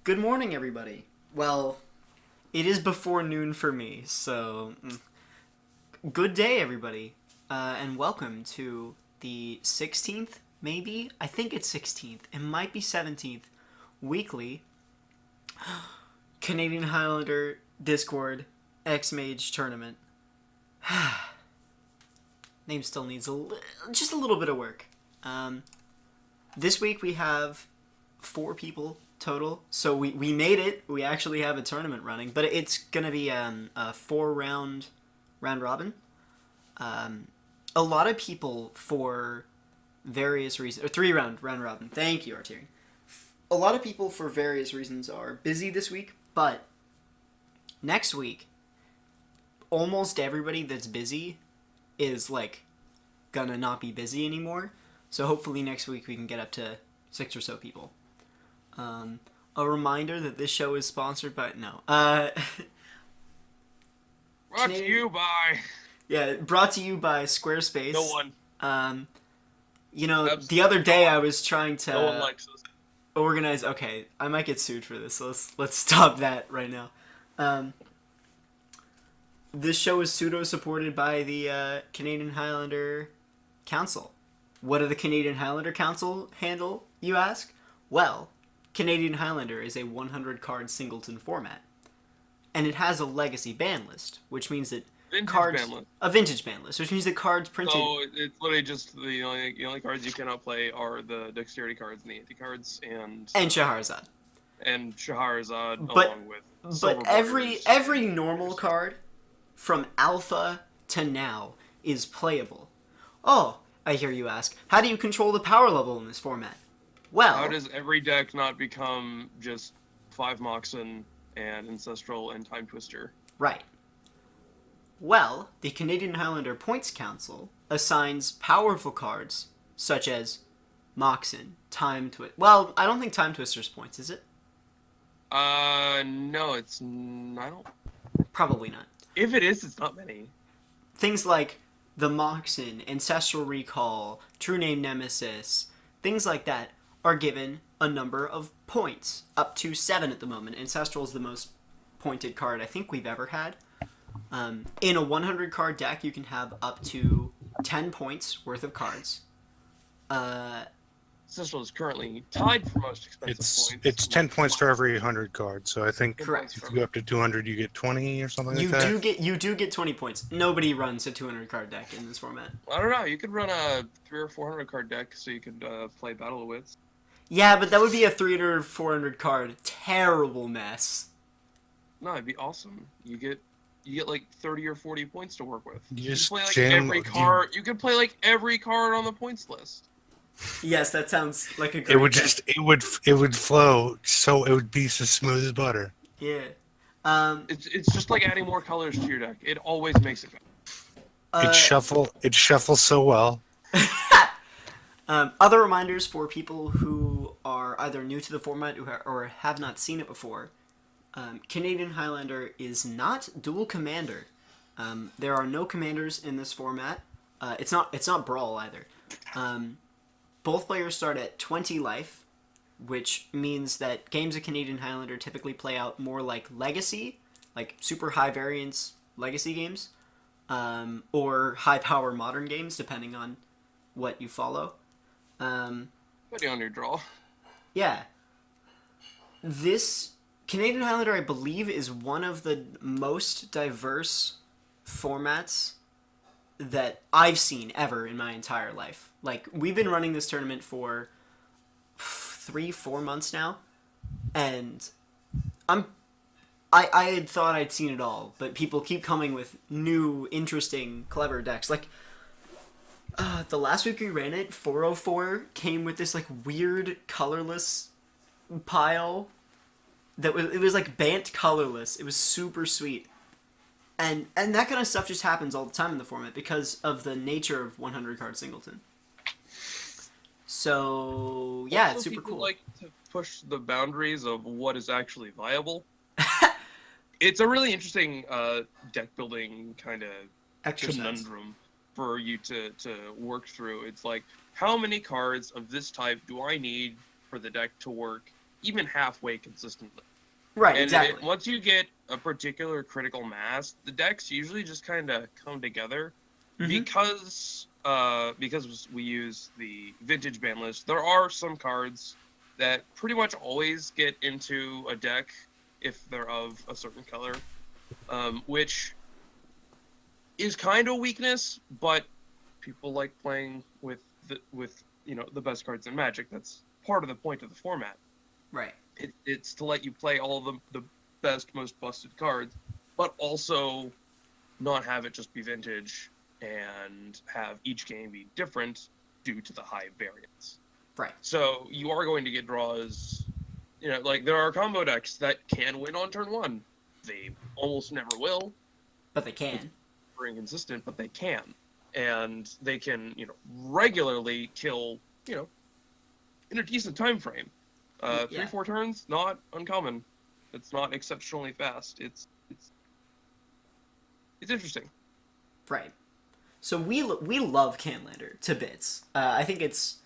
Good morning, everybody. Well, it is before noon for me, so good day, everybody, and welcome to the 16th, maybe? I think it's 16th. It might be 17th weekly Canadian Highlander Discord Xmage tournament. Name still needs just a little bit of work. This week we have 4 people total, so we made it. We actually have a tournament running, but it's gonna be a 4 round robin. A lot of people, for various reasons, or 3 round robin. Thank you, Arterian. A lot of people, for various reasons, are busy this week, but next week, almost everybody that's busy is like gonna not be busy anymore. So hopefully next week we can get up to 6 or so people. A reminder that this show is sponsored by Brought to you by... brought to you by Squarespace. No one. The other day I was trying to No one likes us. organize. Okay, I might get sued for this. So let's stop that right now. This show is pseudo supported by the Canadian Highlander Council. What do the Canadian Highlander Council handle, you ask? Well, Canadian Highlander is a 100-card singleton format, and it has a legacy ban list, which means that a vintage ban list, which means that cards printed. So it's literally just the only cards you cannot play are the dexterity cards and the anti cards and Shahrazad. And Shahrazad along with. But every normal card from alpha to now is playable. Oh, I hear you ask, how do you control the power level in this format? Well, how does every deck not become just 5 Moxen and Ancestral and Time Twister? Right. Well, the Canadian Highlander Points Council assigns powerful cards such as Moxen, Time Twister. Well, I don't think Time Twister's points, is it? No, I don't. Probably not. If it is, it's not many. Things like the Moxen, Ancestral Recall, True Name Nemesis, things like that are given a number of points, up to 7 at the moment. Ancestral is the most pointed card I think we've ever had. In a 100-card deck, you can have up to 10 points worth of cards. Ancestral is currently tied for most expensive points. It's 10 points for every 100 cards, so I think Correct. if you go up to 200, you get 20 or something like that. You do get 20 points. Nobody runs a 200-card deck in this format. I don't know. You could run a 300 or 400 card deck so you could play Battle of Wits. Yeah, but that would be a 300 or 400 card terrible mess. No, it'd be awesome. You get like 30 or 40 points to work with. You just play like jam, every card. You could play like every card on the points list. Yes, that sounds like a great it would flow, so it would be so smooth as butter. Yeah. It's just like adding more colors to your deck. It always makes it better. It shuffles so well. Other reminders for people who are either new to the format or have not seen it before. Canadian Highlander is not dual commander. There are no commanders in this format. It's not Brawl either. Both players start at 20 life, which means that games of Canadian Highlander typically play out more like Legacy, like super high variance Legacy games, or high power modern games, depending on what you follow. Putting on your draw. Yeah. This Canadian Highlander, I believe, is one of the most diverse formats that I've seen ever in my entire life. Like, we've been running this tournament for 3-4 months now, and I had thought I'd seen it all, but people keep coming with new, interesting, clever decks. Like, the last week we ran it, 404 came with this like weird colorless pile it was like Bant colorless. It was super sweet. And that kind of stuff just happens all the time in the format because of the nature of 100 card singleton. So yeah, Also, it's super people cool. like to push the boundaries of what is actually viable. It's a really interesting deck building kind of conundrum for you to work through. It's like, how many cards of this type do I need for the deck to work even halfway consistently. Right, And exactly. once you get a particular critical mass, the decks usually just kind of come together because we use the vintage ban list. There are some cards that pretty much always get into a deck if they're of a certain color, which is kind of weakness, but people like playing with the best cards in Magic. That's part of the point of the format. Right. It's to let you play all the best, most busted cards, but also not have it just be vintage and have each game be different due to the high variance. Right. So you are going to get draws, like there are combo decks that can win on turn one. They almost never will. But they can. It's very inconsistent, but they can. And they can, regularly kill, in a decent time frame. 3-4 turns, not uncommon. It's not exceptionally fast. It's interesting. Right. So we love Highlander to bits. I think it's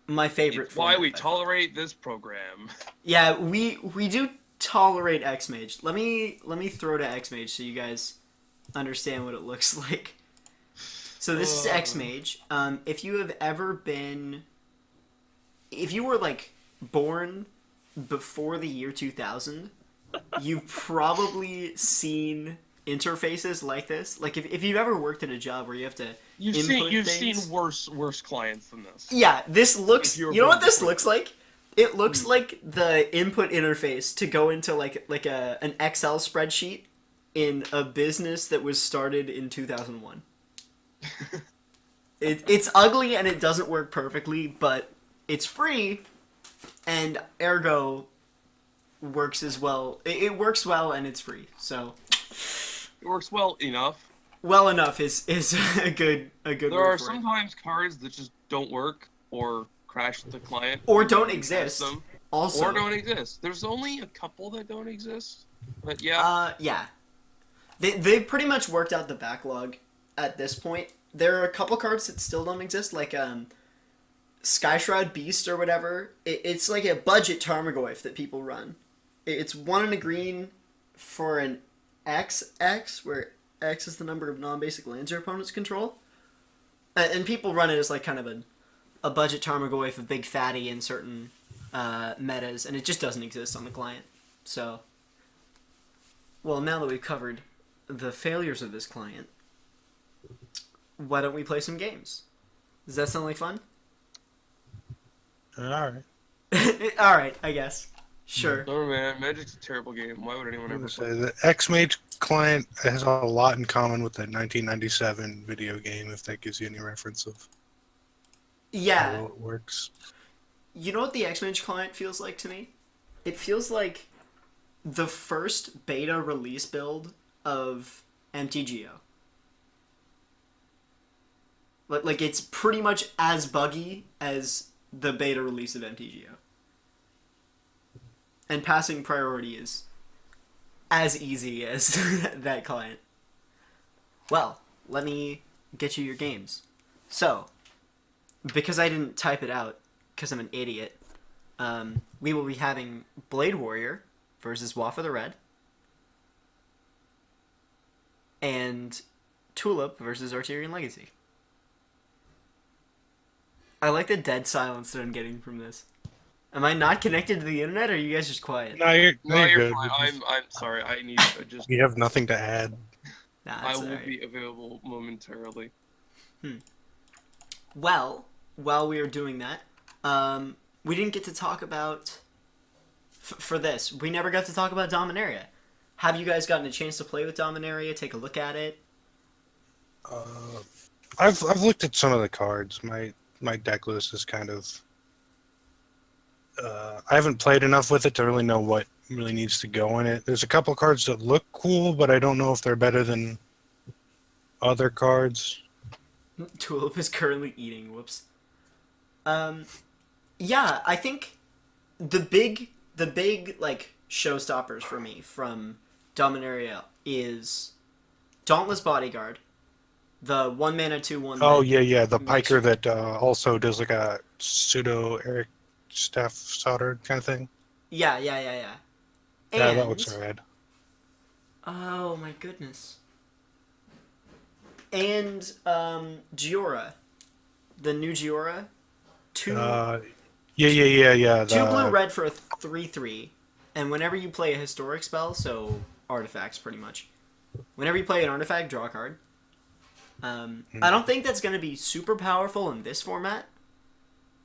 my favorite. It's why we tolerate this program. Yeah, we do tolerate Xmage. Let me throw to Xmage so you guys understand what it looks like. So this is Xmage. If you have ever been, if you were like born before the year 2000, you've probably seen interfaces like this. Like if you've ever worked at a job where you have to you've seen worse clients than this. Yeah, this looks. You know what this looks like? It looks like the input interface to go into like an Excel spreadsheet in a business that was started in 2001. It's ugly and it doesn't work perfectly, but it's free, and ergo works as well. It works well and it's free, so it works well enough. Well enough is a good. There are sometimes cards that just don't work or crash the client or don't exist. Also, or don't exist. There's only a couple that don't exist, but yeah. Yeah. They pretty much worked out the backlog at this point. There are a couple cards that still don't exist, like Skyshroud Beast or whatever. It's like a budget Tarmogoyf that people run. It's 1 and a green for an XX, where X is the number of non-basic lands your opponents control. And people run it as like kind of a budget Tarmogoyf of Big Fatty in certain metas, and it just doesn't exist on the client. So, well, now that we've covered the failures of this client, why don't we play some games? Does that sound like fun? Alright. Alright, I guess. Sure. Oh man, Magic's a terrible game. Why would anyone ever play it? The Xmage client has a lot in common with that 1997 video game, if that gives you any reference of how it works. You know what the Xmage client feels like to me? It feels like the first beta release build of MTGO. Like it's pretty much as buggy as the beta release of MTGO. And passing priority is as easy as that client. Well, let me get you your games. So, because I didn't type it out, because I'm an idiot, we will be having Bade Warrior versus WafatheRed, and Tulip versus Arterian Legacy. I like the dead silence that I'm getting from this. Am I not connected to the internet, or are you guys just quiet? No, you're good. Fine. I'm sorry. I need to just. You have nothing to add. Nah, I will be available momentarily. Well, while we are doing that, we didn't get to talk about. For this, we never got to talk about Dominaria. Have you guys gotten a chance to play with Dominaria? Take a look at it. I've looked at some of the cards. My deck list is kind of. I haven't played enough with it to really know what really needs to go in it. There's a couple cards that look cool, but I don't know if they're better than other cards. Tulip is currently eating. Whoops. Yeah, I think the big like showstoppers for me from Dominaria is Dauntless Bodyguard, the 1 mana 2/1. Oh yeah, the piker that also does like a pseudo Eric Staff solder kind of thing. Yeah. Yeah, And that looks rad. oh my goodness. And Giora, the new Giora, two Yeah. two blue red for a 3/3, and whenever you play a historic spell, so artifacts pretty much. Whenever you play an artifact, draw a card. I don't think that's going to be super powerful in this format,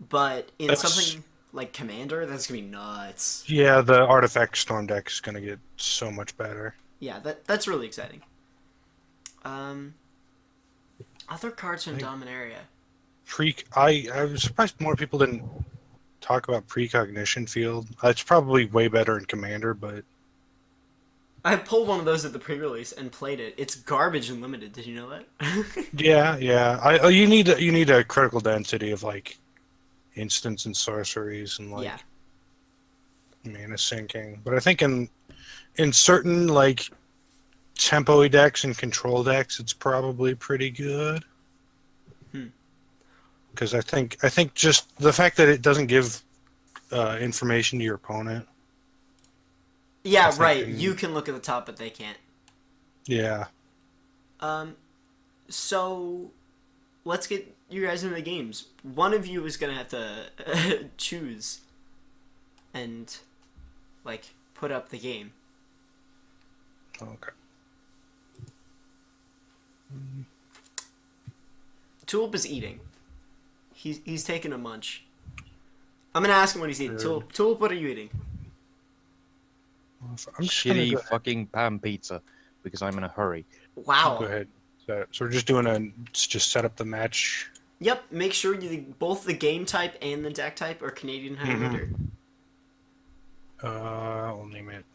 but in something like Commander, that's going to be nuts. Yeah, the artifact storm deck is gonna get so much better. Yeah, that's really exciting. Other cards from Dominaria. I was surprised more people didn't talk about Precognition Field. It's probably way better in Commander, but I pulled one of those at the pre-release and played it. It's garbage and limited. Did you know that? yeah. You need a critical density of like instants and sorceries and like mana sinking. But I think in certain like tempo decks and control decks, it's probably pretty good. Because I think just the fact that it doesn't give information to your opponent. Yeah, right. You can look at the top, but they can't. Yeah. So let's get you guys into the games. One of you is gonna have to choose and like put up the game. Okay. Tulip is eating. He's taking a munch. I'm gonna ask him what he's eating. Tulip, what are you eating? I'm Shitty fucking pan pizza because I'm in a hurry. Wow. Go ahead. So we're just doing just set up the match. Yep. Make sure both the game type and the deck type are Canadian Highlander. I'll name it.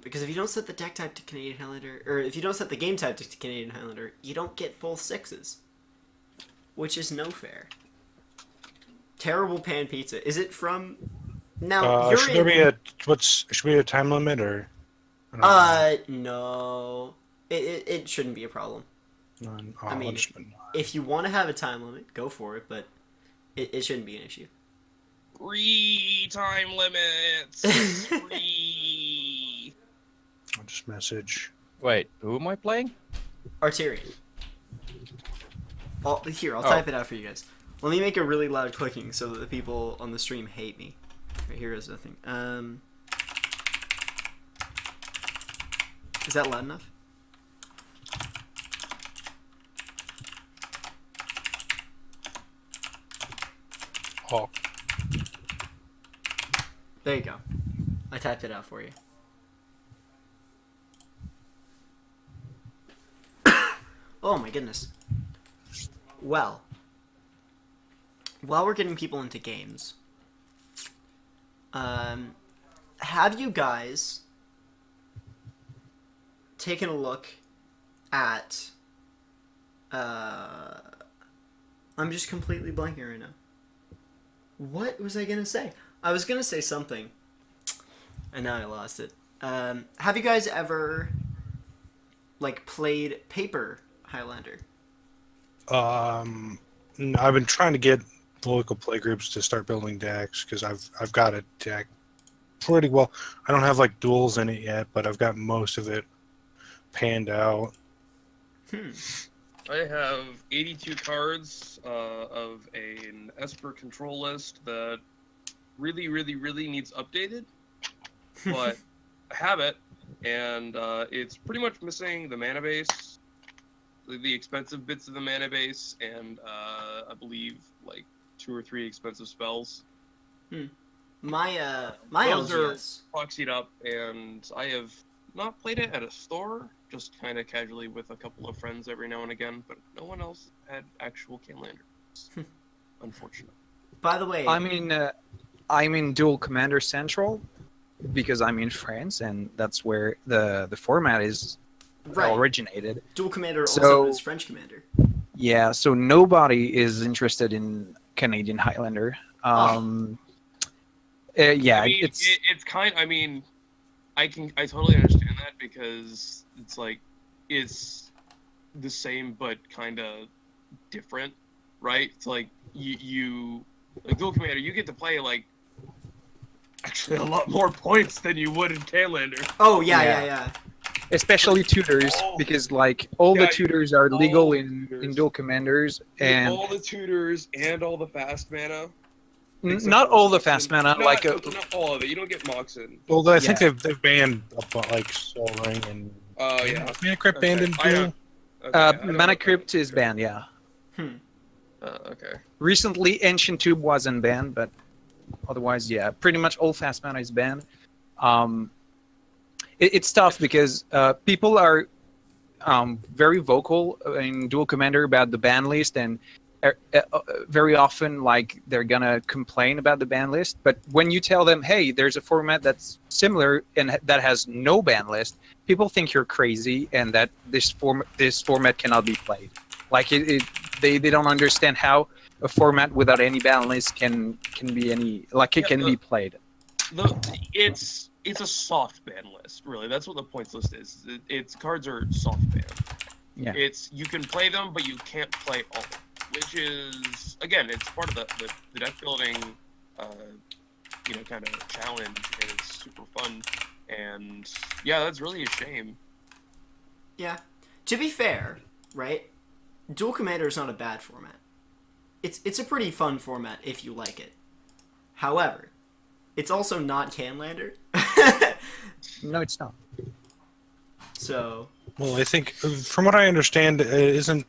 Because if you don't set the deck type to Canadian Highlander, or if you don't set the game type to Canadian Highlander, you don't get both 6s. Which is no fair. Terrible pan pizza. Is it from... Now, should there be a time limit or? No. It shouldn't be a problem. I mean, if you want to have a time limit, go for it, but it shouldn't be an issue. 3 time limits. 3. I'll just message. Wait, who am I playing? Arterian. I'll type it out for you guys. Let me make a really loud clicking so that the people on the stream hate me. Right, here is nothing. Is that loud enough? Oh. There you go. I typed it out for you. Oh my goodness. Well, while we're getting people into games, have you guys taken a look at I'm just completely blanking right now. What was I gonna say? I was gonna say something and now I lost it. Have you guys ever like played paper Highlander? I've been trying to get the local play groups to start building decks because I've got a deck pretty well. I don't have like duels in it yet, but I've got most of it panned out. I have 82 cards of an Esper control list that really needs updated, but I have it, and it's pretty much missing the mana base, the expensive bits of the mana base, and I believe like 2 or 3 expensive spells. My Those are LGS. proxied up, and I have not played it at a store, just kind of casually with a couple of friends every now and again, but no one else had actual Highlander. Unfortunate. By the way, I'm in Dual Commander Central because I'm in France, and that's where the format is originated. Dual Commander also is French Commander. Yeah, so nobody is interested in Canadian Highlander. Yeah, I mean, it's kind. I mean, I totally understand that because it's like it's the same but kind of different, right? It's like you like Dual Commander, you get to play like actually a lot more points than you would in Highlander. Oh yeah, Yeah. yeah. Especially tutors, Oh. because like all Yeah, the tutors are legal all in tutors. dual commanders, and all the tutors and all the fast mana. Except not for all the Moxen. fast mana. Not, Like okay, not all of it. You don't get Moxen. Well, I think Yeah. they've banned like Soul Ring and Oh yeah. Mana Crypt banned in I Duel. don't. Okay, I don't know Mana if Crypt that's is true. banned. Yeah. Okay. Recently, Ancient Tube wasn't banned, but otherwise, yeah, pretty much all fast mana is banned. It's tough because people are very vocal in Dual Commander about the ban list, and very often, like, they're gonna complain about the ban list. But when you tell them, "Hey, there's a format that's similar and that has no ban list," people think you're crazy and that this format cannot be played. Like they don't understand how a format without any ban list can be any like it Yeah, can be played. It's a soft ban list, really. That's what the points list is. Its cards are soft ban. Yeah. It's you can play them, but you can't play all, which is again, it's part of the deck building, kind of challenge, and it's super fun. And yeah, that's really a shame. Yeah. To be fair, right? Dual Commander is not a bad format. It's a pretty fun format if you like it. However, it's also not Highlander. No, it's not. So Well, I think from what I understand, isn't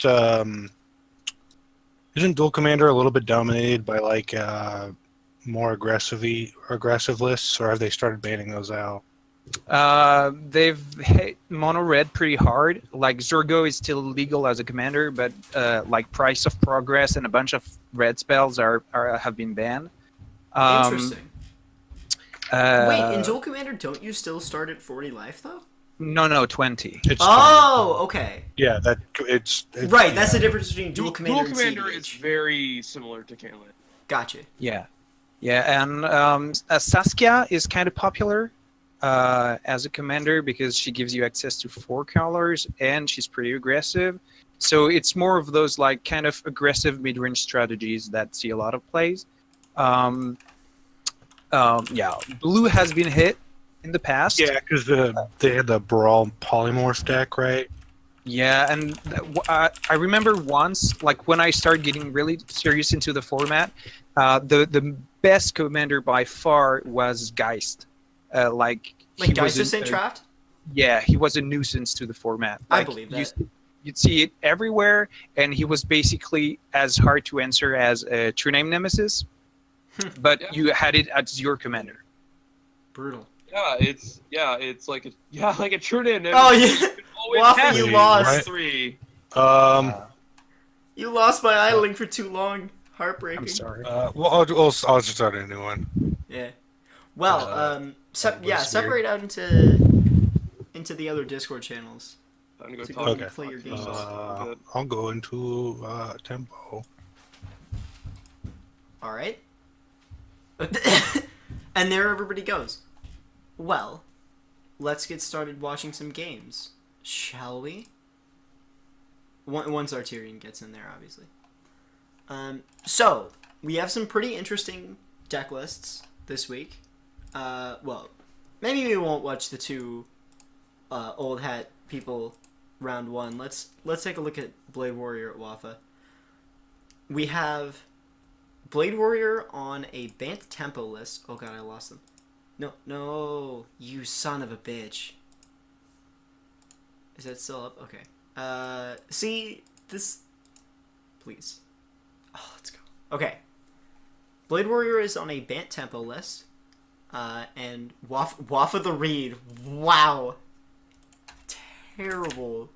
Dual Commander a little bit dominated by like more aggressive lists, or have they started banning those out? They've hit mono red pretty hard. Like Zurgo is still legal as a commander, but like Price of Progress and a bunch of red spells have been banned. interesting. Wait, in Uh, Dual Commander, don't you still start at 40 life though? No, 20. It's Oh, okay. yeah, it's Right, that's yeah. the difference between Dual Commander and Commander is CDH. very similar to Highlander. Gotcha. Yeah, and Saskia is kind of popular as a commander because she gives you access to 4 colors and she's pretty aggressive. So it's more of those like kind of aggressive mid-range strategies that see a lot of plays. Yeah, blue has been hit in the past. Yeah, because they had the Brawl Polymorph deck, right? Yeah, and I remember once, like when I started getting really serious into the format, the best commander by far was Geist. Like Geist of Saint Trapped? Yeah, he was a nuisance to the format. I Like, believe that. You'd see it everywhere, and he was basically as hard to answer as a True Name Nemesis, but Yeah. you had it as your commander. Brutal. It's like a true name. Oh, yeah. You can always Wafa, cast you it. lost. Right. 3. You lost by idling for too long. Heartbreaking. I'm sorry. Well, I'll just start a new one. Yeah. Well, that was separate out into the other Discord channels. Time to go To talk go to and play your games. I'll go into Tempo. All right. And there everybody goes. Well, let's get started watching some games, shall we? Once Arterian gets in there, obviously. So we have some pretty interesting deck lists this week. Well, maybe we won't watch the two old hat people round one. Let's take a look at Blade Warrior at Wafa. We have Blade Warrior on a Bant Tempo list. Oh god, I lost them. No, you son of a bitch. Is that still up? Okay. See this, please. Oh, let's go. Okay. Blade Warrior is on a Bant Tempo list. And WafatheRed. Wow. Terrible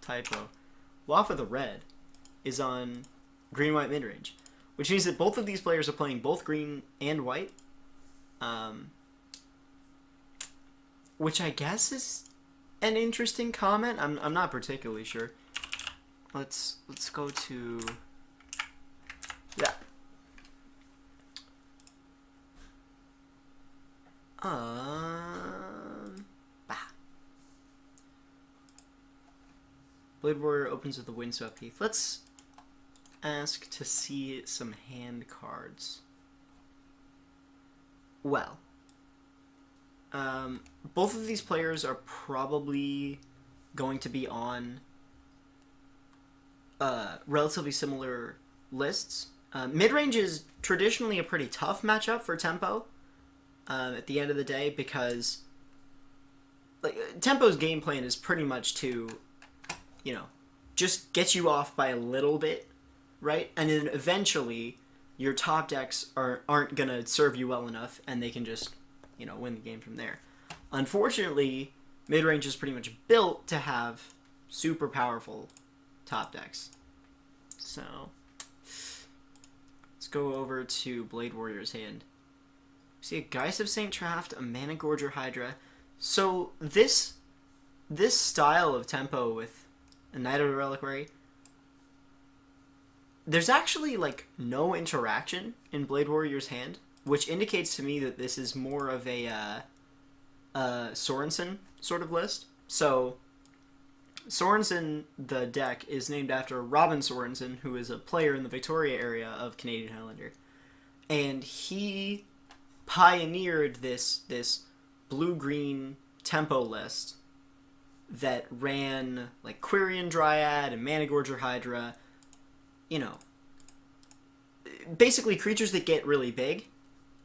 typo. WafatheRed is on green white midrange, which means that both of these players are playing both green and white. Which I guess is an interesting comment. I'm not particularly sure. Let's go to yeah. Blade Warrior opens with the Windswept Heath. Let's ask to see some hand cards. Well, both of these players are probably going to be on relatively similar lists. Mid-range is traditionally a pretty tough matchup for Tempo at the end of the day, because Tempo's game plan is pretty much to, just get you off by a little bit, right? And then eventually your top decks aren't going to serve you well enough, and they can just, win the game from there. Unfortunately, mid-range is pretty much built to have super powerful top decks. So, let's go over to Bade Warrior's hand. We see a Geist of St. Traft, a Mana Gorger Hydra. So, this style of Tempo with a Knight of the Reliquary, there's actually, no interaction in Bade Warrior's hand, which indicates to me that this is more of a Sorensen sort of list. So, Sorensen, the deck, is named after Robin Sorensen, who is a player in the Victoria area of Canadian Highlander. And he pioneered this blue-green tempo list that ran, Quirion Dryad and Mana Gorger Hydra. Basically creatures that get really big,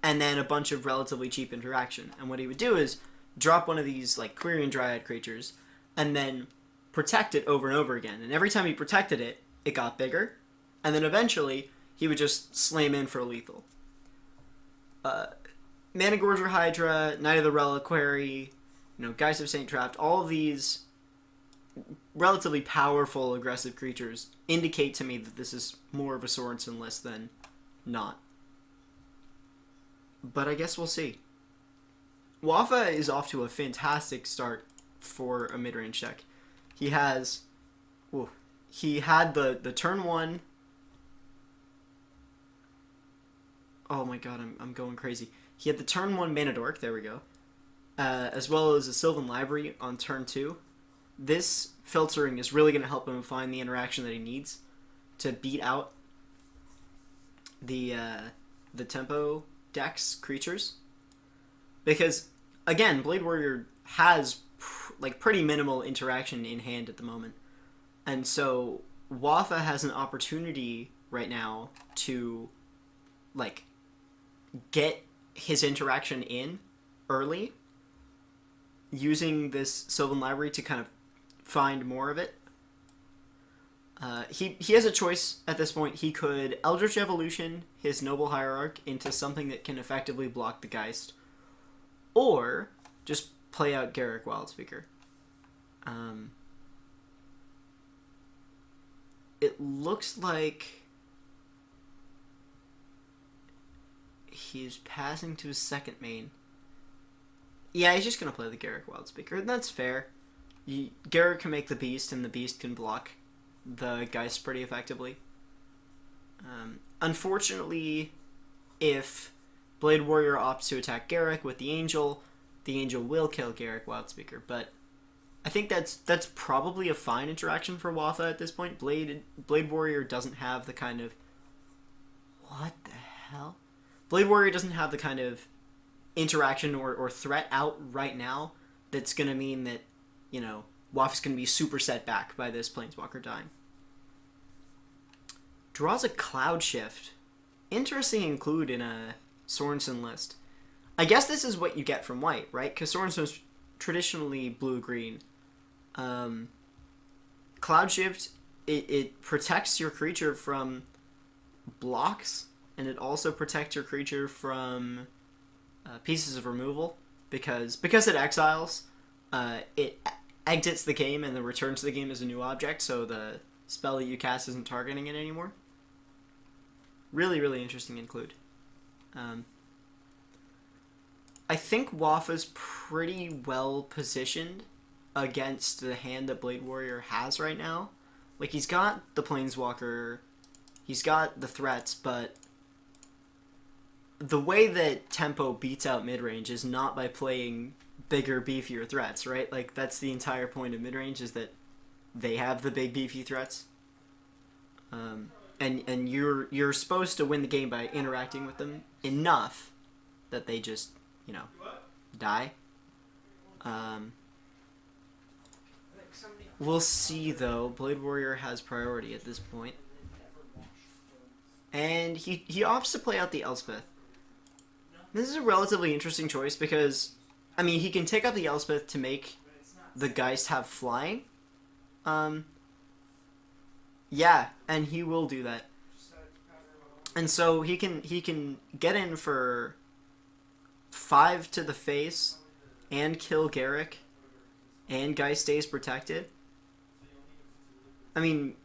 and then a bunch of relatively cheap interaction. And what he would do is drop one of these, Quirion Dryad creatures, and then protect it over and over again. And every time he protected it, it got bigger. And then eventually, he would just slam in for a lethal. Mana Gorger Hydra, Knight of the Reliquary, Geist of St. Traft, all of these relatively powerful, aggressive creatures indicate to me that this is more of a Sorensen list than not. But I guess we'll see. Wafa is off to a fantastic start for a mid-range deck. He had the turn 1. Oh my god, I'm going crazy. He had the turn 1 Mana Dork, there we go. As well as a Sylvan Library on turn 2. This filtering is really going to help him find the interaction that he needs to beat out the tempo deck's creatures. Because, again, Bade Warrior has pretty minimal interaction in hand at the moment. And so Wafa has an opportunity right now to get his interaction in early, using this Sylvan Library to kind of find more of it. He has a choice at this point. He could Eldritch Evolution his Noble Hierarch into something that can effectively block the Geist, or just play out Garruk Wildspeaker. It looks like he's passing to his second main. Yeah, he's just going to play the Garruk Wildspeaker, and that's fair. Garruk can make the Beast, and the Beast can block the Geist pretty effectively. Unfortunately, if Bade Warrior opts to attack Garruk with the Angel will kill Garruk Wildspeaker, but I think that's probably a fine interaction for Wafa at this point. Bade Warrior doesn't have the kind of... What the hell? Bade Warrior doesn't have the kind of interaction or threat out right now that's going to mean that, Wafa's going to be super set back by this Planeswalker dying. Draws a Cloud Shift. Interesting include in a Sorensen list. I guess this is what you get from white, right? Because Sorensen's traditionally blue-green. Cloud Shift, it protects your creature from blocks, and it also protects your creature from pieces of removal, because it exiles, it exits the game and then returns to the game as a new object, so the spell that you cast isn't targeting it anymore. Really, really interesting include. I think Wafa's pretty well positioned against the hand that Bade Warrior has right now. He's got the Planeswalker, he's got the threats, but the way that Tempo beats out midrange is not by playing bigger, beefier threats, right? That's the entire point of midrange, is that they have the big, beefy threats. And you're supposed to win the game by interacting with them enough that they just, die. We'll see, though. Bade Warrior has priority at this point. And he opts to play out the Elspeth. This is a relatively interesting choice because, I mean, he can take up the Elspeth to make the Geist have flying. Yeah, and he will do that. And so he can get in for 5 to the face and kill Garrick, and Geist stays protected. I mean,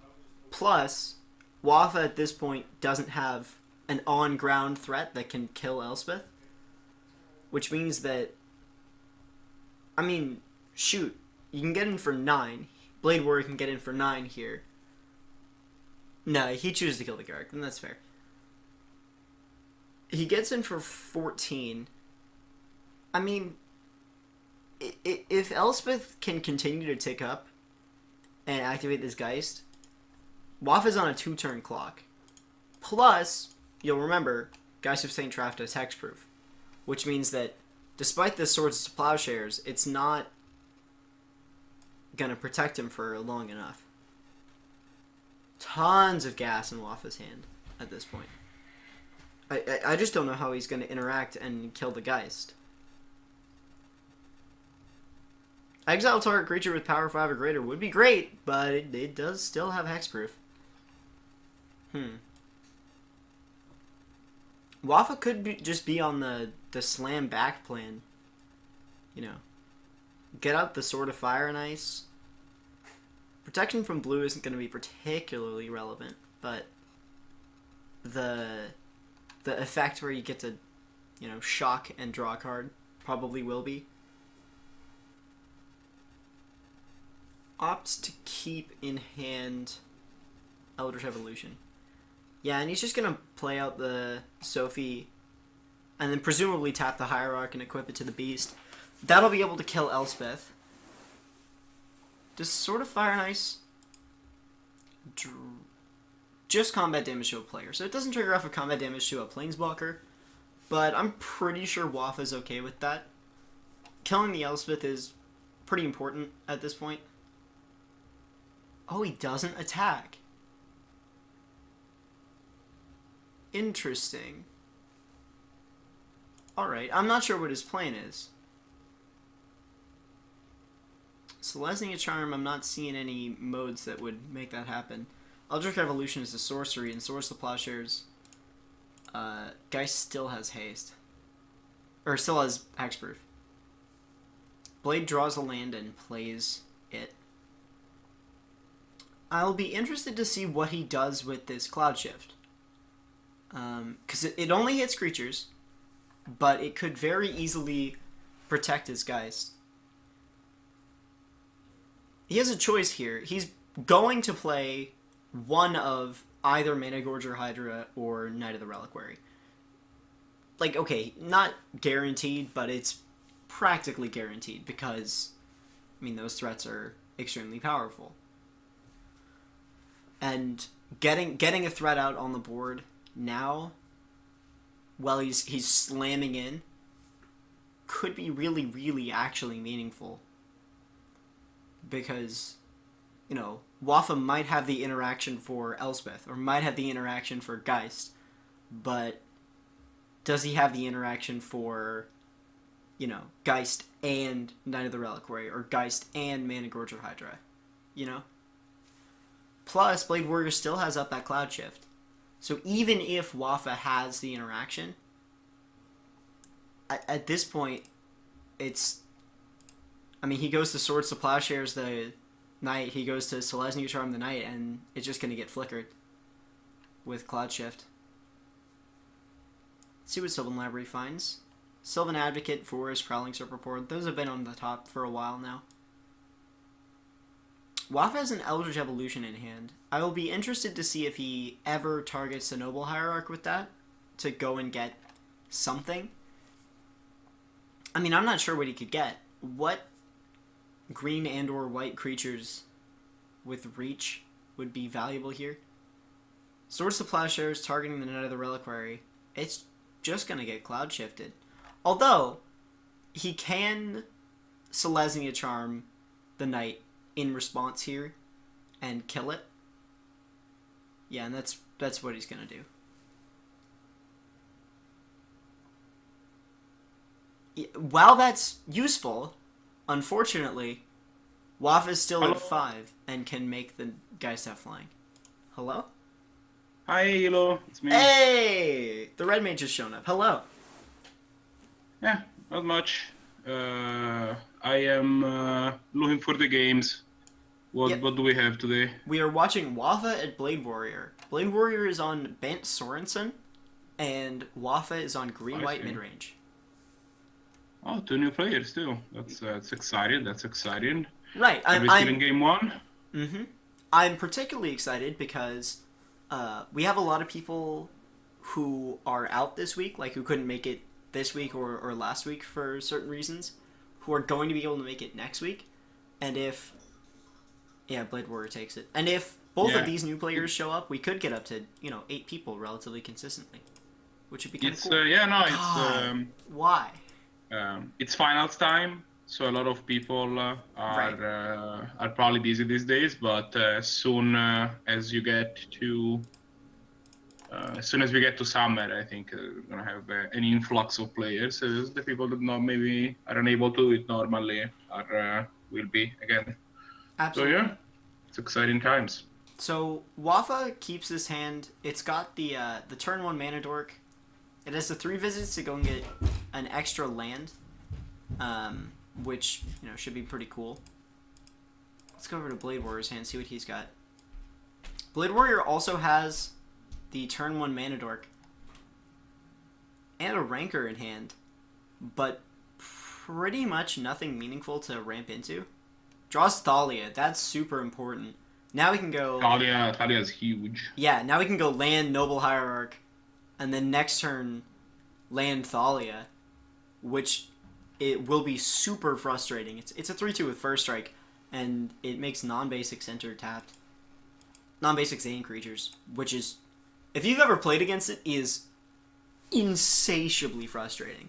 plus, Wafa at this point doesn't have an on-ground threat that can kill Elspeth, which means that, I mean, shoot, you can get in for 9. Bade Warrior can get in for 9 here. No, he chooses to kill the Garrick, and that's fair. He gets in for 14. I mean, if Elspeth can continue to tick up and activate this Geist, Wafa's on a 2-turn clock. Plus, you'll remember, Geist of St. Traft is hexproof, which means that despite the Swords to Plowshares, it's not gonna protect him for long enough. Tons of gas in Wafa's hand at this point. I just don't know how he's gonna interact and kill the Geist. Exile target creature with power 5 or greater would be great, but it does still have hexproof. Wafa could just be on the slam back plan. Get out the Sword of Fire and Ice. Protection from blue isn't going to be particularly relevant, but the effect where you get to, shock and draw a card probably will be. Opts to keep in hand Eldritch Evolution. Yeah, and he's just going to play out the Sophie and then presumably tap the Hierarch and equip it to the Beast. That'll be able to kill Elspeth. Does Sword of Fire and Ice just combat damage to a player? So it doesn't trigger off of combat damage to a Planeswalker, but I'm pretty sure Wafa's okay with that. Killing the Elspeth is pretty important at this point. Oh, he doesn't attack. Interesting. Alright, I'm not sure what his plan is. Selesnya Charm, I'm not seeing any modes that would make that happen. Eldritch Evolution is a sorcery, and Swords to Plowshares. Geist still has haste. Or still has hexproof. Blade draws a land and plays it. I'll be interested to see what he does with this Cloud Shift. Because it only hits creatures, but it could very easily protect his Geist. He has a choice here. He's going to play one of either Mana Gorger Hydra or Knight of the Reliquary. Like, okay, not guaranteed, but it's practically guaranteed because, I mean, those threats are extremely powerful. And getting a threat out on the board now, while he's slamming in, could be really, really actually meaningful. Because, Wafa might have the interaction for Elspeth, or might have the interaction for Geist, but does he have the interaction for, Geist and Knight of the Reliquary, or Geist and Mana Gorger Hydra, Plus, Bade Warrior still has up that Cloud Shift. So even if Wafa has the interaction, at this point, it's... I mean, he goes to Swords to Plowshares the Knight, he goes to Selesnya Charm the Knight, and it's just going to get flickered with Cloud Shift. Let's see what Sylvan Library finds. Sylvan Advocate, Forest, Prowling Serpentport, those have been on the top for a while now. Wafa has an Eldritch Evolution in hand. I will be interested to see if he ever targets the Noble Hierarch with that to go and get something. I mean, I'm not sure what he could get. What green and or white creatures with reach would be valuable here? Swords to Plowshares targeting the Knight of the Reliquary. It's just going to get Cloud Shifted. Although, he can Selesnya Charm the knight in response here and kill it. Yeah, and that's what he's gonna do. While that's useful, unfortunately, Wafa's still at 5 and can make the guy stop flying. Hello? Hi, hello, it's me. Hey! The Red Mage has shown up. Hello. Yeah, not much. I am looking for the games. What do we have today? We are watching Wafa at Bade Warrior. Bade Warrior is on Bent Sorensen, and Wafa is on Green-White Midrange. Oh, 2 new players too. That's exciting. That's exciting. Right. Are we still in game 1? Mm-hmm. I'm particularly excited because we have a lot of people who are out this week, like who couldn't make it this week or last week for certain reasons, who are going to be able to make it next week. And if... Yeah, Bade Warrior takes it. And if both of these new players show up, we could get up to, 8 people relatively consistently. Which would be kind of cool. It's Why? it's finals time, so a lot of people are probably busy these days. But soon as we get to summer, I think we're gonna have an influx of players. So the people that maybe are unable to do it normally will be again. Absolutely. So yeah, it's exciting times. So Wafa keeps this hand. It's got the turn 1 mana dork. It has the 3 visits to go and get an extra land, which should be pretty cool. Let's go over to Bade Warrior's hand, see what he's got. Bade Warrior also has the turn 1 mana dork and a Rancor in hand, but pretty much nothing meaningful to ramp into. Draws Thalia. That's super important. Now we can go... Thalia is huge. Yeah, now we can go land Noble Hierarch, and then next turn land Thalia, which it will be super frustrating. It's a 3/2 with first strike, and it makes non-basic center tapped. Non-basic Zane creatures, which is, if you've ever played against it, is insatiably frustrating.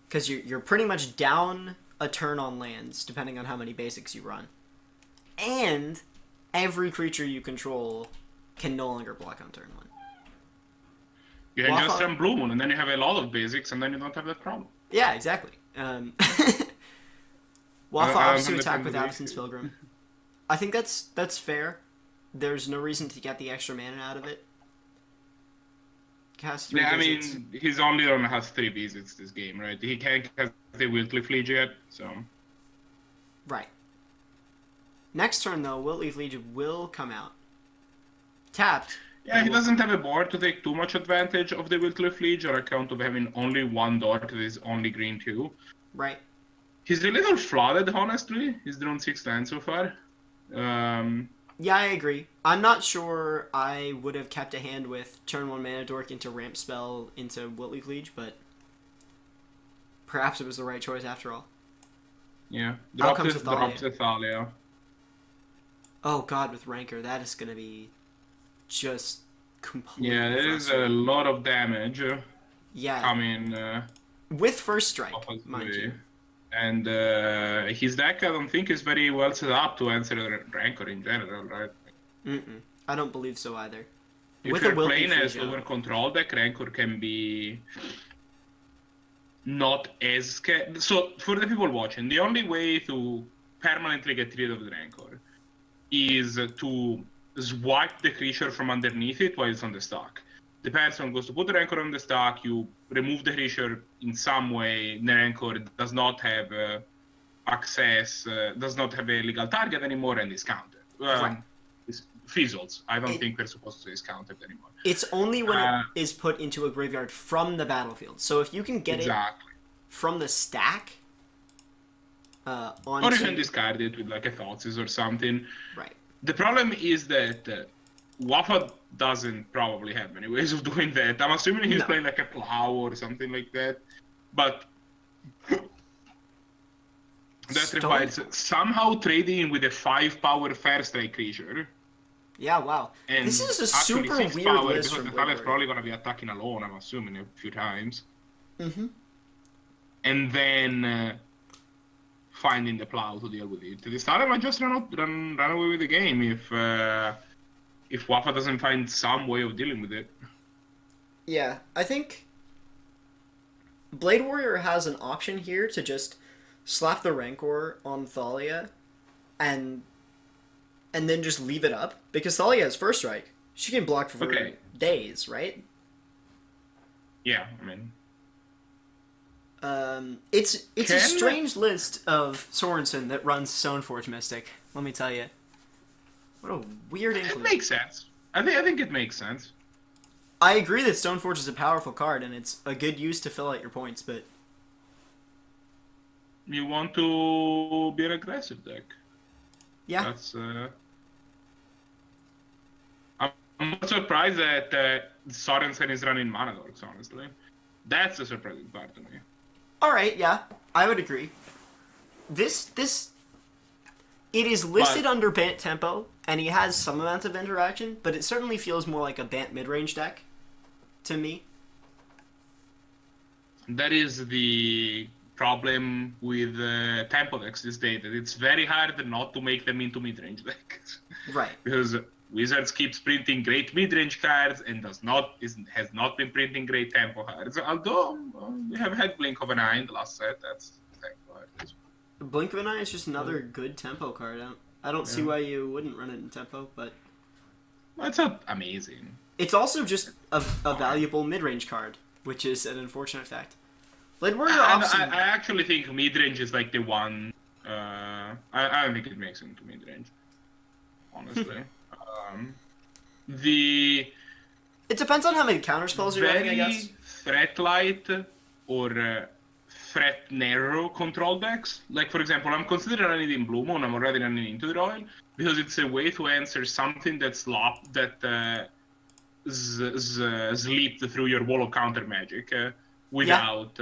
Because you're pretty much down a turn on lands, depending on how many basics you run. And every creature you control can no longer block on turn 1. You can just run Blue Moon, and then you have a lot of basics, and then you don't have that problem. Yeah, exactly. Wafa opts to attack with Absence Pilgrim. I think that's fair. There's no reason to get the extra mana out of it. Cast 3 visits. I mean, he's only has 3 visits this game, right? He can't cast the Wiltly Fleege yet, so... Right. Next turn, though, Wiltly Fleege will come out. Tapped. Yeah, he doesn't have a board to take too much advantage of the Wiltly Fleege on account of having only 1 dork that is only green 2. Right. He's a little flooded, honestly. He's drawn 6 lands so far. Yeah, I agree. I'm not sure I would have kept a hand with turn 1 mana dork into ramp spell into Wiltly Fleege, but perhaps it was the right choice after all. Yeah. Out Drop comes the Thalia. Oh god, with Rancor, that is going to be just completely Yeah, there is a lot of damage coming with first strike, mind you. And his deck, I don't think, is very well set up to answer Rancor in general, right? I don't believe so either. If with you're a Wiltly playing as Fleege over control deck, Rancor can be not as scared. So, for the people watching, the only way to permanently get rid of the Rancor is to swipe the creature from underneath it while it's on the stack. The person goes to put the Rancor on the stack, you remove the creature in some way, the Rancor does not have access, does not have a legal target anymore, and is countered. It fizzles. I don't think we're supposed to say it's countered anymore. It's only when it is put into a graveyard from the battlefield. So if you can get it from the stack, or you can discard it with like a Thoughtseize or something. Right. The problem is that Wafa doesn't probably have many ways of doing that. I'm assuming he's playing like a Plow or something like that. But that requires somehow trading with a 5-power Fair Strike creature. Yeah, wow. And this is a super weird list because the Thalia is probably going to be attacking alone, I'm assuming, a few times. and then finding the plow to deal with it. This time I just run away with the game if Wafa doesn't find some way of dealing with it. Yeah, I think Blade Warrior has an option here to just slap the Rancor on Thalia and then just leave it up, because Thalia has First Strike. She can block for days, right? Yeah, I mean... It's a strange list of Sorensen that runs Stoneforge Mystic, let me tell you. What a weird include. It makes sense. I think it makes sense. I agree that Stoneforge is a powerful card, and it's a good use to fill out your points, but... You want to be an aggressive deck. Yeah. That's, I'm not surprised that Sorensen is running Mana Dorks, honestly. That's a surprising part to me. Alright, yeah. I would agree. It is listed under Bant Tempo, and he has some amount of interaction, but it certainly feels more like a Bant mid-range deck to me. That is the problem with Tempo decks these days, that it's very hard not to make them into mid-range decks. Right. Because Wizards keeps printing great mid-range cards and has not been printing great Tempo cards. Although we have had Blink of an Eye in the last set, that's Tempo cards. Blink of an Eye is just another good Tempo card. I don't see why you wouldn't run it in Tempo, but... It's not amazing. It's also just a valuable mid-range card, which is an unfortunate fact. Blade Warrior I actually think mid-range is like the one... I don't think it makes it into mid-range, honestly. It depends on how many counter spells you're running, I guess. Threat light or threat narrow control decks. Like, for example, I'm considering running it in Blue Moon. I'm already running into the Royal because it's a way to answer something that's sleeped through your wall of counter magic without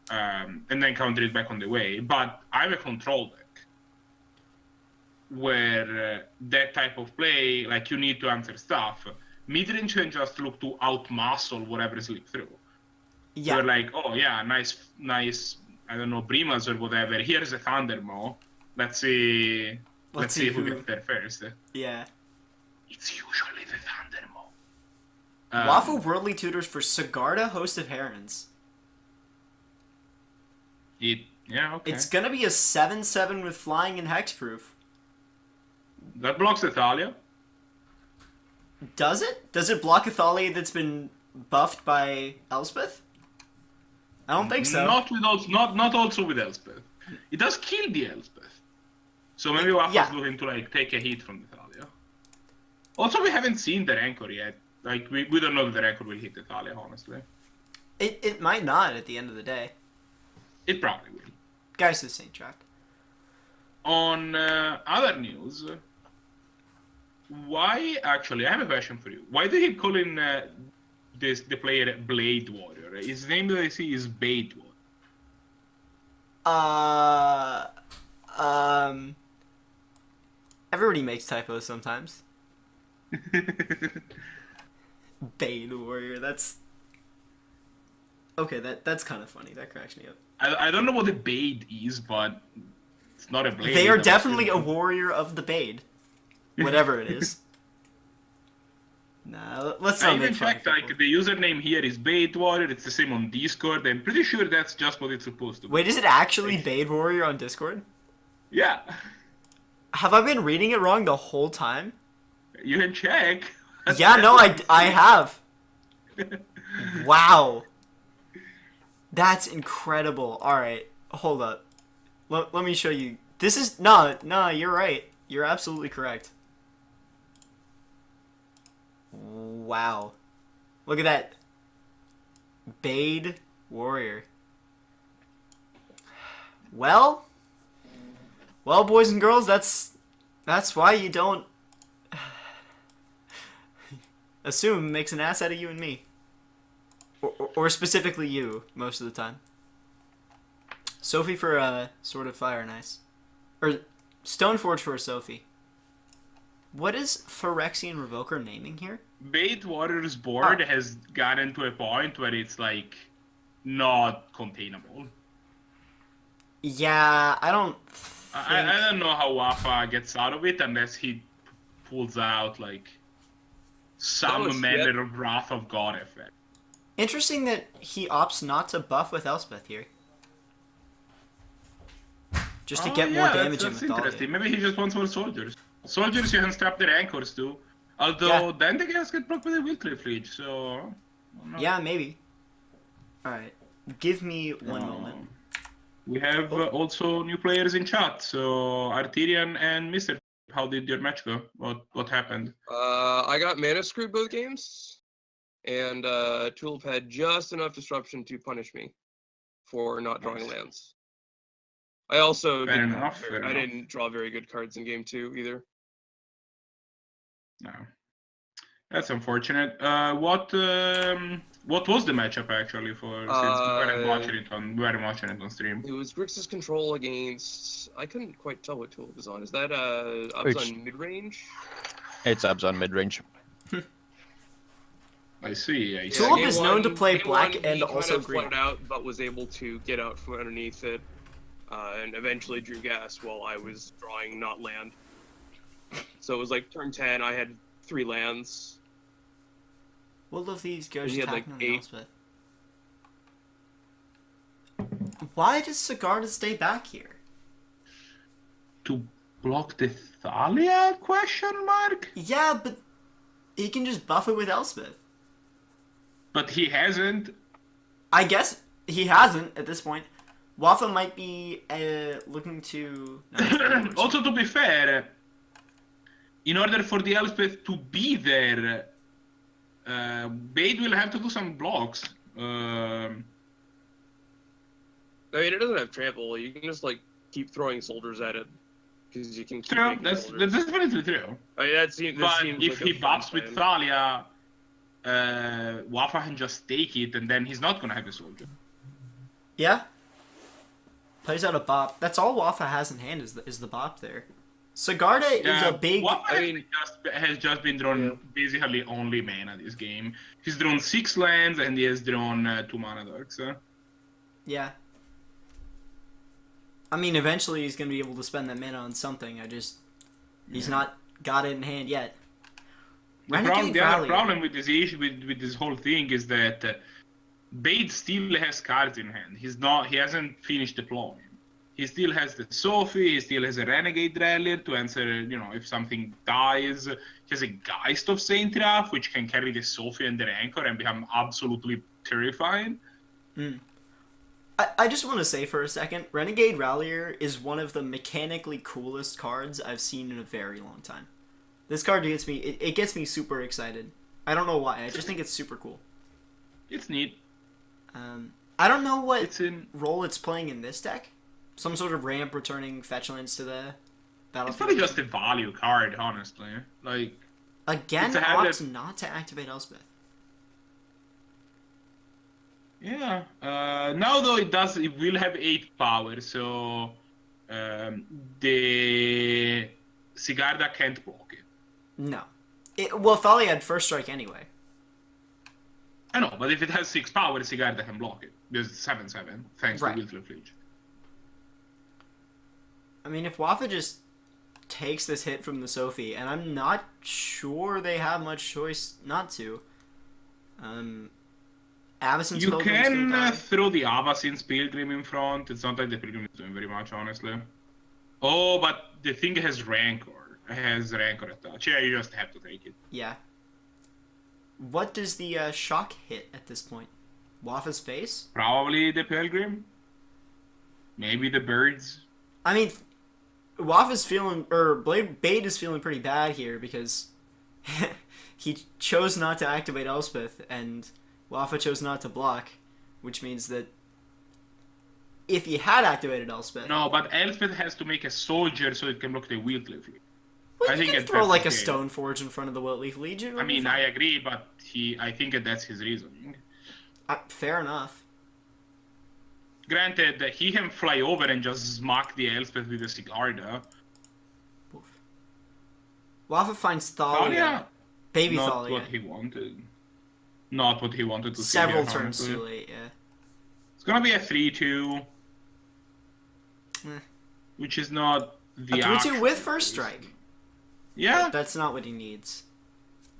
and then counter it back on the way. But I'm a control deck where that type of play, like, you need to answer stuff. Midrange can just look to outmuscle whatever slipped through. Yeah. You're like, oh yeah, nice, I don't know, Brimas or whatever. Here's a Thundermaw. Let's see if we get there first. Yeah. It's usually the Thundermaw. Waffle Worldly Tutors for Sigarda, Host of Herons. Okay. It's gonna be a 7/7 with flying and hexproof. That blocks the Thalia. Does it? Does it block a Thalia that's been buffed by Elspeth? I don't think so. Not also with Elspeth. It does kill the Elspeth. So maybe Waffle's looking to like take a hit from the Thalia. Also, we haven't seen the Rancor yet. Like, we don't know if the Rancor will hit the Thalia, honestly. It might not at the end of the day. It probably will. Guys, this ain't track. On other news, actually, I have a question for you. Why do you call in the player Blade Warrior? His name that I see is Bade Warrior. Everybody makes typos sometimes. Bade Warrior, that's... Okay, that's kind of funny. That cracks me up. I don't know what a Bade is, but it's not a blade. They are definitely a warrior of the Bade. Whatever it is. Nah, let's not make fun of people. Like, the username here is Bade Warrior. It's the same on Discord. I'm pretty sure that's just what it's supposed to be. Wait, is it actually Bade Warrior on Discord? Yeah. Have I been reading it wrong the whole time? You can check. Yeah, no, I have. Wow. That's incredible. Alright, hold up. Let me show you. This is... No, you're right. You're absolutely correct. Wow. Look at that. Bade Warrior. Well, boys and girls, that's why you don't assume makes an ass out of you and me. Or specifically you, most of the time. Sophie for Sword of Fire, nice. Or Stoneforge for a Sophie. What is Phyrexian Revoker naming here? Bade Warrior's board has gotten to a point where it's like not containable. Yeah, I don't I don't know how Wafa gets out of it unless he pulls out like some manner of Wrath of God effect. Interesting that he opts not to buff with Elspeth here. Just to get more damage in that's with Dahlia. interesting. Maybe he just wants more soldiers. Soldiers you can strap their anchors to. Although then the guys get blocked with a Wheelcliff Leech, so... I don't know. Yeah, maybe. Alright. Give me one moment. We have also new players in chat. So Arterian and MrTulip, how did your match go? What happened? I got mana screwed both games, and Tulip had just enough disruption to punish me for not drawing lands. I also Fair didn't, enough, fair I enough. didn't draw very good cards in game 2 either. No. That's unfortunate. What was the matchup actually for since we weren't watching it on stream? It was Grixis control against. I couldn't quite tell what Tulip was on. Is that Which- Abzan mid range? It's Abzan mid-range. I see. Tulip game is known to play game black one, and he also kind of green. flooded out, but was able to get out from underneath it, and eventually drew gas while I was drawing not land. So it was like turn 10. I had 3 lands. Will of these goes He had, attacking like, on 8. Elspeth. Why does Sigarda stay back here? To block the Thalia? Question mark. Yeah, but he can just buff it with Elspeth. But he hasn't. I guess he hasn't at this point. Wafa might be looking to... No, Also, to be fair, in order for the Elspeth to be there, Bade will have to do some blocks. I mean, it doesn't have trample. You can just like keep throwing soldiers at it because you can. Keep True, making that's soldiers. definitely true. I mean, that seems. But seems if like he a fun buffs with plan. Thalia, Wafa can just take it, and then he's not gonna have a soldier. Yeah. Plays out a bop. That's all Wafa has in hand is the bop there. Sigarda is a big... Wafa has just been drawn basically only mana this game. He's drawn 6 lands and he has drawn 2 mana darks. Yeah. I mean, eventually he's going to be able to spend that mana on something. He's not got it in hand yet. The other problem with this issue, with this whole thing, is that Bade still has cards in hand. He hasn't finished deploying. He still has the Sophie, he still has a Renegade Drellier to answer, if something dies. He has a Geist of Saint Raph, which can carry the Sophie and the Rancor and become absolutely terrifying. I just want to say for a second, Renegade Rallier is one of the mechanically coolest cards I've seen in a very long time. This card gets me, it gets me super excited. I don't know why, I just think it's super cool. It's neat. I don't know what in role it's playing in this deck. Some sort of ramp returning fetch lands to the It's battlefield. probably just a value card, honestly. Like, Again, it's a hand opts not to activate Elspeth. yeah. Now though it will have 8 power, so the Sigarda can't block it. No. Well, Thalia had first strike anyway. I know, but if it has 6 power, Sigarda can block it. There's 7/7, thanks Right. to Wheelcliff Leech. I mean, if Wafa just takes this hit from the Sophie, and I'm not sure they have much choice not to. Avacyn's You Pilgrim's can gonna die. throw the Avacyn's Pilgrim in front. It's not like the Pilgrim is doing very much, honestly. Oh, but the thing has Rancor. It has Rancor attached. Yeah, you just have to take it. Yeah. What does the shock hit at this point? Wafa's face? Probably the Pilgrim. Maybe the birds. I mean, Wafa's feeling, or Bade is feeling pretty bad here because he chose not to activate Elspeth and Wafa chose not to block, which means that if he had activated Elspeth... No, but Elspeth has to make a soldier so it can block the Wheelcliff Leech. Well, I you think can it- throw that's like a okay. Stoneforge in front of the Wiltleaf Legion. I mean, I agree, but I think that's his reasoning. Fair enough. Granted, he can fly over and just smack the Elspeth with a Sigarda. Oof. Wafa finds Thalia. Baby Not Thalia. what he wanted. Not what he wanted to see. Several here, turns honestly. too late, yeah. It's gonna be a 3-2. which is not the A 3/2 actual with first case. strike. Yeah, That's not what he needs.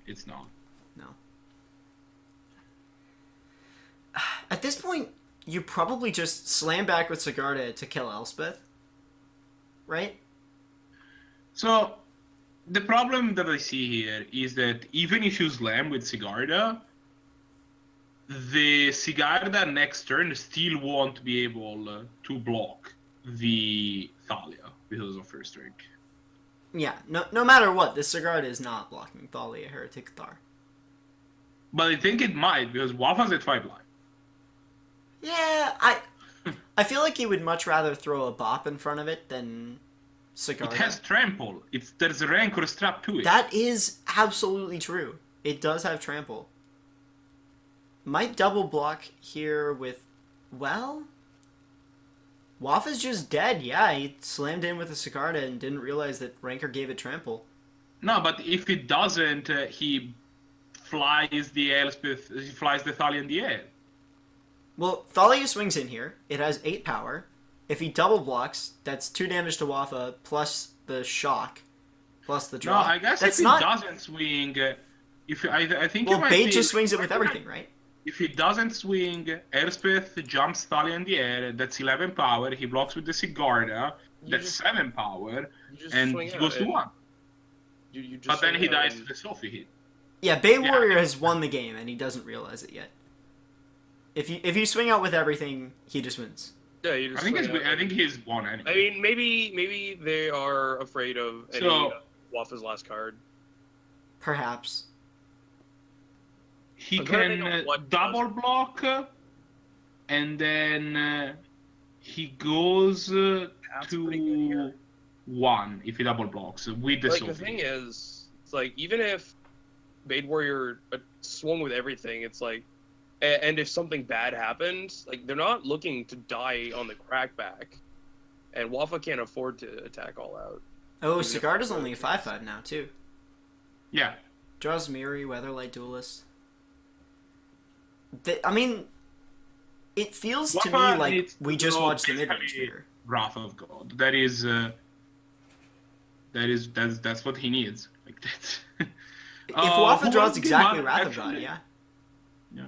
it's not. No. At this point, you probably just slam back with Sigarda to kill Elspeth. Right? So, the problem that I see here is that even if you slam with Sigarda, the Sigarda next turn still won't be able to block the Thalia because of first strike. Yeah, no matter what, this Sigarda is not blocking Thalia Heretic Thar. But I think it might because Wafa's at 5 life. Yeah, I feel like he would much rather throw a bop in front of it than Sigarda. It has trample. There's a Rancor strapped to it. That is absolutely true. It does have trample. Might double block here with, well, Wafa's just dead. Yeah, he slammed in with a Sigarda and didn't realize that Rancor gave it trample. No, but if it doesn't, he flies the Elspeth. He flies the Thalia in the air. Well, Thalia swings in here. It has 8 power. If he double blocks, that's 2 damage to Wafa plus the shock, plus the No, draw. I guess that's if not. it doesn't swing, I think Well, it might Bade be, just swings it with everything, right? If he doesn't swing, Elspeth jumps Thalia in the air. That's 11 power. He blocks with the Sigarda. That's 7 power, and he goes to 1. You just But then swing he out dies and- to the Sophie hit. Yeah, Bade Yeah. Warrior has won the game, and he doesn't realize it yet. If you swing out with everything, he just wins. Yeah, you just I think swing out. I think he's won anyway. I mean, maybe they are afraid of any Wafa's last card. Perhaps. He I'm trying to can think of what double block, and then he goes That's pretty good to here. 1 if he double blocks with the Like Sophie. the thing is, it's like even if Bade Warrior swung with everything, it's like, and if something bad happens, like they're not looking to die on the crackback, and Wafa can't afford to attack all out. Oh, Even if Sigarda's it's only a the 5/5 now, too. Yeah. Draws Miri, Weatherlight Duelist. I mean, it feels to me Wafa like needs we to just go watched the basically mid-range mirror. Wrath of God. That's what he needs. Like that. If Wafa who draws wants exactly Gimon, Wrath of God, actually? yeah. Yeah.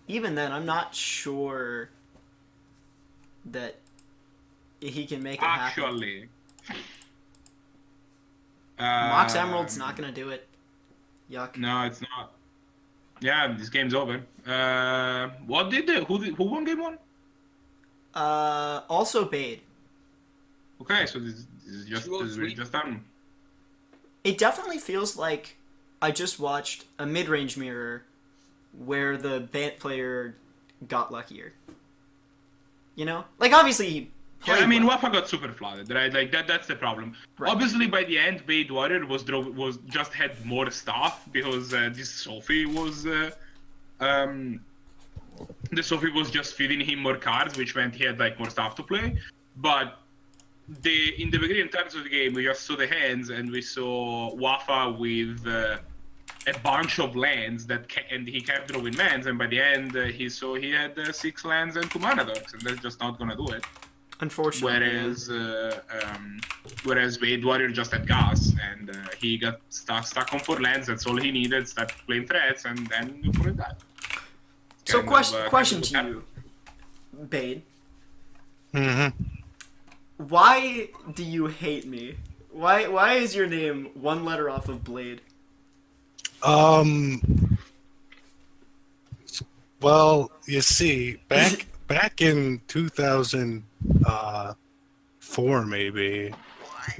Even then, I'm not sure that he can make it happen. Actually. Mox Emerald's not gonna do it. Yuck. No, it's not. Yeah, this game's over. Who won game 1? Also Bade. Okay, so this is just Two oh this is three. just done. It definitely feels like I just watched a mid-range mirror where the Bant player got luckier. You know? Like, obviously, he Yeah, played I mean, well. Wafa got super flooded, right? Like that's the problem. Right. Obviously, by the end, Bade Warrior was just had more stuff because this Sophie was the Sophie was just feeding him more cards, which meant he had like more stuff to play. But in the beginning times of the game, we just saw the hands and we saw Wafa with a bunch of lands and he kept drawing lands, and by the end he had 6 lands and 2 mana dogs, and that's just not gonna do it. Unfortunately. Whereas Bade Warrior just had gas, and he got stuck on 4 lands. That's all he needed. Started playing threats, and then you put it that. So, question to kind you, Bade. Mm-hmm. Why do you hate me? Why is your name 1 letter off of Blade? Well, you see, back in 2004, maybe,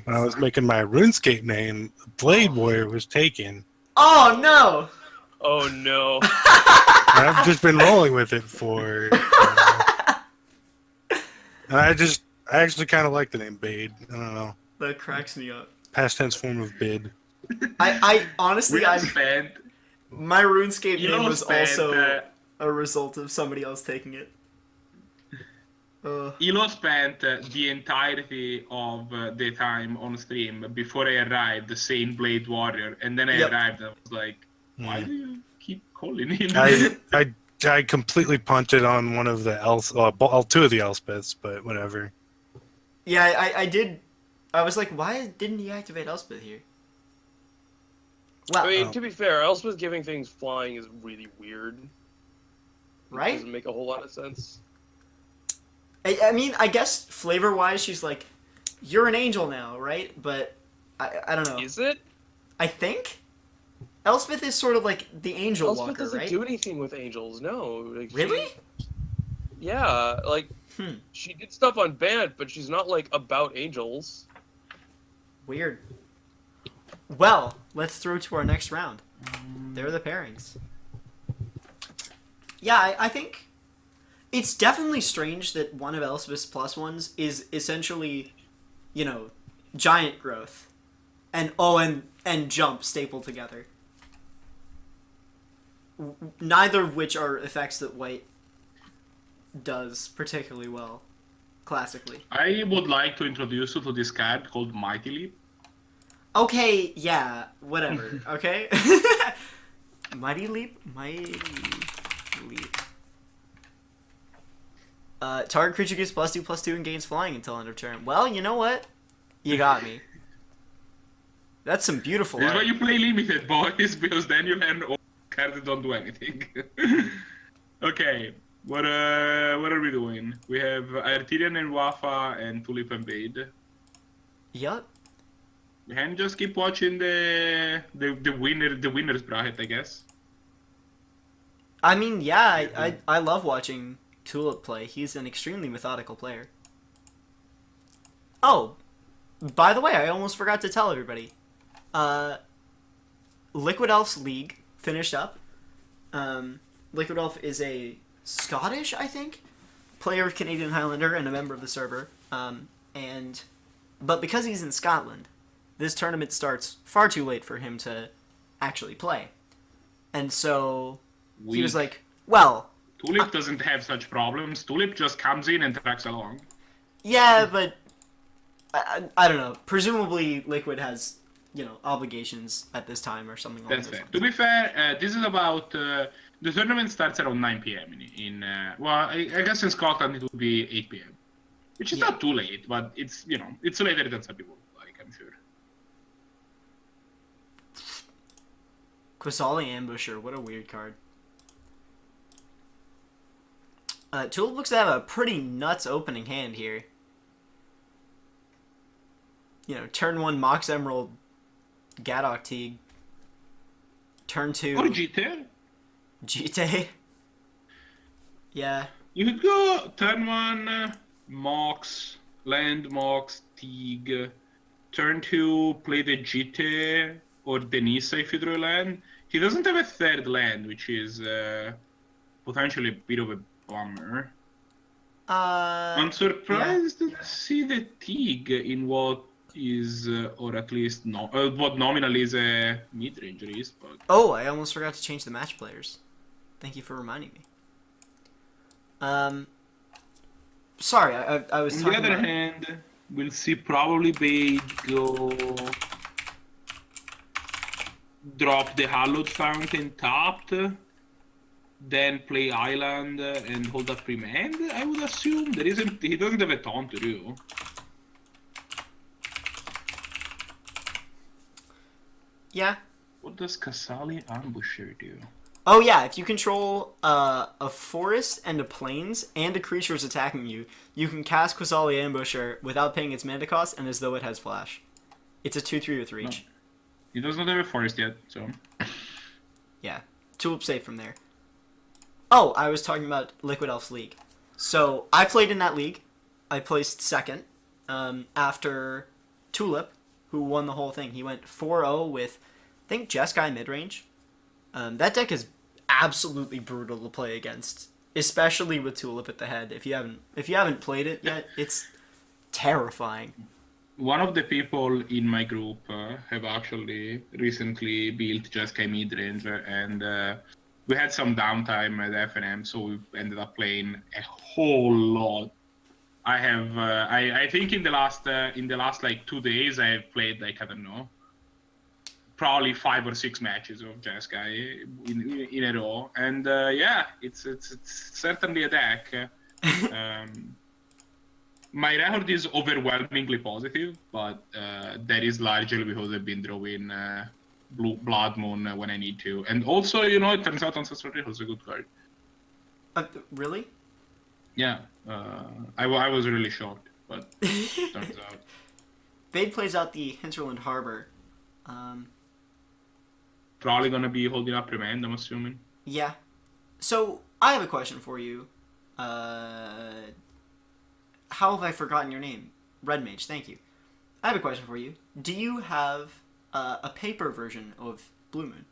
when I was making my RuneScape name, Blade Warrior was taken. Oh no! Oh no! And I've just been rolling with it for. And I actually kind of like the name Bade. I don't know. That cracks me up. Past tense form of bid. I honestly, We spent. my RuneScape You name know, was spent, also a result of somebody else taking it. Elo spent the entirety of the time on stream before I arrived saying Blade Warrior, and then I Yep. arrived and I was like, why do you keep calling him? I I completely punted on one of the two of the Elspeths, but whatever. Yeah, I did. I was like, why didn't he activate Elspeth here? Well, I mean, to be fair, Elspeth giving things flying is really weird. It right? doesn't make a whole lot of sense. I mean, I guess flavor-wise, she's like, you're an angel now, right? But I don't know. Is it? I think Elspeth is sort of like the angel Elspeth walker, doesn't right? do anything with angels. No. Like, Really? Yeah, like she did stuff on Bant, but she's not like about angels. Weird. Well, let's through to our next round. There are the pairings. Yeah, I think it's definitely strange that one of Elspeth's plus ones is essentially, you know, giant growth, and jump stapled together. Neither of which are effects that White does particularly well, classically. I would like to introduce you to this card called Mighty Leap. Okay, yeah, whatever. Okay. Mighty Leap. Target creature gets +2/+2 and gains flying until end of turn. Well, you know what? You got me. That's some beautiful This is why art. you play limited, boys, because then you learn all cards that don't do anything. Okay, what are we doing? We have Artirian and Wafa and Tulip and Bade. Yup. And just keep watching the winner's bracket, I guess. I mean, yeah, I love watching Tulip play. He's an extremely methodical player. Oh, by the way, I almost forgot to tell everybody. Liquid Elf's League finished up. Liquid Elf is a Scottish, I think, player of Canadian Highlander and a member of the server. But because he's in Scotland, this tournament starts far too late for him to actually play. And so he was like, well... Tulip doesn't have such problems. Tulip just comes in and tracks along. Yeah, but... I don't know. Presumably Liquid has, you know, obligations at this time or something like that. That's fair. To be fair, this is about... the tournament starts around 9 p.m. Well, I guess in Scotland it would be 8 p.m. Which is not too late, but it's, you know, it's later than some people like, I'm sure. Quasali Ambusher, what a weird card. Tulip looks to have a pretty nuts opening hand here. You know, turn 1 Mox Emerald, Gadok Teague. Turn 2... Or GT. GT. Yeah. You could go turn 1, Mox, Land Mox, Teague. Turn 2, play the GT or Denisa if you draw a land. He doesn't have a third land, which is potentially a bit of a bummer. I'm surprised to see the Teague in what is, or at least what nominally is a mid-range race. But... Oh, I almost forgot to change the match players. Thank you for reminding me. Sorry, I was talking On the other hand, we'll see probably Bade go drop the Hallowed Fountain tapped, then play Highlander and hold up Remand, I would assume. He doesn't have a ton to do. Yeah. What does Kasali Ambusher do? Oh yeah, if you control a forest and a plains and a creature is attacking you, you can cast Quasali Ambusher without paying its mana cost and as though it has flash. It's a 2/3 with reach. No. He does not have a forest yet, so... Yeah. Tulip safe from there. Oh, I was talking about Liquid Elf's League. So, I played in that league. I placed second after Tulip, who won the whole thing. He went 4-0 with, I think, Jeskai midrange. That deck is absolutely brutal to play against, especially with Tulip at the head. If you haven't played it yet, it's terrifying. One of the people in my group have actually recently built Jeskai midrange, and we had some downtime at FNM, so we ended up playing a whole lot. I have, I think in the last like 2 days, I have played like, I don't know, probably 5 or 6 matches of Jeskai in a row, and yeah, it's certainly a deck. My record is overwhelmingly positive, but that is largely because I've been drawing Blood Moon when I need to, and also, you know, it turns out Ancestral Rift was a good card. Really? Yeah, I was really shocked, but turns out. Bade plays out the Hinterland Harbor. Probably gonna be holding up Remand, I'm assuming. Yeah. So, I have a question for you. How have I forgotten your name? Red Mage, thank you. I have a question for you. Do you have a paper version of Blue Moon?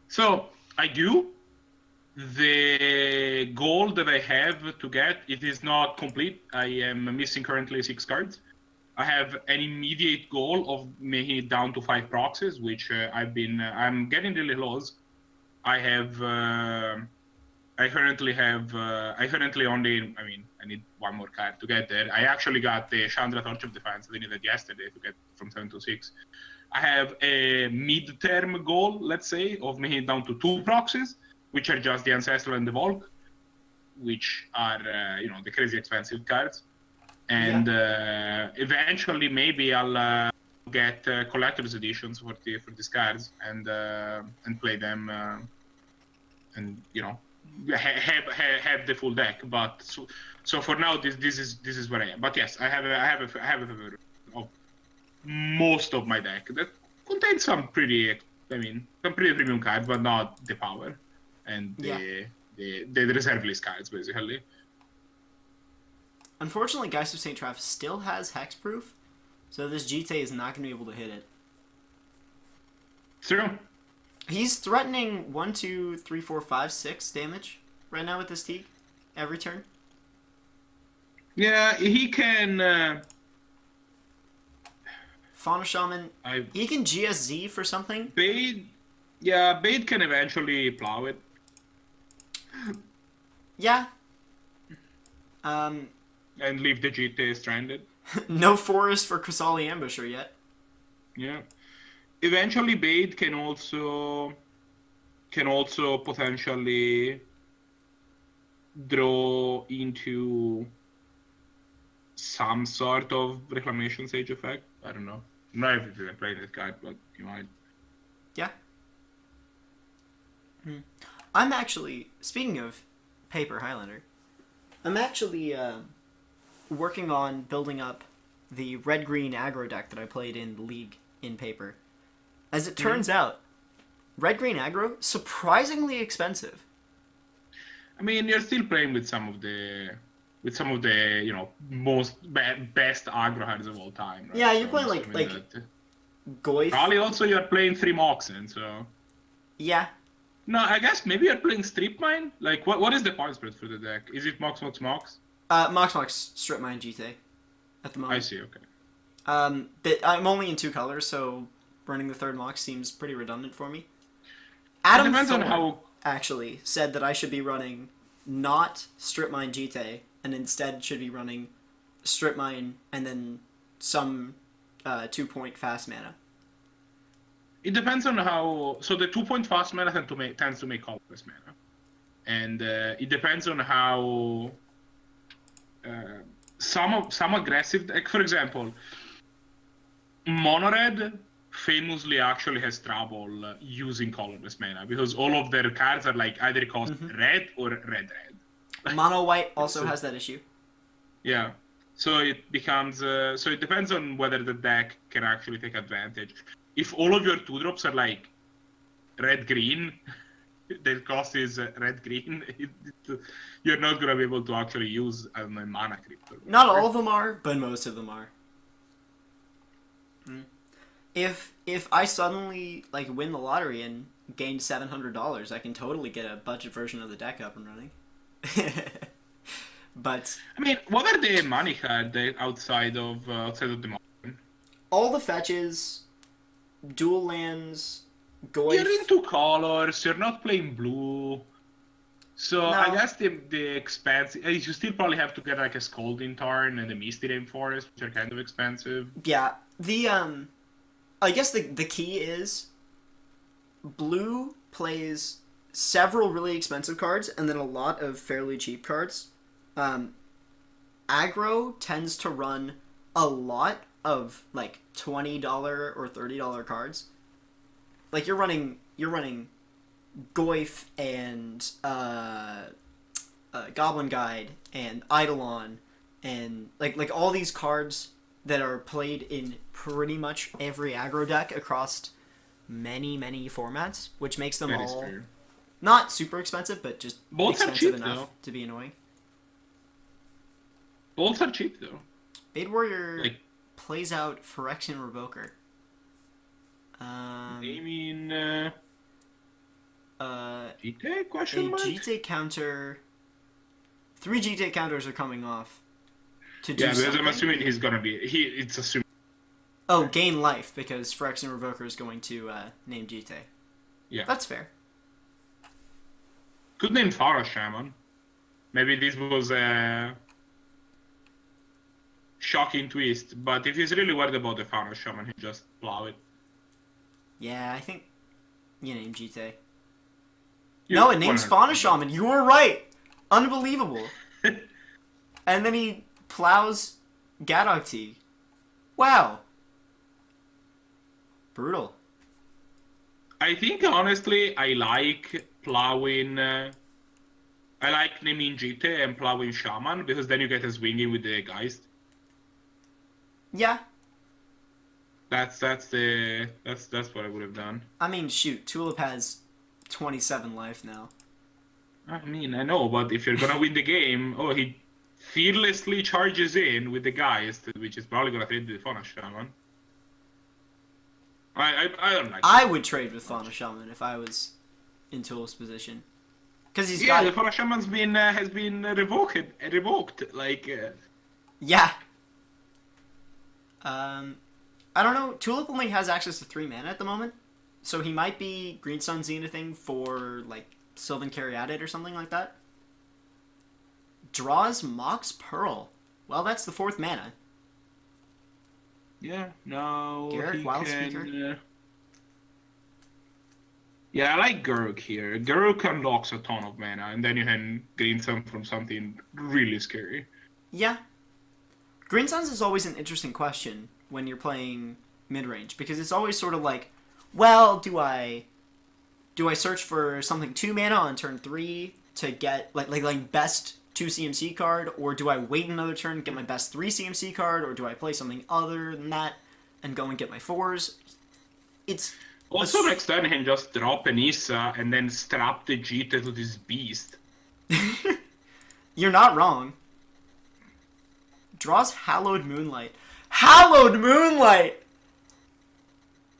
So, I do. The goal that I have to get, it is not complete. I am missing currently 6 cards. I have an immediate goal of making it down to 5 proxies, which I'm getting really close. I currently only, I need 1 more card to get there. I actually got the Chandra Torch of Defiance that I needed yesterday to get from 7 to 6. I have a mid-term goal, let's say, of making it down to 2 proxies, which are just the Ancestral and the Volk, which are, the crazy expensive cards. And eventually, maybe I'll get collector's editions for these cards and play them, and have the full deck. But so for now, this is where I am. But yes, I have a favor of most of my deck that contains some pretty premium cards, but not the power and the reserve list cards, basically. Unfortunately, Geist of St. Traff still has hexproof, so this GT is not going to be able to hit it. True. He's threatening 1, 2, 3, 4, 5, 6 damage right now with this Teague every turn. Yeah, he can. Fauna Shaman, he can GSZ for something. Bade can eventually plow it. Yeah. And leave the GT stranded. No forest for Krasali Ambusher yet. Yeah. Eventually, Bade can also potentially draw into some sort of Reclamation Sage effect. I don't know. I'm not if you can play that card, but you might. Yeah. I'm actually, speaking of paper Highlander, I'm actually working on building up the red-green aggro deck that I played in the league in paper. As it turns out, red-green aggro, surprisingly expensive. I mean, you're still playing with some of the best aggro cards of all time. Right? Yeah, you're playing like Goyf. Probably also you're playing 3 Moxen, so. Yeah. No, I guess maybe you're playing Strip Mine. Like, what is the point spread for the deck? Is it Mox? Mox Strip Mine GT at the moment. I see. Okay. But I'm only in 2 colors, so running the 3rd Mox seems pretty redundant for me. Adam Thorne actually said that I should be running not Strip Mine GT, and instead should be running Strip Mine and then some 2-point fast mana. It depends on how. So the 2-point fast mana tends to make colorless mana, and it depends on how. Some aggressive, like for example, Mono Red famously actually has trouble using colorless mana because all of their cards are like either cost red or red. Mono White also has that issue. Yeah, so it becomes so it depends on whether the deck can actually take advantage. If all of your 2-drops are like red green, the cost is red green. You're not gonna be able to actually use a mana creep. Not all of them are, but most of them are. If I suddenly win the lottery and gain $700, I can totally get a budget version of the deck up and running. But I mean, what are the money cards outside of the modern? All the fetches, dual lands, Goyf. You're into colors. You're not playing blue. So No. I guess the expense, you still probably have to get like a Scalding Tarn and a Misty Rainforest, which are kind of expensive. Yeah, I guess the key is blue plays several really expensive cards and then a lot of fairly cheap cards. Aggro tends to run a lot of like $20 or $30 cards. Like you're running Goyf and Goblin Guide and Eidolon and like all these cards that are played in pretty much every aggro deck across many formats, which makes them all not super expensive, but just Bolts are expensive cheap, enough though. to be annoying. Bolts are cheap though. Bade Warrior Like- plays out Phyrexian Revoker. I mean, GT A question mark? GT counter. 3 GT counters are coming off to do Yeah, because something. I'm assuming he's gonna be. It's assuming. Oh, gain life because Phyrexian Revoker is going to name GT. Yeah. That's fair. Could name Farah Shaman. Maybe this was a shocking twist, but if he's really worried about the Farah Shaman, he just plow it. Yeah, I think you name GT. You- No, it names 100%. Fauna Shaman. You were right. Unbelievable. And then he plows Gadok. Wow. Brutal. I think honestly, I like plowing. I like naming GT and plowing Shaman because then you get a swinging with the Geist. Yeah. That's what I would have done. I mean, shoot, Tulip has 27 life now. I mean, I know, but if you're gonna win the game, he fearlessly charges in with the Geist, which is probably gonna trade the Fauna Shaman. I don't like. I would trade with Fauna Shaman if I was in Tulip's position. Because he's Yeah, got... the Fauna Shaman's has been revoked. Like. Yeah. I don't know. Tulip only has access to 3 mana at the moment. So he might be Greenstone Zenithing for, like, Sylvan Caryatid or something like that. Draws Mox Pearl. Well, that's the 4th mana. Yeah, no. Garruk, he Wild can, Speaker. Yeah, I like Garruk here. Garruk unlocks a ton of mana, and then you can green some from something really scary. Yeah. Green Suns is always an interesting question when you're playing mid-range, because it's always sort of like, well, do I search for something 2 mana on turn 3 to get like best 2 CMC card, or do I wait another turn and get my best 3 CMC card, or do I play something other than that and go and get my 4s? It's Also, next turn, he can just drop an Issa and then strap the Jita to this beast. You're not wrong. Draws Hallowed Moonlight. Hallowed Moonlight!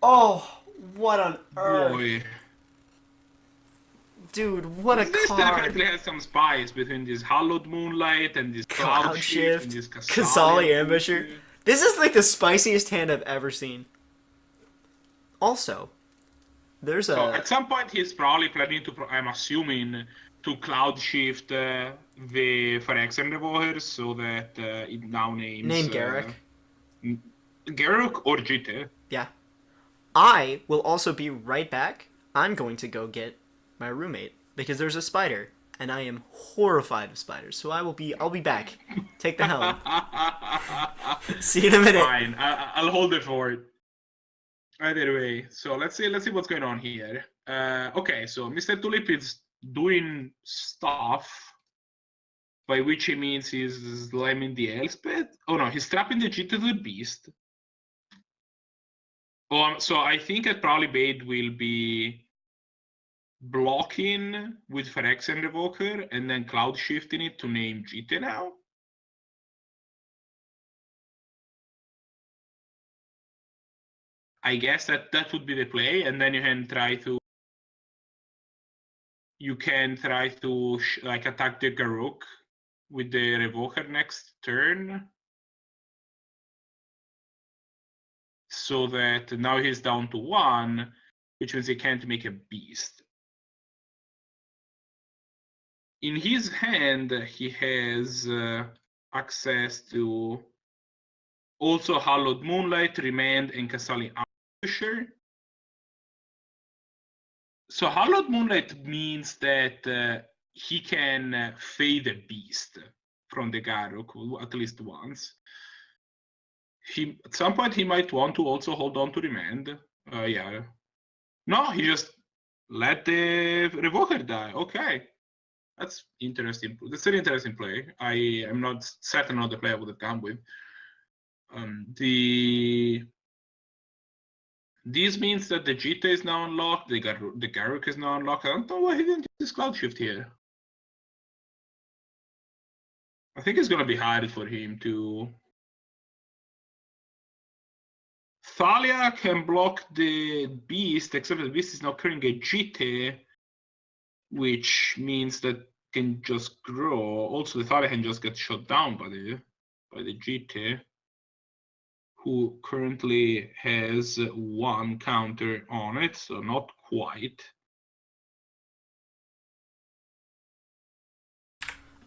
Oh, what on earth. Boy. Dude, what a This card. definitely has some spice between this Hallowed Moonlight and this Cloud Shift and this Kasali Ambusher. This is like the spiciest hand I've ever seen. Also, there's So a... at some point, he's probably planning to, I'm assuming, to Cloud Shift the Phyrexian Revoker so that it now names... Name Garruk. Garruk or Jita. Yeah. I will also be right back. I'm going to go get my roommate because there's a spider and I am horrified of spiders. So I'll be back. Take the helm. See you in a minute. Fine, I'll hold it for it. Either way, so let's see what's going on here. Okay, so Mr. Tulip is doing stuff, by which he means he's slamming the Elspeth. Oh no, he's trapping the Jita to the beast. So I think that probably Bade will be blocking with Phyrexian Revoker and then cloud shifting it to name Jita now. I guess that would be the play, and then you can try to like attack the Garruk with the Revoker next turn, so that now he's down to 1, which means he can't make a beast. In his hand, he has access to also Hallowed Moonlight, Remand, and Kasali Ambusher. So Hallowed Moonlight means that he can fade a beast from the Garruk at least once. At some point he might want to also hold on to Remand. Yeah. No, he just let the Revoker die. Okay. That's interesting. That's an interesting play. I am not certain on the play I would have gone with. This means that the Jita is now unlocked, the Garruk is now unlocked. I don't know why he didn't use this Cloud Shift here. I think it's going to be hard for him to... Thalia can block the Beast, except the Beast is now carrying a Jita, which means that can just grow. Also, the Thalia can just get shot down by the Jita, who currently has one counter on it, so not quite.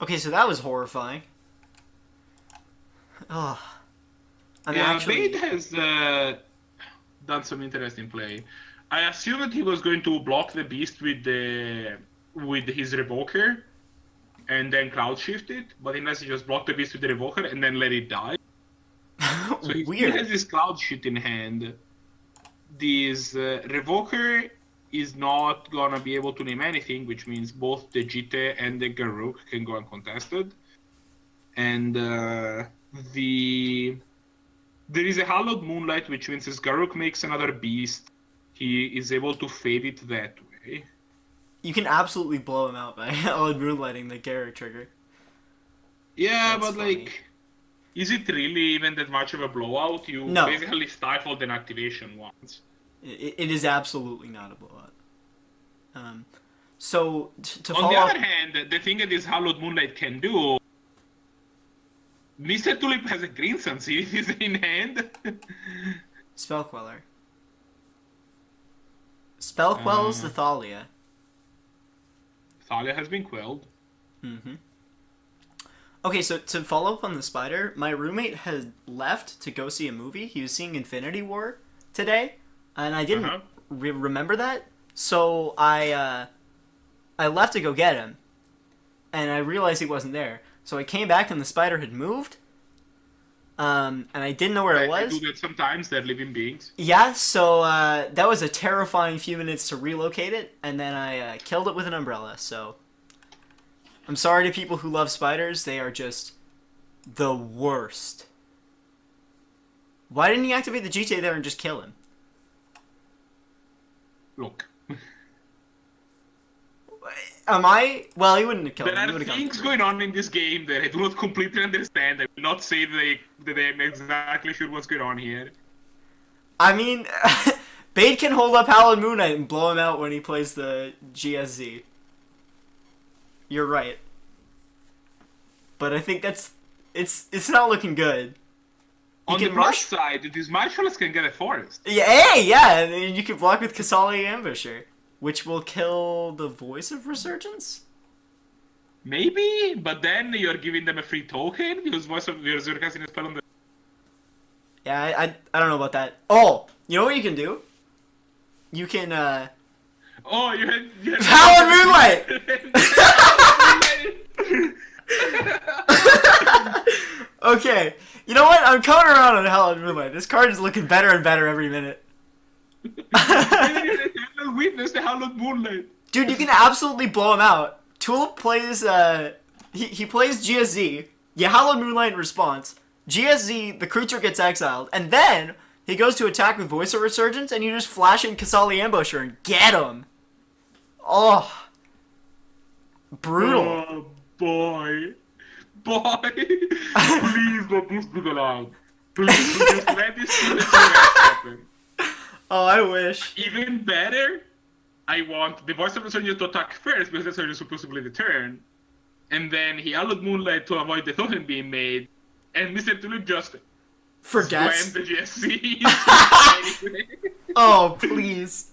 Okay, so that was horrifying. Oh. Bade has done some interesting play. I assume that he was going to block the beast with his Revoker, and then Cloud Shift it, but unless he just blocked the beast with the Revoker and then let it die. So he still has this Cloud Shift in hand. This Revoker is not gonna be able to name anything, which means both the Jite and the Garruk can go uncontested. And there is a Hallowed Moonlight, which means as Garruk makes another beast, he is able to fade it that way. You can absolutely blow him out by Hallowed Moonlighting the Garruk trigger. Yeah, That's but funny. like, is it really even that much of a blowout? You basically stifled an activation once. It is absolutely not a blowout. So to On follow the up, other hand, the thing that this Hallowed Moonlight can do, MrTulip has a Green Sun series in hand. Spell Queller. Spell quells the Thalia. Thalia has been quelled. Mm-hmm. Okay, so to follow up on the spider, my roommate had left to go see a movie. He was seeing Infinity War today, and I didn't remember that. So I left to go get him, and I realized he wasn't there. So I came back and the spider had moved, and I didn't know where it was. They do that sometimes, they're living beings. Yeah, so that was a terrifying few minutes to relocate it, and then I killed it with an umbrella, so... I'm sorry to people who love spiders, they are just the worst. Why didn't he activate the GTA there and just kill him? Look. Am I? Well, he wouldn't have killed There him. are things going on in this game that I do not completely understand. I will not say that I'm exactly sure what's going on here. I mean, Bade can hold up Hallowed Moon Knight and blow him out when he plays the GSZ. You're right. But I think it's not looking good. On the plus side, these marshals can get a forest. Yeah, hey, yeah, and you can block with Kasali Ambusher, which will kill the Voice of Resurgence? Maybe, but then you're giving them a free token because you're casting a spell on the... Yeah, I don't know about that. Oh, you know what you can do? You can, Oh, you had Hallowed Moonlight! Okay, you know what? I'm coming around on Hallowed Moonlight. This card is looking better and better every minute. Witness the Hallowed Moonlight. Dude, you can absolutely blow him out. Tulip plays, he plays GSZ. You Hallowed Moonlight in response. GSZ, the creature gets exiled, and then he goes to attack with Voice of Resurgence, and you just flash in Kasali Ambusher and get him. Oh. Brutal. Oh, boy. Please let this be allowed. Please, just let this happen. Oh, I wish. Even better, I want the Voice of Resurgence to attack first, because that's how you're supposed to play the turn. And then he Hallowed Moonlight to avoid the token being made, and MrTulip just Forgets. slammed the GSC. Oh, please.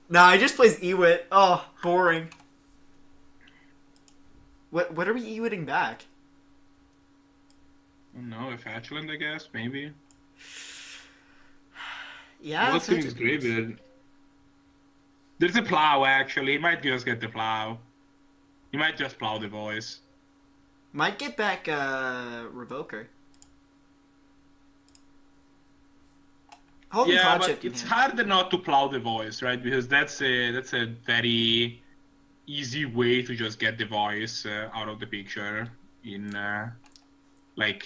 Nah, he just plays Ewit. Oh, boring. What are we Ewitting back? No, a Fetchland, I guess, maybe. Yeah, What's in his graveyard? There's a plow, actually. He might just get the plow. He might just plow the voice. might get back Revoker. Holding Yeah, Cloud but Shift in it's hand. harder not to plow the voice, right? Because that's a very easy way to just get the voice out of the picture. Like,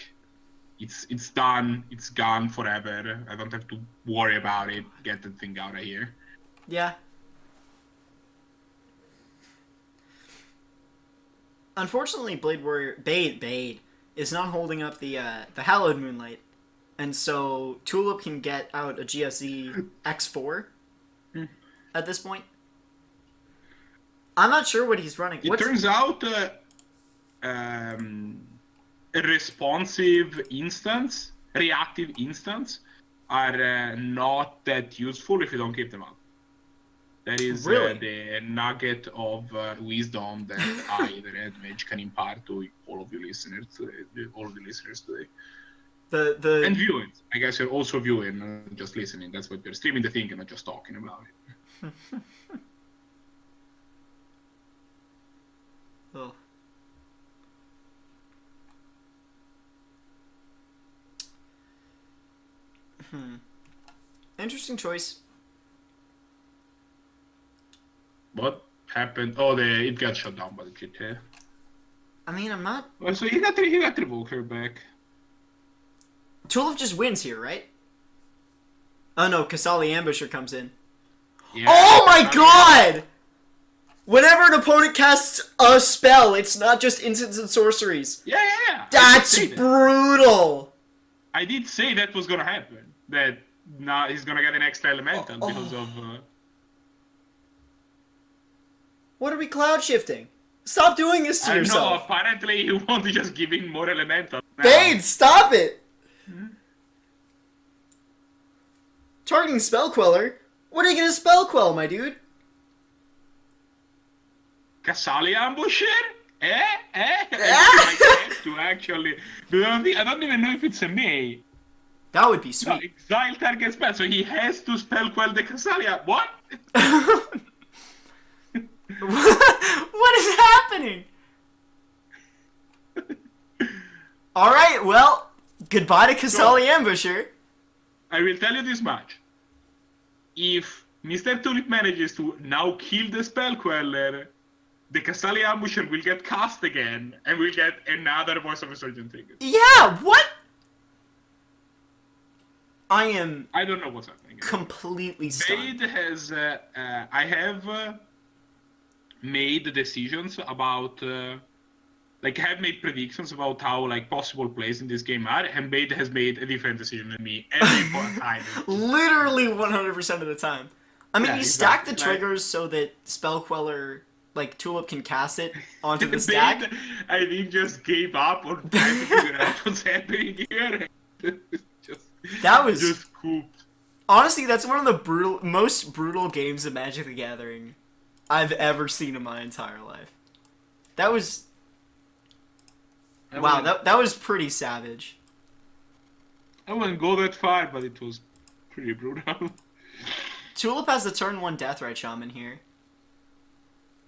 it's done, it's gone forever. I don't have to worry about it. Get the thing out of here. Yeah. Unfortunately, Bade is not holding up the Hallowed Moonlight, and so Tulip can get out a GSE X4 at this point. I'm not sure what he's running. It turns out a responsive instance, reactive instance, are not that useful if you don't keep them up. That is Really? the nugget of wisdom that I, the Red Mage, can impart to all of you listeners today. And viewing. I guess you're also viewing, not just listening. That's what you're streaming the thing and not just talking about it. Oh. Interesting choice. What happened? Oh, it got shut down by the GTA. I mean, I'm not... Well, so he got Revoker back. Tulip just wins here, right? Oh no, Kasali Ambusher comes in. Yeah, Oh my Kasali- god! Whenever an opponent casts a spell, it's not just instants and sorceries. Yeah. That's brutal! I did say that was gonna happen. That now he's gonna get an extra elemental because of. What are we cloud shifting? Stop doing this to I know. yourself. Apparently, you want to just give in more elemental. now. Bade, stop it! Targeting Spell Queller? What are you gonna Spell Quell, my dude? Kasali Ambusher? I have to actually. I don't even know if it's a May. That would be No, sweet. exile target spell, so he has to spell quell the Kasalia. What? What is happening? Alright, well, goodbye to Kasali Ambusher. I will tell you this much. If Mr. Tulip manages to now kill the spell queller, the Kasali Ambusher will get cast again, and we'll get another Voice of Resurgent trigger. Yeah, what? I don't know what's happening. completely stunned. Bade has, I have made decisions about, have made predictions about how, possible plays in this game are, and Bade has made a different decision than me every time. Literally 100% of the time. I mean, Yeah, you stack the exactly. triggers so that Spell Queller, Tulip can cast it onto the stack. Bade, I think, just gave up on trying to figure out what's happening here. That was... Just cooped. Honestly, that's one of the most brutal games of Magic the Gathering I've ever seen in my entire life. That was... Wow, that was pretty savage. I wouldn't go that far, but it was pretty brutal. Tulip has the turn 1 Deathrite Shaman here.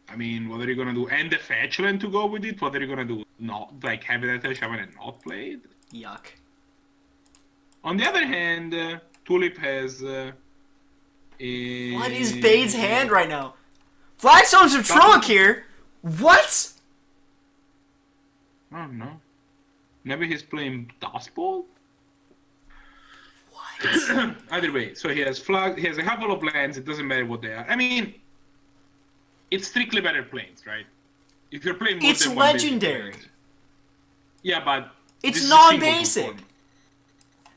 I mean, what are you gonna do? And the fetchland to go with it? What are you gonna do? Not, have that Shaman and not play it? Yuck. On the other hand, Tulip has What is Bade's hand right now? Flagstones of Troic here? What? I don't know. Maybe he's playing Dustbolt? What? Either way, so he has he has a couple of lands, it doesn't matter what they are. I mean, it's strictly better planes, right? If you're playing more It's than one basic legendary. planes. Yeah, but It's this is a single non-basic. component.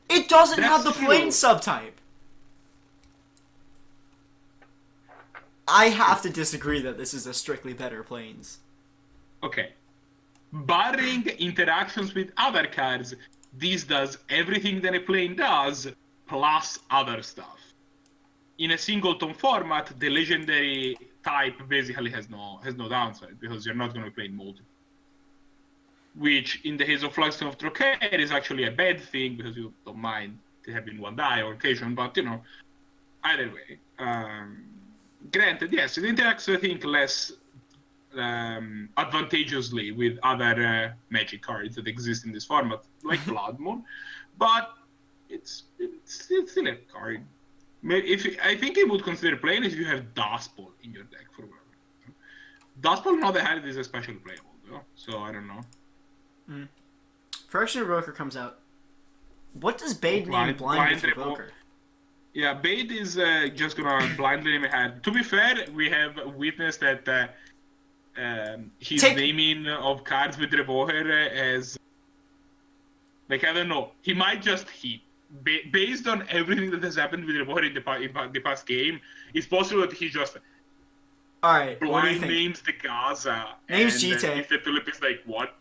It doesn't have the That's true. plane subtype. I have to disagree that this is a strictly better planes. Okay. Barring interactions with other cards, this does everything that a plane does, plus other stuff. In a singleton format, the legendary type basically has no downside, because you're not going to play multiple. Which, in the case of Flagstone of Trocaire, is actually a bad thing, because you don't mind having one die on occasion, but, either way, granted, yes, it interacts, I think, less advantageously with other magic cards that exist in this format, like Blood Moon, but it's still a card. I think it would consider playing if you have Dust Ball in your deck for whatever. Dust Ball now that is especially playable though, so I don't know. Fraction Revoker comes out. What does Bade name Blind Revoker? Yeah, Bade is just gonna blindly name ahead. To be fair, we have witnessed that his naming of cards with Revoker as, like, I don't know, he might just hit. Based on everything that has happened with Revoker in the past game, it's possible that he just blind names the Gaza. Names and GT. If the Tulip is like, what?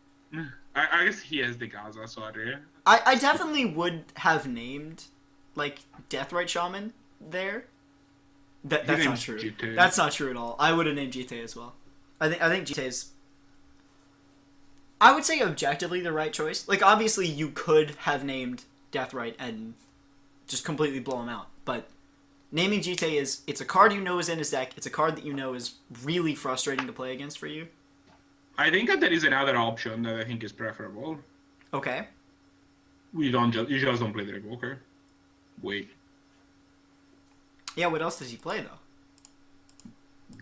I guess he has the Gaza, sorry. I definitely would have named, like, Deathrite Shaman there. That's not true. GT. That's not true at all. I would have named GT as well. I think GT is, I would say, objectively the right choice. Like, obviously, you could have named Deathrite and just completely blow him out. But naming GT it's a card you know is in his deck. It's a card that you know is really frustrating to play against for you. I think that there is another option that I think is preferable. Okay. You just don't play the Revoker. Wait. Yeah, what else does he play, though?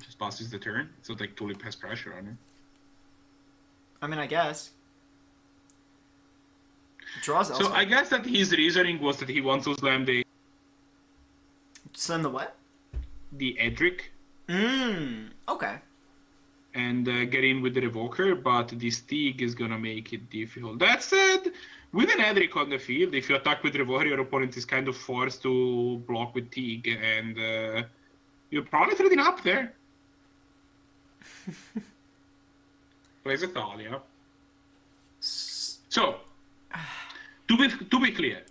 Just passes the turn, so like Tulip has pressure on him. I mean, I guess. Draws So elsewhere. I guess that his reasoning was that he wants to slam the what? The Edric. Okay. And get in with the Revoker, but the Stig is gonna make it difficult. That said, with an Edric on the field, if you attack with Revoker, your opponent is kind of forced to block with Tig, and you're probably threading up there. Plays a Thalia. So, to be clear,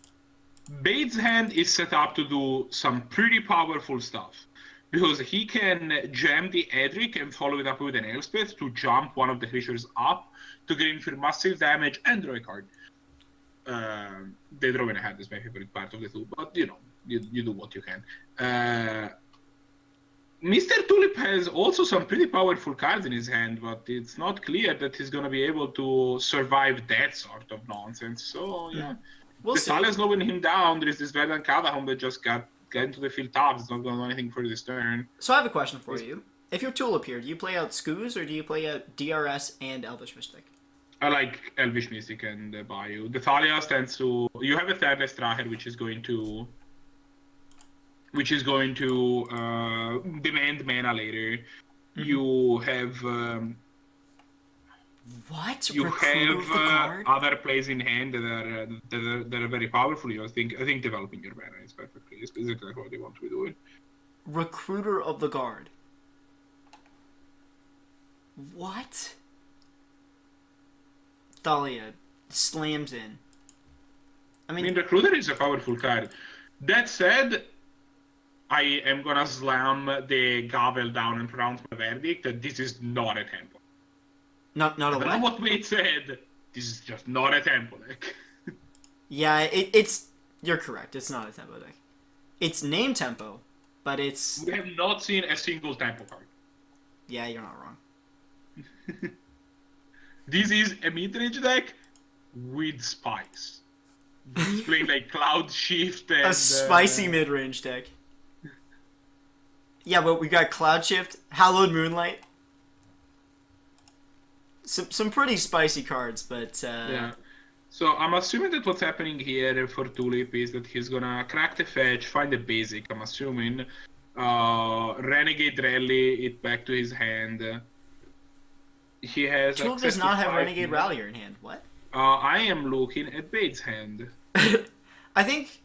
Bade's hand is set up to do some pretty powerful stuff. Because he can jam the Edric and follow it up with an Elspeth to jump one of the creatures up to gain for massive damage and draw a card. The drawing a hand is my favorite part of the two, but you know, you do what you can. Mr. Tulip has also some pretty powerful cards in his hand, but it's not clear that he's going to be able to survive that sort of nonsense. So, yeah. We'll see. Thalia's slowing him down. There is this Verdant Cadahom that just got into the field top. It's not going to do anything for this turn. So I have a question for you. If you're Tulip here, do you play out Skoos or do you play out DRS and Elvish Mystic? I like Elvish Mystic and Bayou. The Thalia stands to... You have a Thirdless Traher, which is going to demand mana later. Mm-hmm. You have... What? You Recruiter of the Guard? have other plays in hand that are very powerful. I think developing your mana is perfectly is exactly what they want to be doing. Recruiter of the Guard. What? Thalia slams in. I I mean, mean, Recruiter is a powerful card. That said, I am gonna slam the gavel down and pronounce my verdict that this is not a tempo. not a I don't know what? what Wade said. This is just not a tempo deck. Yeah, it's... You're correct. It's not a tempo deck. It's named tempo, but it's... We have not seen a single tempo card. Yeah, you're not wrong. This is a mid-range deck with spice. It's playing like Cloud Shift and... A spicy mid-range deck. Yeah, but we got Cloud Shift, Hallowed Moonlight. Some pretty spicy cards, but... Yeah. So I'm assuming that what's happening here for Tulip is that he's gonna crack the fetch, find the basic, I'm assuming. Renegade Rally it back to his hand. He has Tulip access does not to have 5 Renegade mana. Rallier in hand. What? I am looking at Bade's hand. I think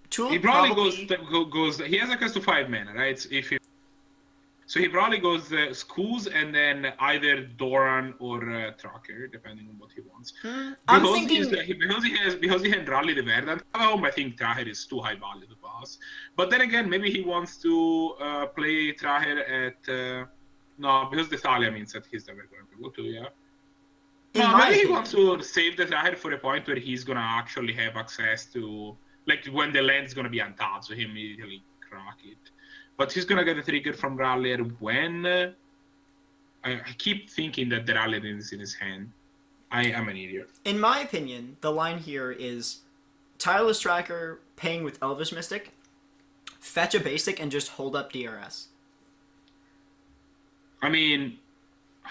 Tulip He probably goes. He has access to 5 mana, right? So he probably goes Schools and then either Doran or Tracker, depending on what he wants. I'm thinking... Because he can rally the Verdant Cadahom, I think Traher is too high value to pass. But then again, maybe he wants to play Traher at... no, because the Thalia means that he's never going to go to, yeah. No, maybe he wants to save the Traher for a point where he's going to actually have access to... Like, when the land is going to be untapped, so he immediately crack it. But he's gonna get a trigger from Rallier when I keep thinking that the Rallier is in his hand. I am an idiot. In my opinion, the line here is Tireless Tracker paying with Elvish Mystic, fetch a basic, and just hold up DRS. I mean,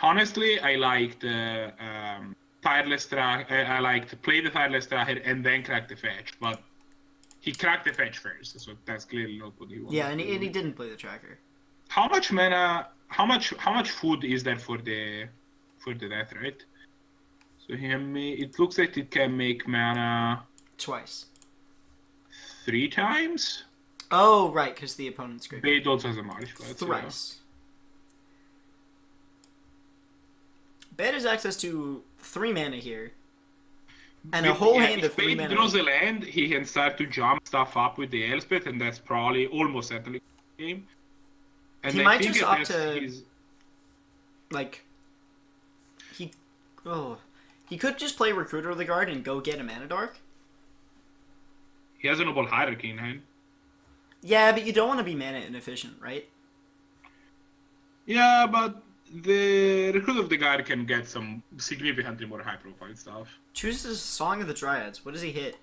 honestly, I liked Tireless Tracker. I liked play the Tireless Tracker and then crack the fetch, but he cracked the fetch first, so that's clearly not what he wanted. Yeah, and he didn't play the tracker. How much mana? How much food is there for the death, right? So it looks like it can make mana Twice. 3 times. Oh, right, because the opponent's great. Bade also has a march, but Thrice. Bade has access to 3 mana here. And a whole hand of 3 If mana. Bade draws a land, he can start to jump stuff up with the Elspeth, and that's probably almost certainly the game. And He I might think just opt to- he's- Like, he could just play Recruiter of the Guard and go get a Mana Dark. He has a Noble Hierarchy in hand. Yeah, but you don't want to be mana inefficient, right? Yeah, but the Recruit of the Guard can get some significantly more high-profile stuff. Chooses Song of the Dryads. What does he hit?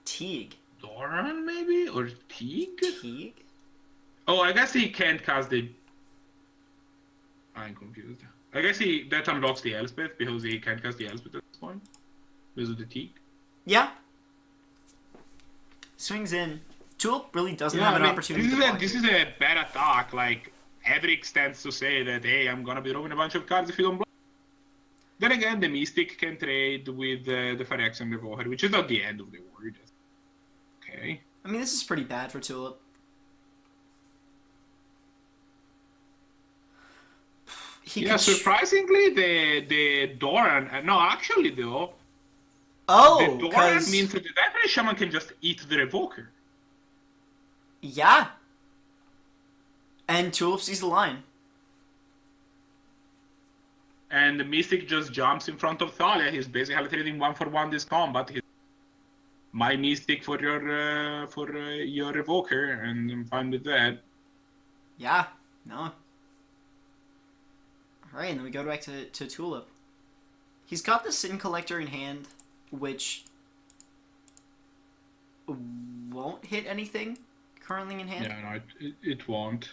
Teague. Doran, maybe? Or Teague? Teague? Oh, I guess he can't cast the... I'm confused. I guess that unlocks the Elspeth, because he can't cast the Elspeth at this point. Because of the Teague. Yeah. Swings in. Tulip really doesn't have an opportunity to block This it. is a bad attack. Like, Edric stands to say that, hey, I'm gonna be drawing a bunch of cards if you don't block. Then again, the Mystic can trade with the Phyrexian Revolver, which is not the end of the war. Just... Okay. I mean, this is pretty bad for Tulip. Surprisingly, the Doran... no, actually, though, Oh, the Doran 'cause- means that the Deathray Shaman can just eat the Revoker. Yeah. And Tulip sees the line. And the Mystic just jumps in front of Thalia. He's basically trading 1-for-1 this combat. He's my Mystic for your Revoker, and I'm fine with that. Yeah. No. Alright, and then we go back to Tulip. He's got the Sin Collector in hand, which won't hit anything currently in hand. Yeah, no, it won't.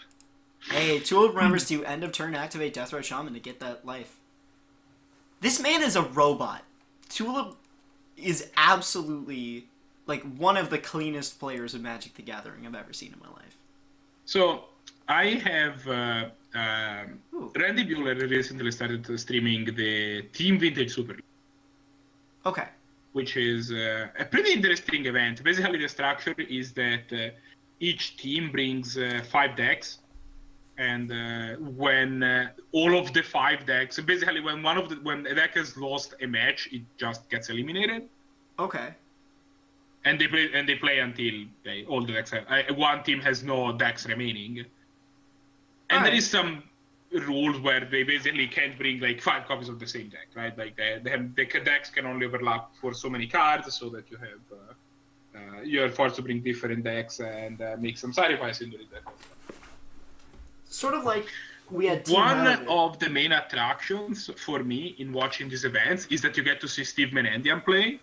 Hey, Tulip remembers to end of turn activate Deathray Shaman to get that life. This man is a robot. Tulip is absolutely like one of the cleanest players of Magic the Gathering I've ever seen in my life. So I have Ooh. Randy Bueller recently started streaming the Team Vintage Super League, Okay. which is a pretty interesting event. Basically, the structure is that each team brings 5 decks, and when all of the 5 decks, basically when when a deck has lost a match, it just gets eliminated. Okay. And they play until all the decks have, one team has no decks remaining. And there is some rules where they basically can't bring like 5 copies of the same deck, right? Like the decks can only overlap for so many cards, so that you have you're forced to bring different decks and make some sacrifice into the deck. Sort of like we had Team One Highlander. of the main attractions for me in watching these events is that you get to see Steve Menandian play.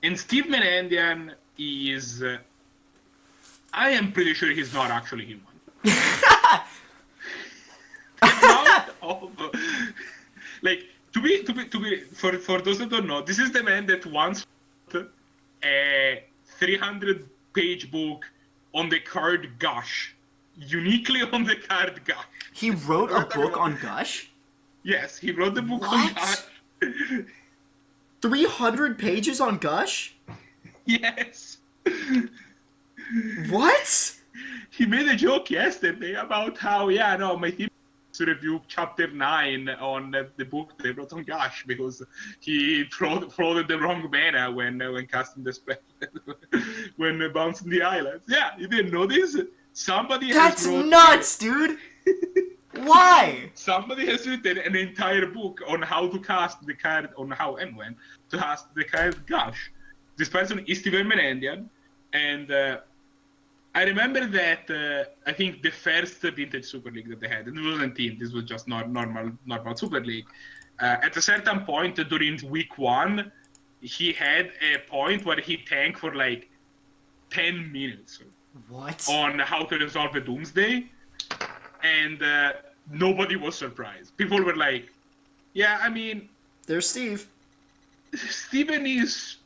And Steve Menandian is... I am pretty sure he's not actually human. For those that don't know, this is the man that once wrote a 300-page book on the card Gush. Uniquely on the card Gush. He wrote a book on Gush? Yes, he wrote the book on What? Gush. 300 pages on Gush? Yes. What? He made a joke yesterday about how, my team to review chapter 9 on the book they wrote on Gush because he floated the wrong mana when casting the spell, when bouncing the islands. Yeah, you didn't know this? That's nuts, dude! Why? Somebody has written an entire book on how to cast the card, on how and when to cast the card Gush. This person is Steven Menandian, and I remember that I think the first vintage Super League that they had, it wasn't team, this was just normal Super League. At a certain point during week 1, he had a point where he tanked for like 10 minutes. What? On how to resolve a Doomsday, and nobody was surprised. People were like, yeah, I mean, There's Steve. Steven is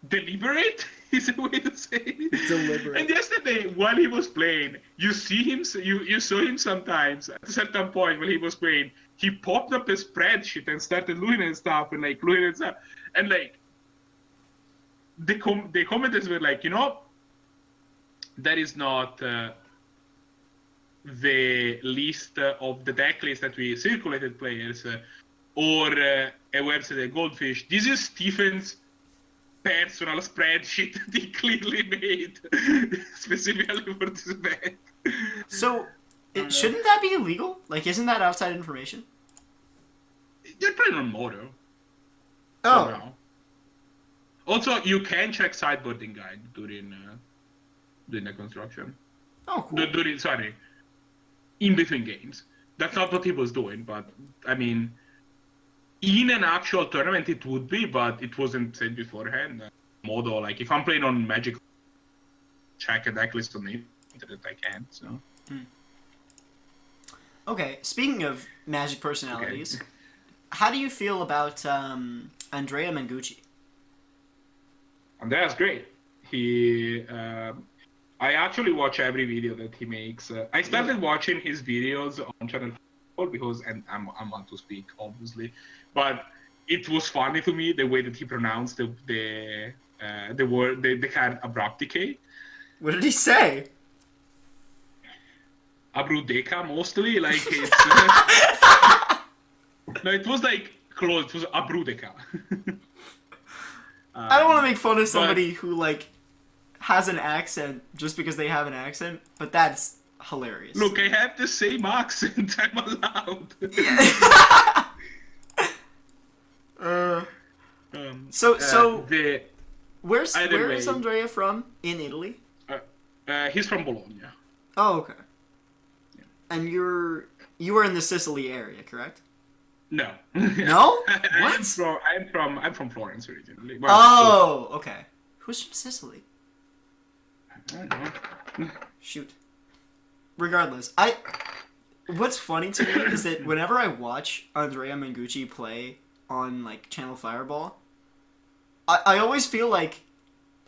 deliberate, is a way to say it. Deliberate. And yesterday, while he was playing, you see him, you saw him sometimes, at a certain point when he was playing, he popped up a spreadsheet and started looking at stuff, and like, looking at stuff, and like, the commenters were like, you know, that is not the list of the deck list that we circulated players or a website like Goldfish. This is Stephen's personal spreadsheet that he clearly made specifically for this deck. So, shouldn't that be illegal? Like, isn't that outside information? You're playing on Moto. Oh. Now. Also, you can check sideboarding guide during the construction. Oh, cool. In between games. That's not what he was doing, but I mean, in an actual tournament it would be, but it wasn't said beforehand. Modo, like if I'm playing on Magic, check a deck list on the internet, I can. So. Okay, speaking of Magic personalities, how do you feel about Andrea Mengucci? Andrea's great. He. I actually watch every video that he makes. I started watching his videos on Channel 4 because, and I'm on to speak, obviously, but it was funny to me the way that he pronounced the word, the card Abrupt Decay. What did he say? Abrudeca, mostly, like it's... no, it was like close, it was Abrudeca. I don't want to make fun of somebody who, like, has an accent just because they have an accent, but that's hilarious. Look, I have the same accent. I'm allowed. Where's way, Andrea from in Italy? He's from Bologna. Oh, okay. Yeah. And you were in the Sicily area, correct? No. No? What? I'm from Florence originally. Oh, okay. Who's from Sicily? I don't know. Shoot. Regardless, what's funny to me is that whenever I watch Andrea Mengucci play on like Channel Fireball, I always feel like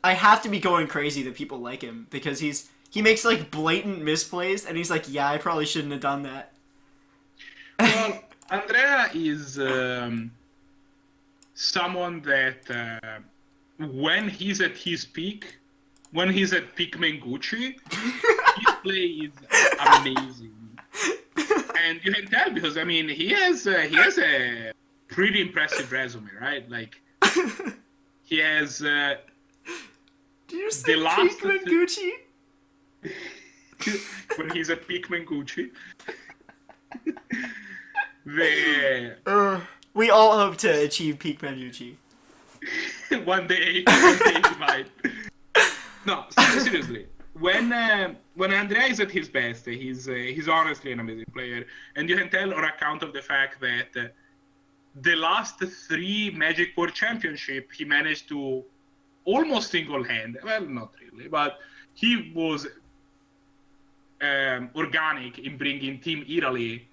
I have to be going crazy that people like him because he makes like blatant misplays and he's like, yeah, I probably shouldn't have done that. Well, Andrea is someone that when he's at his peak. When he's at peak Mengucci, his play is amazing, and you can tell because I mean he has a pretty impressive resume, right? Like he has. Did you say the peak Mengucci? When he's at peak Mengucci, we all hope to achieve peak Mengucci. one day he might. No, seriously. When Andrea is at his best, he's honestly an amazing player, and you can tell on account of the fact that the last 3 Magic World Championship he managed to almost single-hand. Well, not really, but he was organic in bringing Team Italy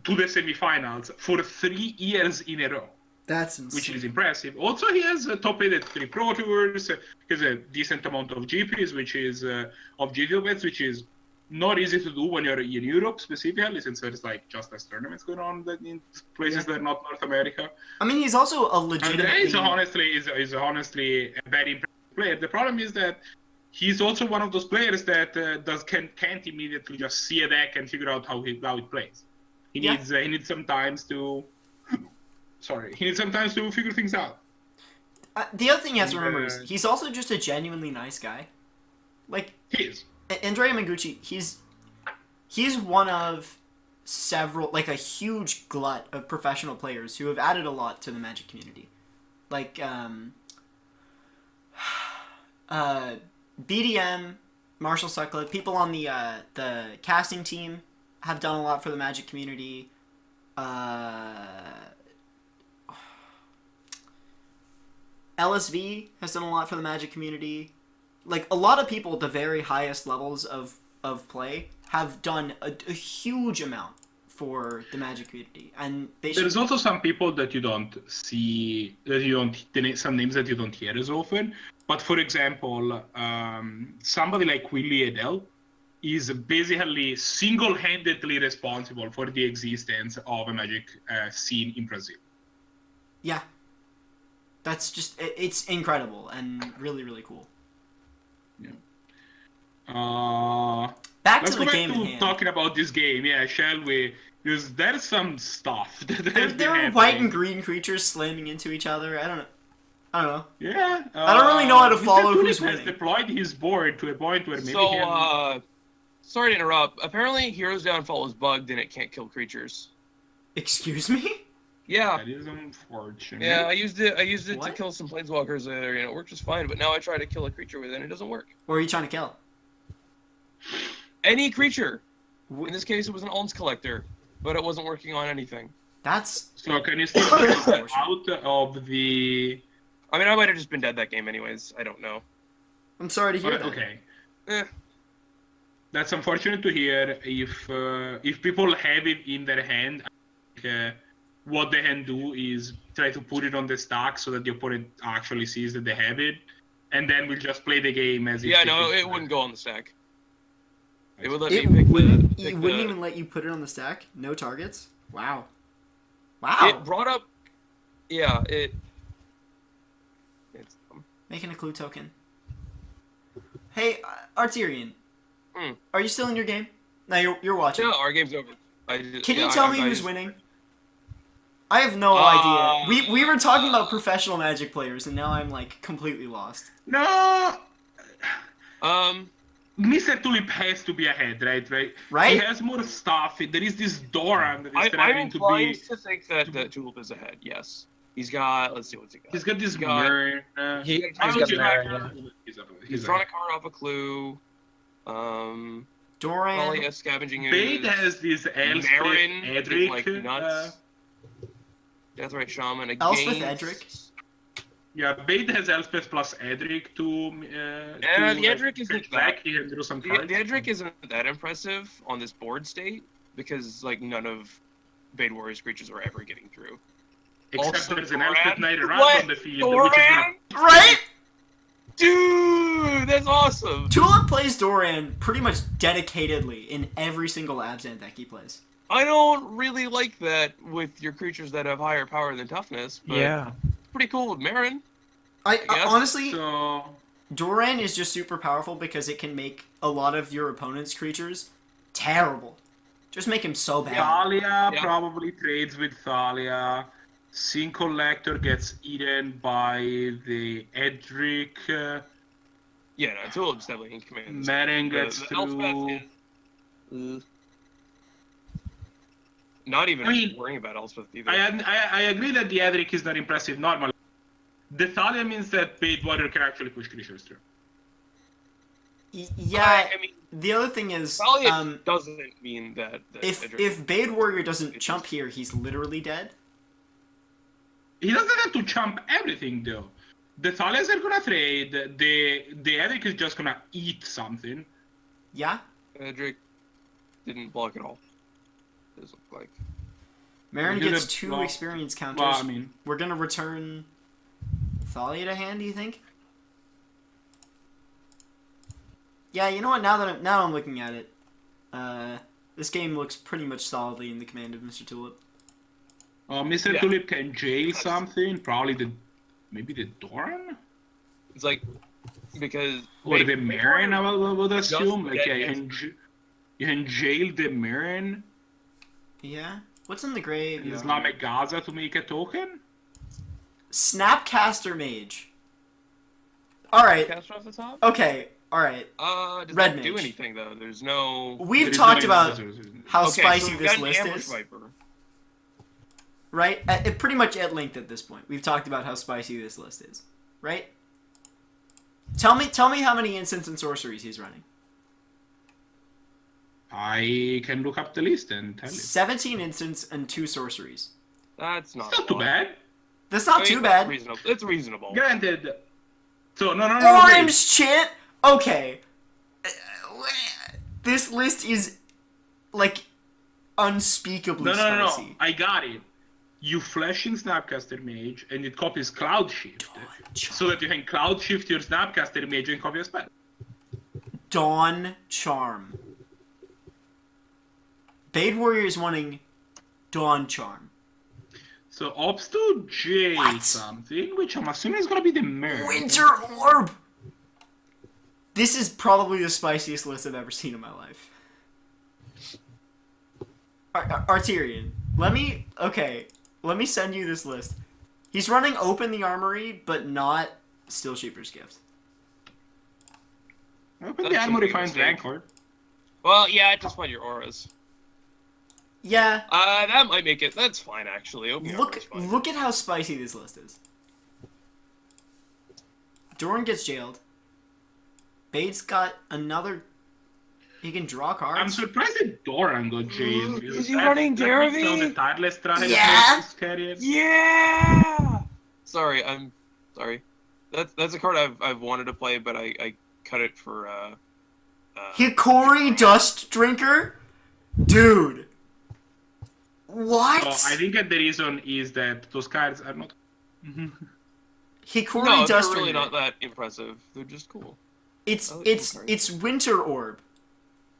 to the semifinals for 3 years in a row. That's insane. Which is impressive. Also, he has top 8 at 3 Pro Tours. He has a decent amount of GPs, which is of GTO bets, which is not easy to do when you're in Europe specifically, since there's like just less tournaments going on in places that are not North America. I mean, he's also a legitimate. He's honestly a very impressive player. The problem is that he's also one of those players that can't immediately just see a deck and figure out how it plays. He needs some time to. He needs some time to figure things out. The other thing you have to remember is he's also just a genuinely nice guy. Like he is. Andrea Mengucci, he's one of several, like a huge glut of professional players who have added a lot to the Magic community. Like BDM, Marshall Sucklet, people on the casting team have done a lot for the Magic community. LSV has done a lot for the Magic community. Like, a lot of people at the very highest levels of play have done a huge amount for the Magic community, and there's also some people that you don't see, some names that you don't hear as often. But for example, somebody like Willie Edel is basically single-handedly responsible for the existence of a Magic scene in Brazil. Yeah, that's just it's incredible and really, really cool. Yeah. Back Let's to go the back game to in hand. talking about this game, yeah, shall we? Because there's some stuff that has been There are happening. white and green creatures slamming into each other. I don't know. Yeah. I don't really know how to follow Mr. who's Tulip has winning. deployed his board to a point where maybe So, sorry to interrupt. Apparently, Hero's Downfall is bugged and it can't kill creatures. Excuse me? Yeah. that is unfortunate. Yeah, I used it to What? kill some planeswalkers there, and it worked just fine. But now I try to kill a creature with it, and it doesn't work. What are you trying to kill? Any creature. Wh- In this case, it was an Alms Collector, but it wasn't working on anything. That's So can you still get out of the? I mean, I might have just been dead that game anyways. I don't know. I'm sorry to hear that. Okay. Eh. That's unfortunate to hear. If people have it in their hand, I think, what they can do is try to put it on the stack so that the opponent actually sees that they have it, and then we'll just play the game as if Yeah, they no, did. it wouldn't go on the stack. It would let It me pick wouldn't, the... it pick wouldn't the- even let you put it on the stack? No targets? Wow. Wow. It brought up... Yeah, it... It's... Making a clue token. Hey, Arterian. Hmm. Are you still in your game? No, you're watching. No, our game's over. Can you tell me who's winning? I have no Uh, idea. We were talking about professional Magic players, and now I'm like completely lost. No, Mr. Tulip has to be ahead, right? He Right? has more stuff. There is this Doran that is I'm starting to inclined be. to think that Tulip is ahead. Yes, he's got. Let's see what's he got. He's got this got- Murn. He's How got would you Mary, like- yeah. He's drawn a card off a clue. Doran. Probably has scavenging. Bade has this Elspeth Marin, Edric. like nuts. Deathrite Shaman against. Elspeth Edric? Yeah, Bade has Elspeth plus Edric to. The Edric isn't fetch back. that. He can draw some The cards. Edric isn't that impressive on this board state because like none of Bade Warrior's creatures are ever getting through. Except also there's an Doran. Elspeth Knight around What? on the field, which is gonna. Right? Dude, that's awesome. Tulip plays Doran pretty much dedicatedly in every single Abzan deck he plays. I don't really like that with your creatures that have higher power than toughness, but Yeah. it's pretty cool with Marin. guess. Honestly, So. Doran is just super powerful because it can make a lot of your opponent's creatures terrible. Just make him so bad. Thalia Yeah. probably trades with Thalia. Sin Collector gets eaten by the Edric. Yeah, no, Tulip's definitely in command. Marin gets the through. Elspeth is... Not even I mean, worrying about Elspeth either. I agree that the Edric is not impressive normally. The Thalia means that Bade Warrior can actually push creatures through. Yeah, I mean, the other thing is, Thalia doesn't mean that Edric- if Bade Warrior doesn't chump here, he's literally dead. He doesn't have to chump everything though. The Thalias are gonna trade. The Edric is just gonna eat something. Yeah? Edric didn't block at all. Doesn't look like. Marin We're gets gonna 2 block- experience counters. Well, I mean, We're gonna return Thalia to hand, do you think? Yeah, you know what, now I'm looking at it, this game looks pretty much solidly in the command of Mr. Tulip. Mr. Yeah. Tulip can jail something. Probably maybe the Doran It's like because or the Bade Marin. I would assume. Just Like yeah, get you can jail the Marin. Yeah? What's in the grave? Islamic Gaza to make a token. Snapcaster Mage. Alright, cast off the top. okay, alright. Does Red that do Mage. anything though? There's no. We've There is talked no about answer. how Okay, spicy so we've this got an list Ambush is. Viper. Right? Pretty much at length at this point. We've talked about how spicy this list is. Right? Tell me how many instants and sorceries he's running. I can look up the list and tell you. 17 instants and 2 sorceries. That's not. It's not too bad. That's not too bad. Reasonable. It's reasonable. Granted. So, no. Orange chant? Okay. This list is, like, unspeakably spicy. No. I got it. You flash in Snapcaster Mage, and it copies Cloud Shift, so that you can Cloud Shift your Snapcaster Mage and copy a spell. Dawn Charm. Bade Warrior is wanting Dawn Charm. So ops to J What? something, which I'm assuming is gonna be the mirror. Winter Orb! This is probably the spiciest list I've ever seen in my life. Arterian, let me send you this list. He's running Open the Armory, but not Steel Sheeper's Gift. Open the Armory finds Rancor. Well, yeah, just find your auras. Yeah. That might make it. That's fine, actually. Look at how spicy this list is. Doran gets jailed. Bade's got another. He can draw cards. I'm surprised that Doran got jailed. Is he running Jeremy? The tireless trial Yeah. carrier. Yeah. Sorry, I'm sorry. That's a card I've wanted to play, but I cut it for. Hikori Dust Drinker, dude. What? I think that the reason is that those cards are not. Hikori No, Dust they're really Drinker. not that impressive. They're just cool. It's I like it's Hikori. it's Winter Orb,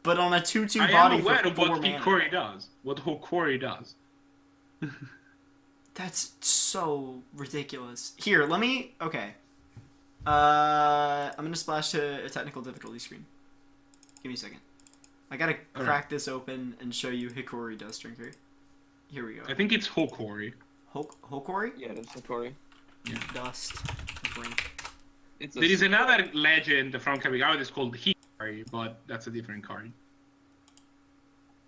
but on a 2/2 I body am aware for of 4 what mana. Hikori does. What Hokori does. That's so ridiculous. Here, let me. Okay. I'm gonna splash to a technical difficulty screen. Give me a second. I gotta crack this open and show you Hikori Dust Drinker. Here we go. I think it's Hokori. Hokori? Yeah, it's Hikori. Dust Drink. It's There is another legend from Kamigawa that's called Hikori, but that's a different card.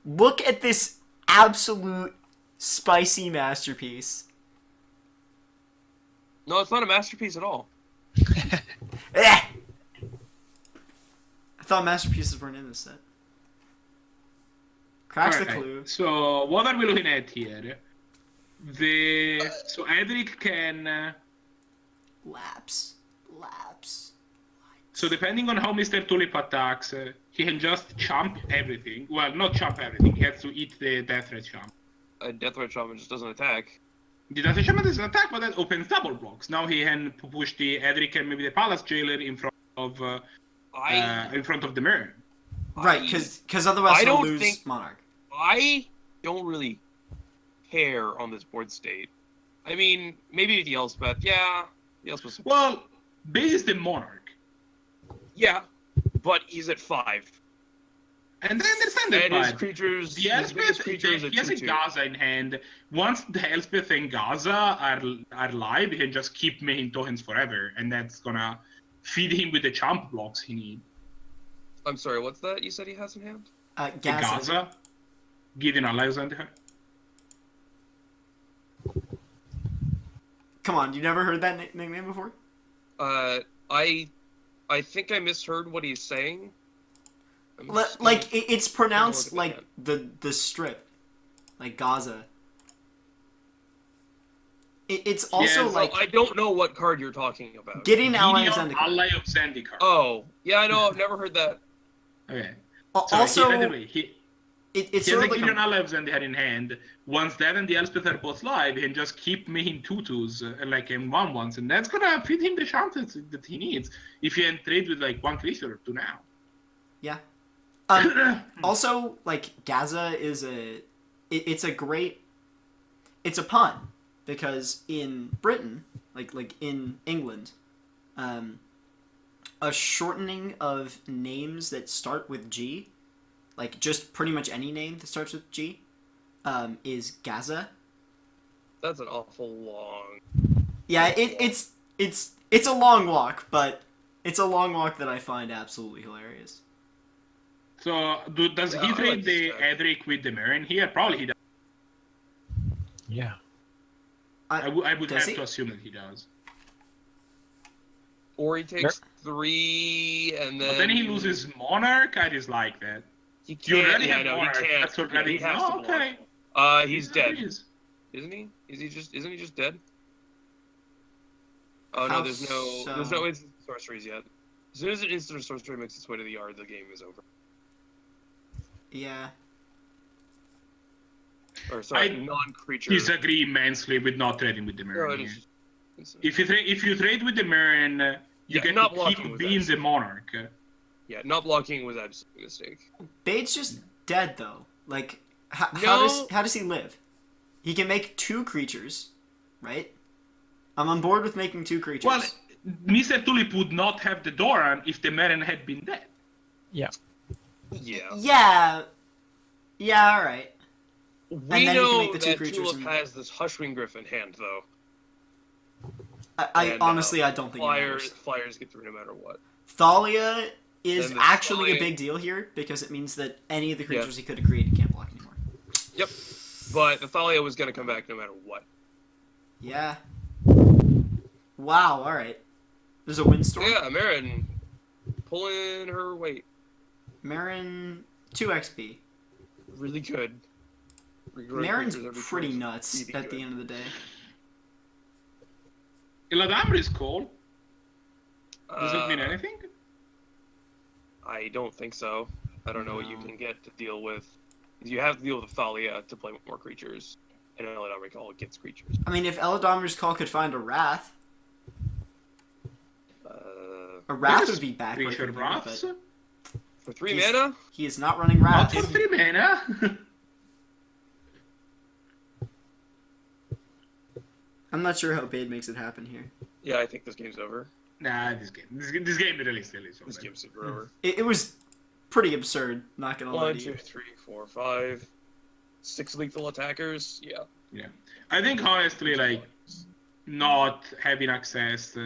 Look at this absolute spicy masterpiece. No, it's not a masterpiece at all. Eh! I thought masterpieces weren't in this set. Cracks the Alright, clue. So what are we looking at here? So Edric can. Lapse. So depending on how Mr. Tulip attacks, he can just chump everything. Well, not chump everything. He has to eat the Death Red Chump. A Death Red Shaman just doesn't attack. The Death Red Chump doesn't attack, but that opens double blocks. Now he can push the Edric and maybe the Palace Jailer in front of the mirror. Right, because otherwise I he'll don't lose think- Monarch. I don't really care on this board state. I mean, maybe with the Elspeth, yeah. The Elspeth. Well, Bade is the Monarch. Yeah, but he's at 5. And I understand that And his part. creatures, The his biggest Elspeth, creature is a he has a 2/2. Gaza in hand. Once the Elspeth and Gaza are live, he can just keep making tokens forever, and that's gonna feed him with the chump blocks he needs. I'm sorry, what's that you said he has in hand? The Gaza. Gaza, Gideon Alexander. Come on, you never heard that nickname before? I think I misheard what he's saying. It's pronounced Look at like the strip, like Gaza. It's also Yes. like I don't know what card you're talking about. Gideon Gideon Alexander. Ally of Zendikar. Oh, yeah, I know. I've never heard that. Okay. Also, by the way, he it's has sort a of like Gideon Ally of Zendikar in hand. Once that and the Elspeth are both live, he can just keep making 2/2s, like in 1/1s, and that's gonna feed him the chances that he needs if he can trade with like one creature or two now. yeah. Also, like Gaza is it's a pun because in Britain, like in England, a shortening of names that start with G, like just pretty much any name that starts with G, is Gaza. That's an awful long. Yeah, it's a long walk, but it's a long walk that I find absolutely hilarious. So, does Yeah, he I trade like the that. Edric with the Marin here? Probably he does. Yeah. I would Does have he? to assume that he does. Or he takes 3 and then. But then he loses Monarch. I dislike that. He You can't. already Yeah, have no, he Monarch. can't. That's already. He has Oh, to block. okay. He's dead. Isn't he? Isn't he just dead? Oh How no, there's no so? instant sorceries yet. As soon as an instant sorcery makes its way to the yard, the game is over. Yeah. Or sorry, I non-creature. Disagree immensely with not trading with the No, Marin. it is. It's, If you trade with the Marin, you Yeah, get not to blocking keep was being the absolute. Monarch. yeah, not blocking was absolutely a mistake. Bade's just dead though. Like, how No. does he live? He can make 2 creatures, right? I'm on board with making 2 creatures. Well, MrTulip would not have the Doran if the Marin had been dead. Yeah. Yeah. Yeah. All right. We then you can know make the 2 that creatures Tulip and- has this Hushwing Griff in hand, though. I And, honestly, I don't think it matters. Flyers get through no matter what. Thalia is And the actually a Thalia- big deal here because it means that any of the creatures he could have created can't block anymore. Yep. But the Thalia was going to come back no matter what. Yeah. Wow. All right. There's a windstorm. Yeah, Marin pulling her weight. Marin 2 XP. Really good. Marin's Creatures every pretty turn. nuts Really at good. the end of the day. Eladamr is cool. Does it mean Uh, anything? I don't think so. I don't know what you No. can get to deal with. You have to deal with Thalia to play with more creatures. And I don't recall it gets creatures. I mean, if Eladamir's Call could find a Wrath, a Wrath Yes, would be back. Creature Wraths? For 3 He's- mana? He is not running Not Wrath. for 3 mana. I'm not sure how Bade makes it happen here. Yeah, I think this game's over. Nah, this game really still is This over. game's super over. It was pretty absurd. Not gonna lie 1, to 2, you. 3, 4, 5, 6 lethal attackers. Yeah. Yeah, I think honestly, like, not having access.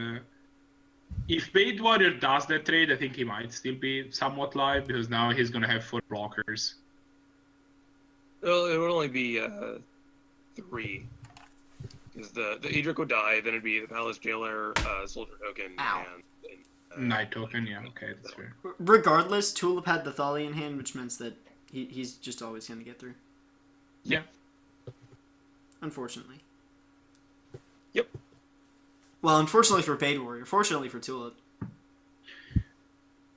If Bade Warrior does that trade, I think he might still be somewhat live because now he's gonna have 4 blockers. Well, it would only be 3. Because the Edric would die, then it'd be the Palace Jailer, Soldier Token, Ow. and Night token, yeah, okay, that's fair. Regardless, Tulip had the Thalia in hand, which means that he's just always gonna get through. Yeah. Unfortunately. Yep. Well, unfortunately for Bade Warrior, fortunately for Tulip.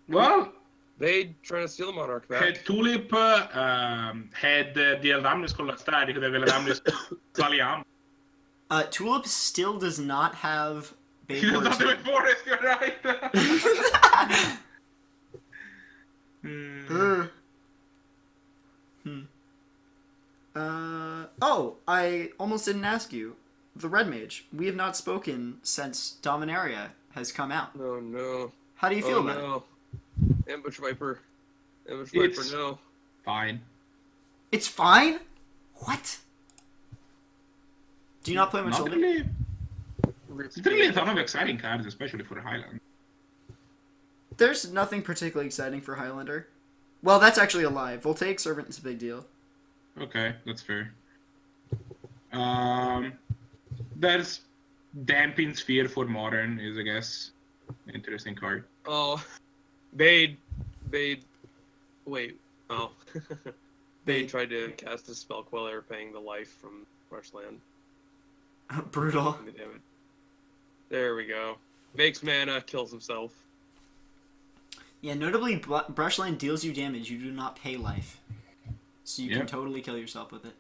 Well, they trying to steal the Monarch back. had Tulip had the Eladamr Scollastari, he could have Eladamr Saliam. Tulip still does not have Bade He does Warrior's not have a hand. forest, you're right. Oh, I almost didn't ask you. The Red Mage. We have not spoken since Dominaria has come out. Oh no. How do you feel Oh about it? no. Ambush Viper. Ambush It's- Viper, no. Fine. It's fine? What? Do you not play much Not Olympic? really. It's really a ton of exciting cards, especially for Highland. There's nothing particularly exciting for Highlander. Well, that's actually a lie. Voltaic Servant is a big deal. Okay, that's fair. There's Damping Sphere for Modern is, I guess, an interesting card. Oh. Bade. Wait. Oh. Bade tried to cast a spell queller, paying the life from Marshland. Brutal. Damn it. There we go. Makes mana, kills himself. Yeah, notably, Brushland deals you damage. You do not pay life. So you can Yep. totally kill yourself with it.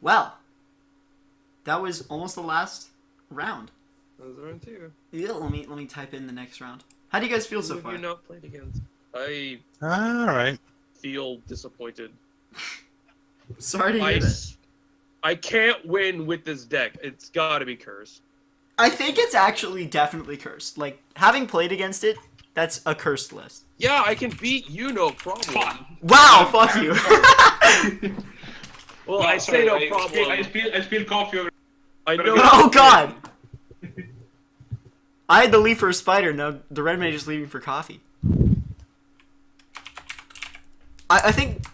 Well, that was almost the last round. That was round 2. Yeah, let me type in the next round. How do you guys feel Who so have far? you not played against? I All right. feel disappointed. Sorry to hear that. I can't win with this deck. It's gotta be cursed. I think it's actually definitely cursed. Like, having played against it, that's a cursed list. Yeah, I can beat you, no problem. Wow, fuck you. Well, I say no problem. I spill coffee over. I know. Oh god! I had to leave for a spider, now the Red Mage is leaving for coffee. I think,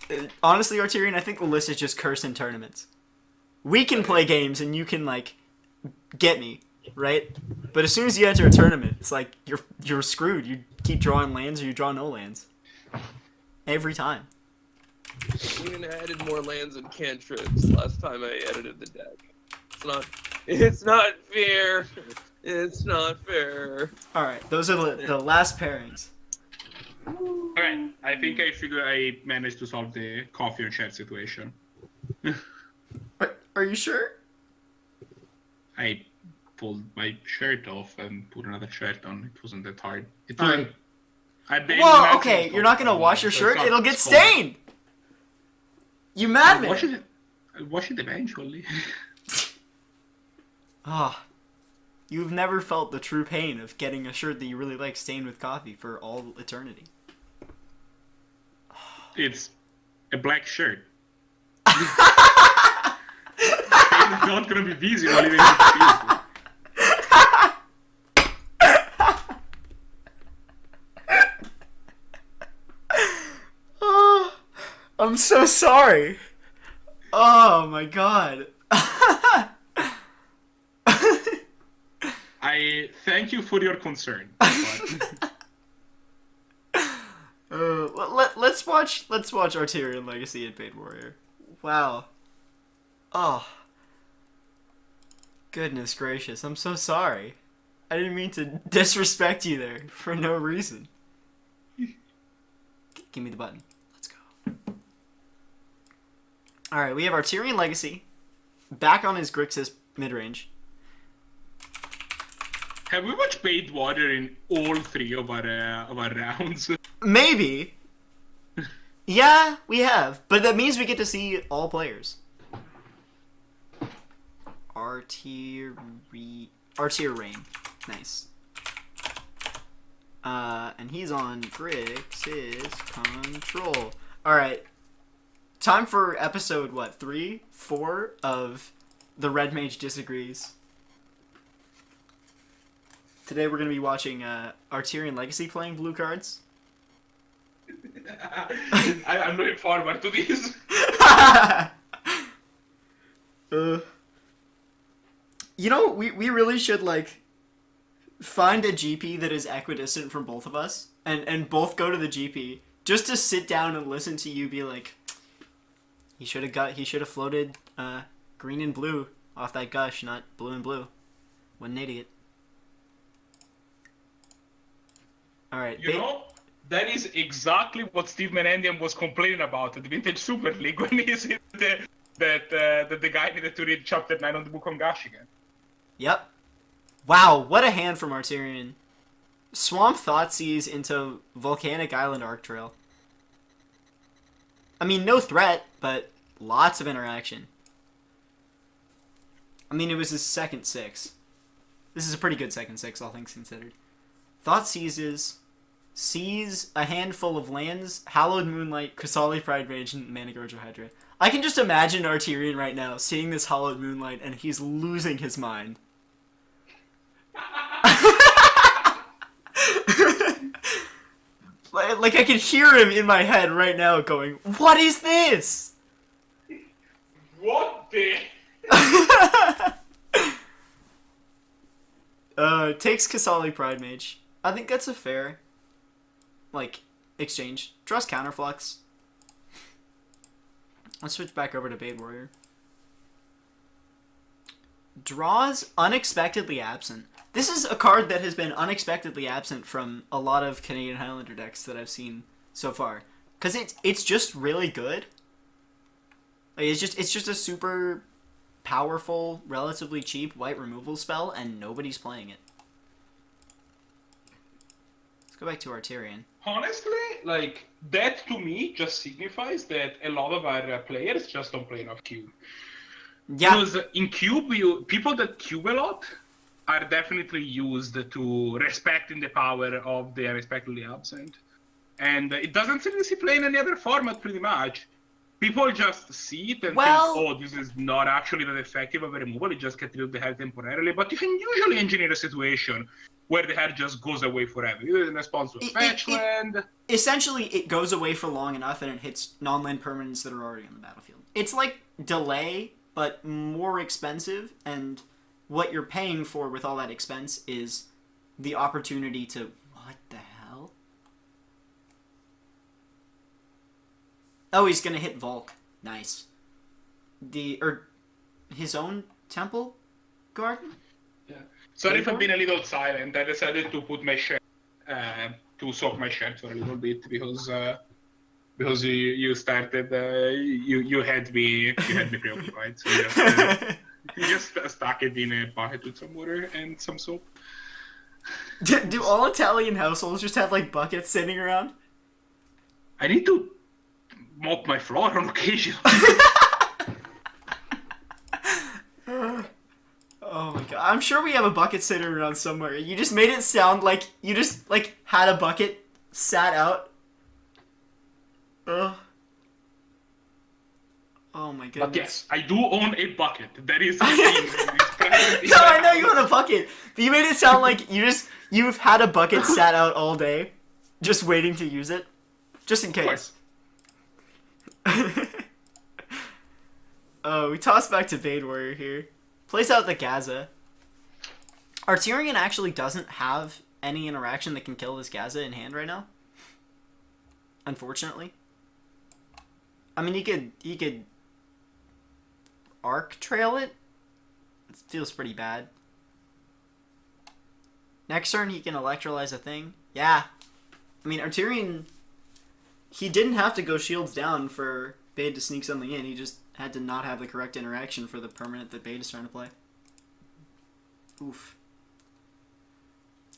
honestly, Arterian, I think the list is just cursed in tournaments. We can play games and you can, like, get me, right? But as soon as you enter a tournament, it's like, you're screwed. You keep drawing lands or you draw no lands. every time. We added more lands and cantrips last time I edited the deck. It's not fair. It's not fair. All right, those are the last pairings. Alright, I think I managed to solve the coffee or chair situation. Are you sure? I pulled my shirt off and put another shirt on. It wasn't that hard. It All wasn't. Well, okay, you're not gonna wash your shirt. It'll get stained. You madman. I'll wash it eventually. Ah, you've never felt the true pain of getting a shirt that you really like stained with coffee for all eternity. It's a black shirt. It's not gonna be visible even if it's visible. Oh, I'm so sorry. Oh my god. I thank you for your concern. But... let's watch Arterian Legacy and Bade Warrior. Wow. Oh. Goodness gracious, I'm so sorry. I didn't mean to disrespect you there for no reason. Give me the button. Let's go. Alright, we have Arterian Legacy. Back on his Grixis midrange. Have we watched Bade Warrior in all three of our rounds? Maybe. Yeah, we have. But that means we get to see all players. Artier Rain. Nice. And he's on Grixis Control. Alright. Time for episode, 3? 4 of The Red Mage Disagrees. Today we're going to be watching Arterian Legacy playing blue cards. I'm looking forward to this. You know, we really should, find a GP that is equidistant from both of us, and both go to the GP, just to sit down and listen to you be like, he should have floated green and blue off that gush, not blue and blue. What an idiot. Alright. You know, that is exactly what Steve Menendian was complaining about at the Vintage Super League when he said that the guy needed to read Chapter 9 on the book on Gash again. Yep. Wow, what a hand from Arterian. Swamp Thoughtseize into Volcanic Island Arc Trail. I mean, no threat, but lots of interaction. I mean, it was his second 6. This is a pretty good second 6, all things considered. Sees a handful of lands, Hallowed Moonlight, Kasali Pride Rage, and Managorjo Hydra. I can just imagine Arterian right now seeing this Hallowed Moonlight and he's losing his mind. Like I can hear him in my head right now going, "What is this?" What the? Takes Kasali Pride Mage. I think that's a fair, exchange. Draws Counterflux. Let's switch back over to Bade Warrior. Draws Unexpectedly Absent. This is a card that has been unexpectedly absent from a lot of Canadian Highlander decks that I've seen so far. Because it's just really good. It's just a super powerful, relatively cheap white removal spell, and nobody's playing it. Let's go back to Arterian. Honestly, that to me just signifies that a lot of our players just don't play enough cube. Yeah. Because in cube, people that cube a lot are definitely used to respecting the power of the unexpectedly absent. And it doesn't seriously play in any other format, pretty much. People just see it and think, oh, this is not actually that effective of a removal, it just gets rid of the head temporarily. But you can usually engineer a situation where the head just goes away forever. Either in response to a fetch land. Essentially, it goes away for long enough and it hits non-land permanents that are already on the battlefield. It's like delay, but more expensive, and what you're paying for with all that expense is the opportunity to... What the hell? Oh, he's gonna hit Volk. Nice. His own temple garden? Sorry if I've been a little silent. I decided to put my shirt, to soak my shirt for a little bit because you started, you had me preoccupied. So you just stuck it in a bucket with some water and some soap. Do all Italian households just have like buckets sitting around? I need to mop my floor on occasion. Oh my god. I'm sure we have a bucket sitting around somewhere. You just made it sound like you just like had a bucket sat out. Ugh. Oh my goodness. But yes, I do own a bucket. That is the thing. No, I know you own a bucket. But you made it sound like you've had a bucket sat out all day, just waiting to use it. Just in case. Oh, we toss back to Bade Warrior here. Plays out the Gaza. Arterion actually doesn't have any interaction that can kill this Gaza in hand right now. Unfortunately. I mean, he could arc trail it. It feels pretty bad. Next turn, he can electrolyze a thing. Yeah. I mean, Arterion, he didn't have to go shields down for Bade to sneak something in. He just had to not have the correct interaction for the permanent that Bade is trying to play. Oof.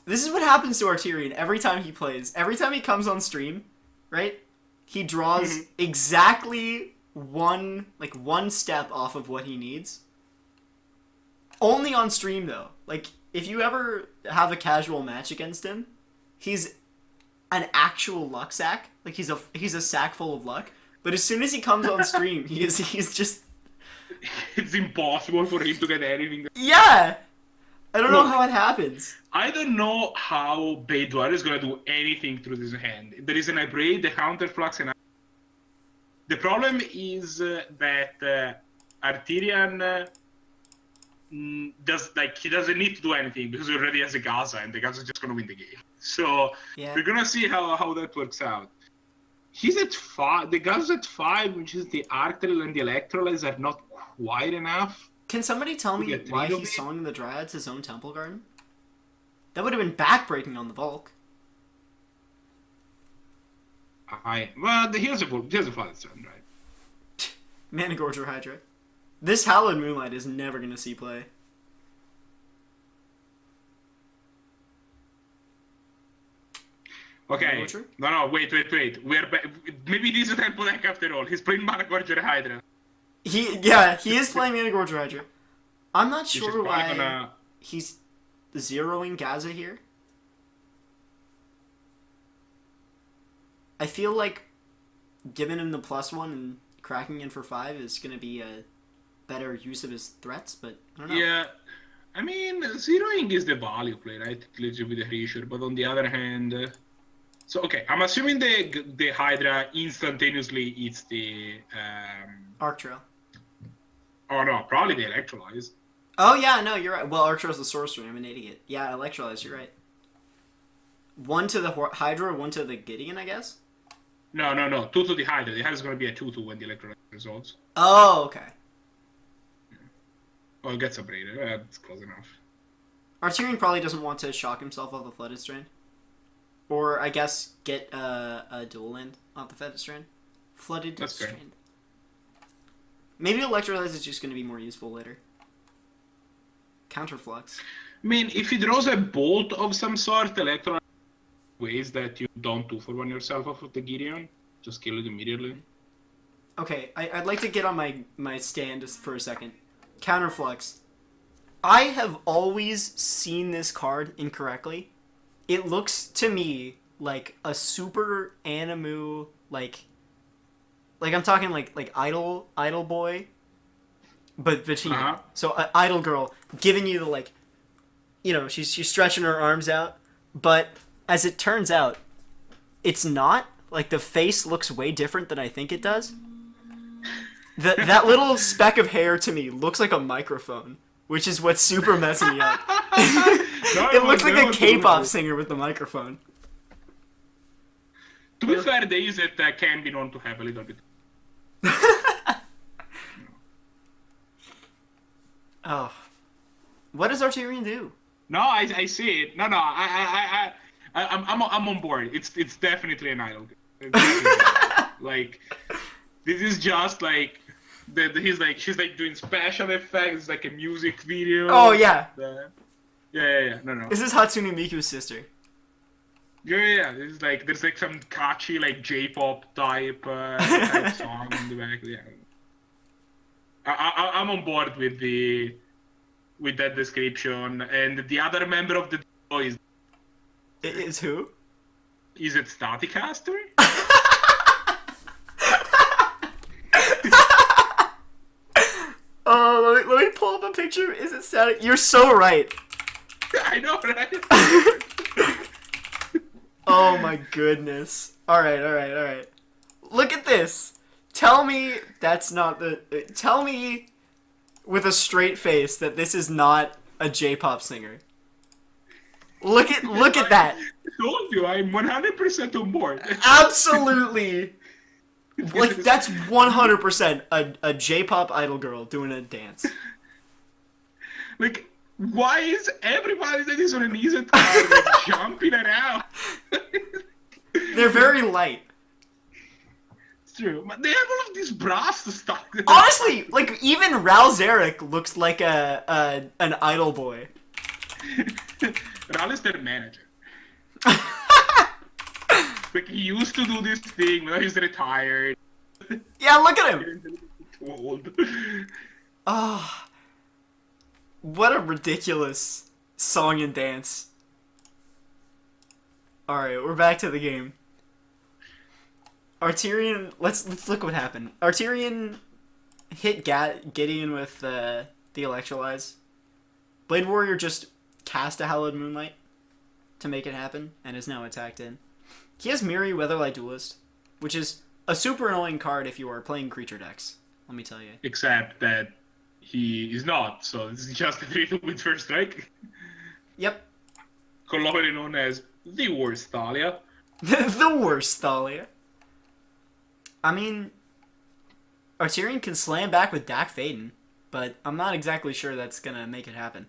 This is what happens to Arterion every time he plays. Every time he comes on stream, right? He draws exactly one step off of what he needs. Only on stream, though. Like, if you ever have a casual match against him, he's an actual luck sack. Like, he's a sack full of luck. But as soon as he comes on stream, he's just... It's impossible for him to get anything. Yeah! I don't know how it happens. I don't know how Bade Warrior is going to do anything through this hand. There is an Abrade, the Counterflux, and... The problem is that Arterion he doesn't need to do anything because he already has a Gaza, and the Gaza is just going to win the game. So we're going to see how that works out. He's at 5. The Gaza's at 5, which is the Arctral and the Electrolyze are not quite enough. Can somebody tell me why he's sawing the Dryads his own Temple Garden? That would have been backbreaking on the Volk. Here's a Flooded Strand, right? Managorge or Hydra. This Hallowed Moonlight is never going to see play. Okay. No, wait. We're maybe this is a Temple deck after all. He's playing Managorge or Hydra. He is playing Managorge or Hydra. I'm not sure why he's zeroing Gaza here. I feel like giving him the +1 and cracking in for 5 is going to be a better use of his threats, but I don't know. Yeah, I mean, zeroing is the value play, right? With the Creature, but on the other hand... So, okay, I'm assuming the Hydra instantaneously eats the... Arc Trail. Oh, no, probably the Electrolyze. Oh, yeah, no, you're right. Well, Arc Trail's the sorcery. I'm an idiot. Yeah, Electrolyze, you're right. 1 to the Hydra, 1 to the Gideon, I guess? No. 2 to the Hydra. The Hydra's going to be a 2-2 when the Electrolyze resolves. Oh, okay. Oh, it gets a Braider. That's close enough. Arterion probably doesn't want to shock himself off the Flooded Strand. Or, I guess, get a dual land off the Flooded Strand. Flooded Strand. Fair. Maybe Electrolyze is just going to be more useful later. Counterflux. I mean, if he draws a bolt of some sort, Electrolyze ways that you don't 2-for-1 yourself off of the Gideon. Just kill it immediately. Okay, I'd like to get on my stand for a second. Counterflux. I have always seen this card incorrectly. It looks to me like a super Animu, like I'm talking like idol boy, but Vagina. So idol girl giving you the she's stretching her arms out, but as it turns out, it's not. Like the face looks way different than I think it does. That little speck of hair to me looks like a microphone, which is what's super messing me up. It looks like a K-pop singer with the microphone. To be fair, there is that can be known to have a little bit. Oh. What does Arterion do? No, I see it. No, I'm on board. It's definitely an idol. It's definitely like this is just like she's like doing special effects, like a music video. Oh, yeah. Yeah. No. This is Hatsune Miku's sister. Yeah. It's like there's like some catchy like J-pop type song in the back. Yeah. I'm on board with that description. And the other member of the duo Is who? Is it Staticaster? Oh, let me pull up a picture. Is it static? You're so right. I know, right? Oh my goodness. All right. Look at this. Tell me that's not the. Tell me with a straight face that this is not a J-pop singer. Look at that. I told you, I'm 100% on board. Absolutely. Like that's 100% a J-pop idol girl doing a dance. Like, why is everybody that is on an easy card like jumping around? They're very light. It's true, but they have all of these brass stuff. Honestly, like even Ral Zarek looks like an idol boy. Ral is their manager. Like he used to do this thing, now he's retired. Yeah, look at him. Too old. Oh, what a ridiculous song and dance. All right, we're back to the game. Arterion, let's look what happened. Arterion hit Gideon with the Electrolyze. Blade Warrior just cast a Hallowed Moonlight to make it happen, and is now attacked in. He has Miri Weatherlight Duelist, which is a super annoying card if you are playing creature decks, let me tell you. Except that he is not, so this is just a 3 with first strike. Yep. Colloquially known as the worst Thalia. The worst Thalia. I mean, Arterion can slam back with Dak Faden, but I'm not exactly sure that's gonna make it happen.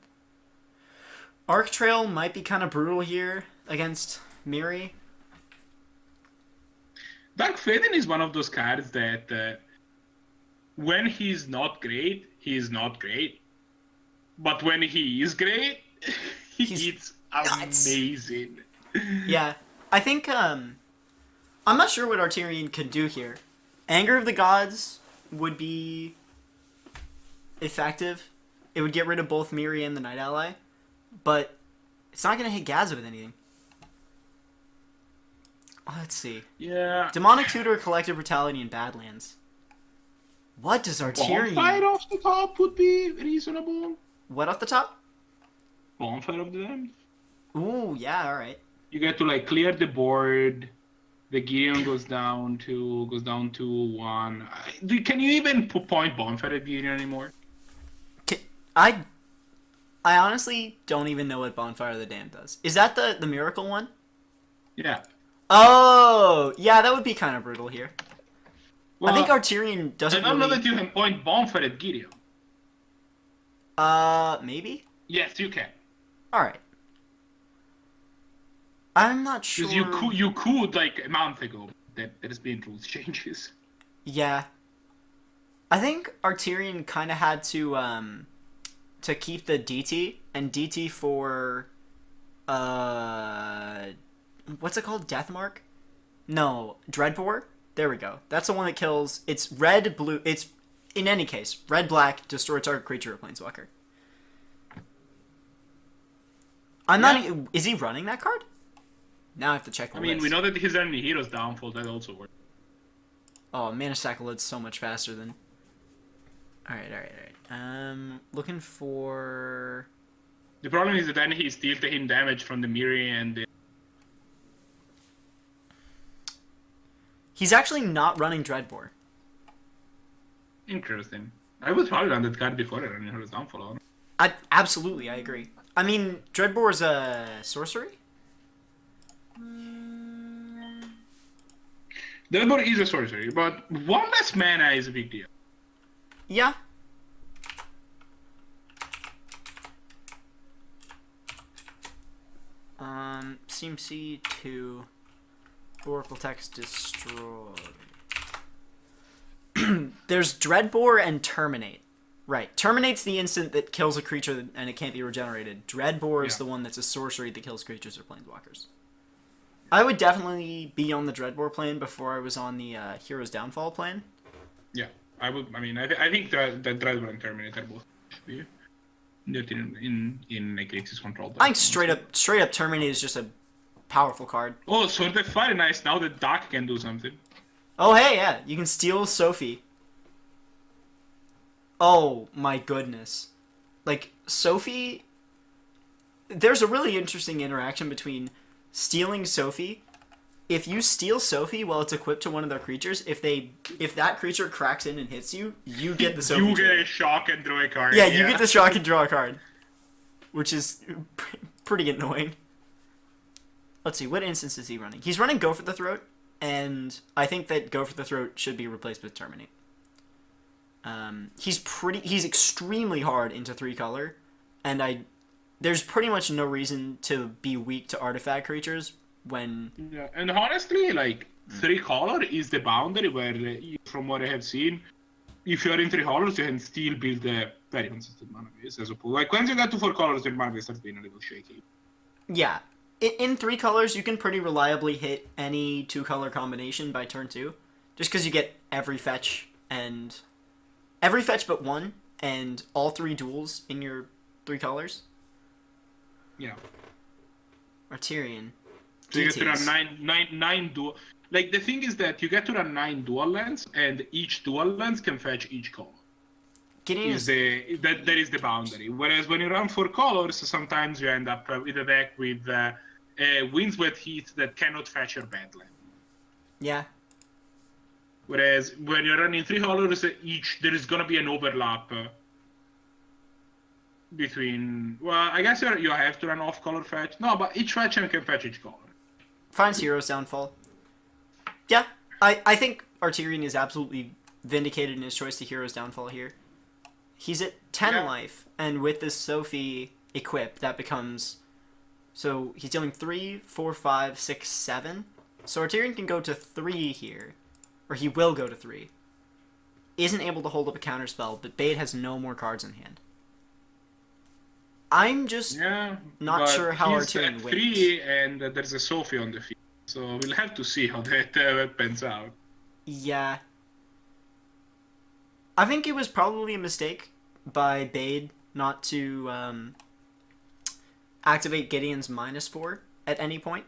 Arc Trail might be kind of brutal here against Miri. Dark Faden is one of those cards that when he's not great, he's not great. But when he is great, it's amazing. Yeah, I think I'm not sure what Arterion can do here. Anger of the Gods would be effective. It would get rid of both Miri and the Night Ally, but it's not going to hit Gaza with anything. Let's see. Yeah. Demonic Tutor, Collective Brutality, and Badlands. What does Arterion... Bonfire off the top would be reasonable. What off the top? Bonfire of the Damned. Ooh, yeah, alright. You get to like clear the board. The Gideon goes down to 1. Can you even point Bonfire at Gideon anymore? I honestly don't even know what Bonfire of the Damned does. Is that the miracle one? Yeah. Oh, yeah, that would be kind of brutal here. Well, I think Arterion doesn't I don't know really... that you can point Bonfire at Gideon. Maybe? Yes, you can. Alright. I'm not sure... Because you could like a month ago. There's been rules changes. Yeah. I think Arterion kind of had to keep the DT, and DT for... what's it called? Deathmark? No, Dreadbore? There we go. That's the one that kills... It's red, blue... It's, in any case, red, black, destroy target creature or planeswalker. I'm not... Is he running that card? Now I have to check the I mean, list. we know that his enemy hero's downfall, that also works. Oh, Mana Stack loads so much faster than... Alright. Looking for... The problem is that then he still taking damage from the Miri and the... He's actually not running Dreadbore. Interesting. I would probably run that card before I run hero's downfall on. Absolutely, I agree. I mean, Dreadbore's a sorcery? Dreadbore is a sorcery, but one less mana is a big deal. Yeah. CMC 2. Oracle text destroyed. There's Dreadbore and Terminate. Right. Terminate's the instant that kills a creature and it can't be regenerated. Dreadbore is the one that's a sorcery that kills creatures or planeswalkers. I would definitely be on the Dreadbore plane before I was on the Hero's Downfall plane. Yeah, I would. I mean, I think that Dreadbore and Terminator both should be in Eclipse's control. I think straight up Terminate is just a powerful card. Oh, Sword of Fire, nice. Now the Dark can do something. Oh, hey, yeah. You can steal Sophie. Oh, my goodness. Like, Sophie... There's a really interesting interaction between stealing Sophie. If you steal Sophie while it's equipped to one of their creatures, if that creature cracks in and hits you, you get the Sophie. You get a shock and draw a card. Yeah, you get the shock and draw a card. Which is pretty annoying. Let's see, what instance is he running? He's running Go for the Throat, and I think that Go for the Throat should be replaced with Terminate. He's extremely hard into 3-color, and there's pretty much no reason to be weak to artifact creatures when... Yeah, and honestly, like, 3-color is the boundary where, from what I have seen, if you're in 3 colors, you can still build a very consistent mana base, as opposed... Like, once you get to 4 colors, your mana base starts being a little shaky. Yeah. In 3 colors, you can pretty reliably hit any 2-color combination by turn 2, just because you get every fetch but 1, and all 3 duels in your 3 colors. Yeah. Arterian. So you get to run nine dual. Like, the thing is that you get to run 9 dual lands, and each dual lands can fetch each color. That is the boundary. Whereas when you run 4 colors, sometimes you end up with a deck with Windswept Heath that cannot fetch your bad land. Yeah. Whereas when you're running 3 colors, there is gonna be an overlap between. Well, I guess you have to run off-color fetch. No, but each fetcher can fetch each color. Finds Hero's Downfall. Yeah, I think Arterian is absolutely vindicated in his choice to Hero's Downfall here. He's at 10 life, and with this Sophie equip, that becomes... So he's dealing 3, 4, 5, 6, 7. So Arterian can go to 3 here. Or he will go to 3. Isn't able to hold up a counterspell, but Bade has no more cards in hand. I'm just not sure how Arterian wins. 3, and there's a Sophie on the field. So we'll have to see how that pans out. Yeah. I think it was probably a mistake by Bade not to activate Gideon's -4 at any point.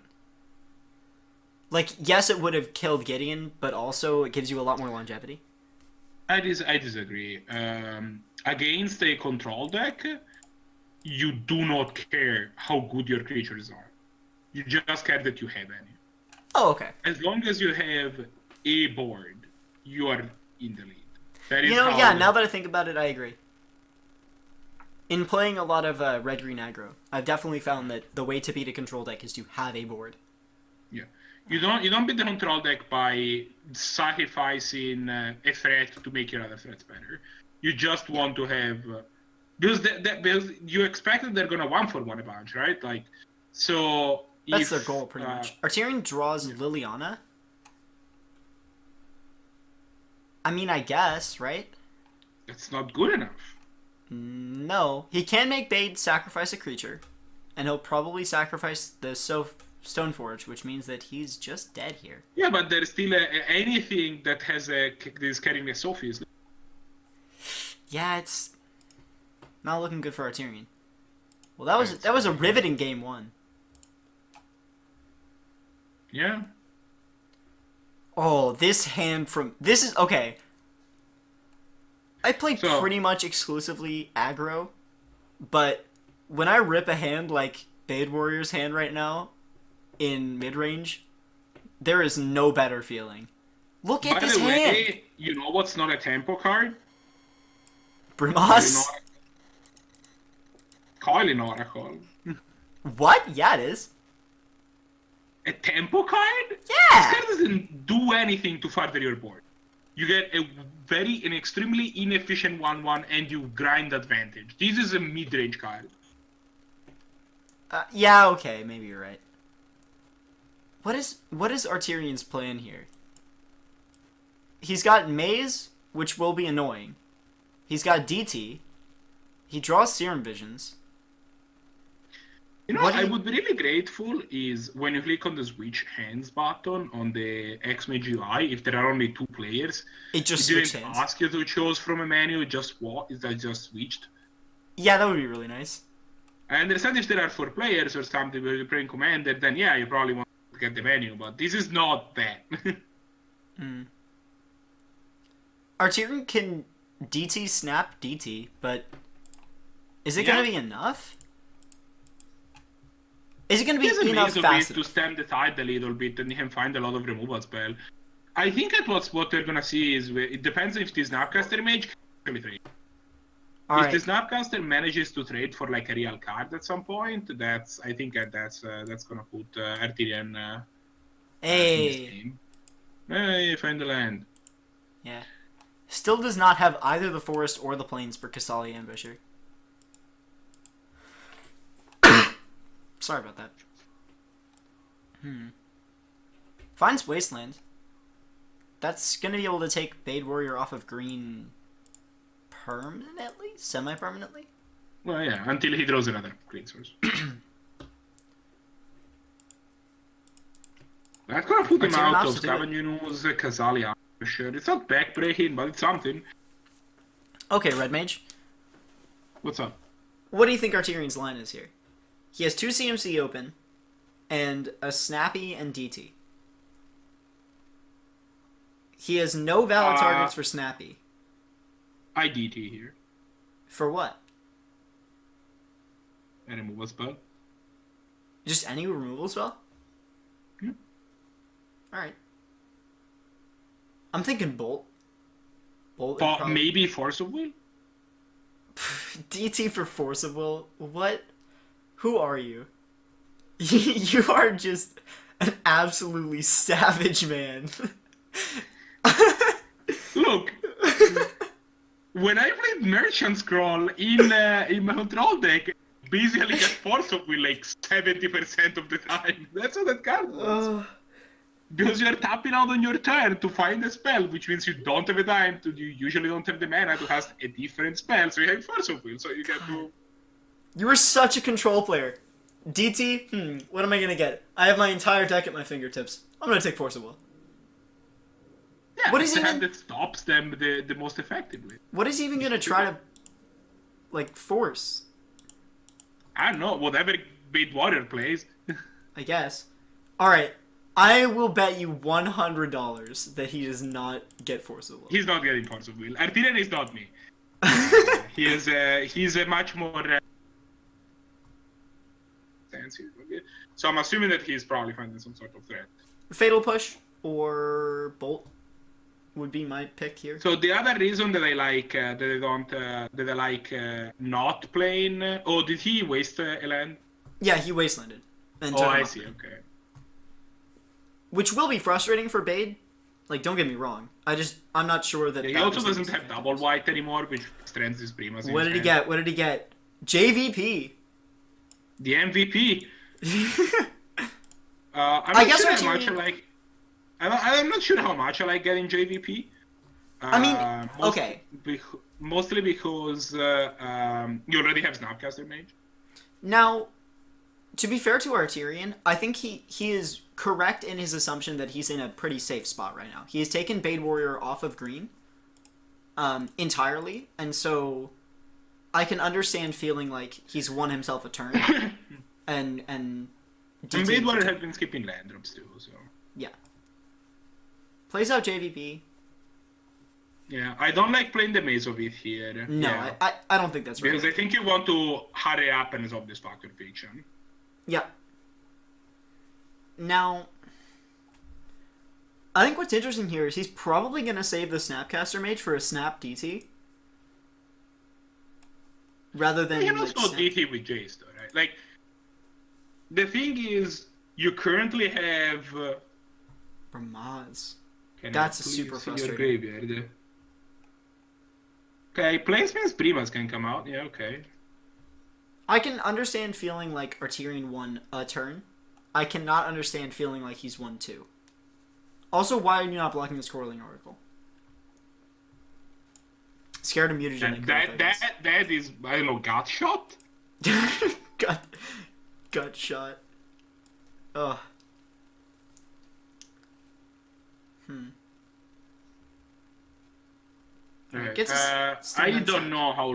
Like, yes, it would have killed Gideon, but also it gives you a lot more longevity. I disagree. Against a control deck, you do not care how good your creatures are. You just care that you have any. Oh, okay. As long as you have a board, you are in the lead. That is now that I think about it, I agree. In playing a lot of red-green aggro, I've definitely found that the way to beat a control deck is to have a board. Yeah. You don't beat the control deck by sacrificing a threat to make your other threats better. You just want to have... because you expect that they're going to 1-for-1 a bunch, right? Like, so... That's their goal, pretty much. Arterian draws Liliana? I mean, I guess, right? That's not good enough. No. He can make Bade sacrifice a creature, and he'll probably sacrifice the Stoneforge, which means that he's just dead here. Yeah, but there's still anything that is carrying a Sophie. Yeah, it's not looking good for Arterian. Well, that was a riveting game 1. Yeah. Oh, this hand from... This is... Okay. I play pretty much exclusively aggro, but when I rip a hand like Bade Warrior's hand right now in mid-range, there is no better feeling. Look at this hand! By the way, you know what's not a tempo card? Brimaz? Coiling Oracle. What? Yeah, it is. a tempo card. Yeah. This card doesn't do anything to further your board. You get an extremely inefficient 1/1, and you grind advantage. This is a mid-range card. Yeah, okay, maybe you're right. What is Arterian's plan here? He's got Maze, which will be annoying. He's got DT. He draws Serum Visions. You know, I would be really grateful is when you click on the switch hands button on the Xmage UI, if there are only 2 players, it just didn't switch hands. ask you to choose from a menu, just what is that just switched? Yeah, that would be really nice. I understand if there are 4 players or something where you're playing Commander, then yeah, you probably want to get the menu, but this is not that. Arterian can DT snap DT, but is it going to be enough? Is it going to be enough fast to stem the tide a little bit, and you can find a lot of removal spell. I think that what we're going to see is, it depends if the Snapcaster Mage can actually trade. If the Snapcaster manages to trade for like a real card at some point, I think that's gonna put Arterian in this game. Hey, find the land. Yeah. Still does not have either the forest or the plains for Kasali Ambusher. Sorry about that. Finds Wasteland. That's gonna be able to take Bade Warrior off of green permanently? Semi-permanently? Well, yeah, until he draws another green source. That's gonna put him out of Scavengers, Kasali Ambusher. It's not backbreaking, but it's something. Okay, Red Mage. What's up? What do you think Arterian's line is here? He has 2 CMC open, and a Snappy and DT. He has no valid targets for Snappy. I DT here. For what? A removal spell. Just any removal spell? Alright. I'm thinking Bolt. Bolt. But maybe Force of Will? DT for Force of Will? What? Who are you? You are just an absolutely savage man. Look, when I played Merchant Scroll in my control deck, basically get Force of Will like 70% of the time. That's what that card was. Because you're tapping out on your turn to find a spell, which means you don't have the time to. You usually don't have the mana to cast a different spell, so you have Force of Will, so you get to. You are such a control player. DT, what am I gonna get? I have my entire deck at my fingertips. I'm gonna take Force of Will. Yeah, what is the even hand that stops them the most effectively. What is he even gonna try to, like, force? I don't know, whatever Bade Warrior plays. I guess. Alright, I will bet you $100 that he does not get Force of Will. He's not getting Force of Will. Arterian is not me. He's a much more... So I'm assuming that he's probably finding some sort of threat. Fatal Push or Bolt would be my pick here. So the other reason that I like not playing. Oh, did he waste a land? Yeah, he wastelanded. Oh, I see. Okay. Which will be frustrating for Bade. Like, don't get me wrong. I'm not sure that. Yeah, he also doesn't have double white anymore, which strengthens his Primas. What did he get? What did he get? JVP. The MVP. I guess sure how much I like. I'm not sure how much I like getting JVP. Mostly because you already have Snapcaster Mage. Now, to be fair to Arterian, I think he is correct in his assumption that he's in a pretty safe spot right now. He has taken Bade Warrior off of green entirely, and so I can understand feeling like he's won himself a turn. and Bade Warrior has been skipping land drops too, so... Yeah. Plays out JVP. Yeah, I don't like playing the Maze of it here. No, yeah. I don't think that's right. Because I think you want to hurry up and resolve this Factor Fiction. Yeah. Now, I think what's interesting here is he's probably going to save the Snapcaster Mage for a Snap DT. Rather than... You can also DT with Jace, though, right? Like, the thing is, You currently have. Ramaz. Can That's I please super see your frustrating. graveyard? Okay, Planesman's Primas can come out. Yeah, okay. I can understand feeling like Arterion won a turn. I cannot understand feeling like he's won 2. Also, why are you not blocking this Corralling Oracle? Scared of mutagenic. That is, I don't know, gut shot? gut shot. Ugh. Alright, Gets us I Steam don't Insect. know how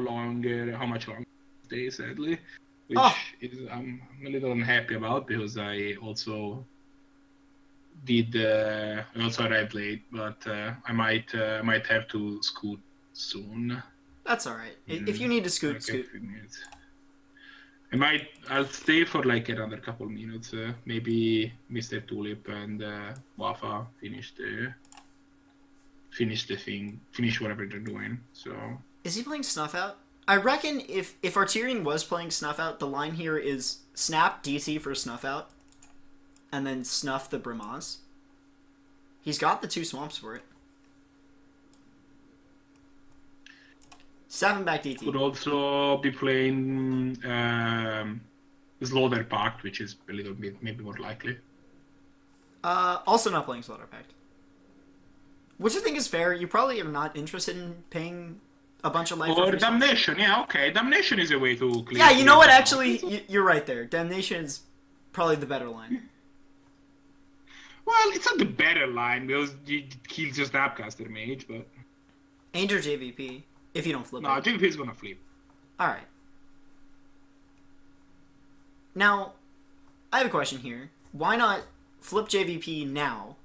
much longer it stays, sadly. Which Oh. is, I'm a little unhappy about because I also did, I also arrived late, but I might have to scoot soon. That's alright. If you need to scoot, Like a scoot. few minutes. I'll stay for like another couple minutes. Maybe MrTulip and Wafa finish the thing, finish whatever they're doing. So Is he playing Snuff Out? I reckon if Arterion was playing Snuff Out, the line here is snap DC for Snuff Out, and then snuff the Bramaz. He's got the 2 swamps for it. 7 back DT. could also be playing Slaughter Pact, which is a little bit maybe more likely. Also not playing Slaughter Pact. Which I think is fair. You probably are not interested in paying a bunch of life for Or free spells. Damnation, yeah, okay. Damnation is a way to clear. Yeah, you know what? clear Actually, you're right there. Damnation is probably the better line. Well, it's not the better line because it kills your Snapcaster Mage, but Angel JVP, if you don't flip no, it. JVP is gonna flip. Alright. Now, I have a question here. Why not flip JVP now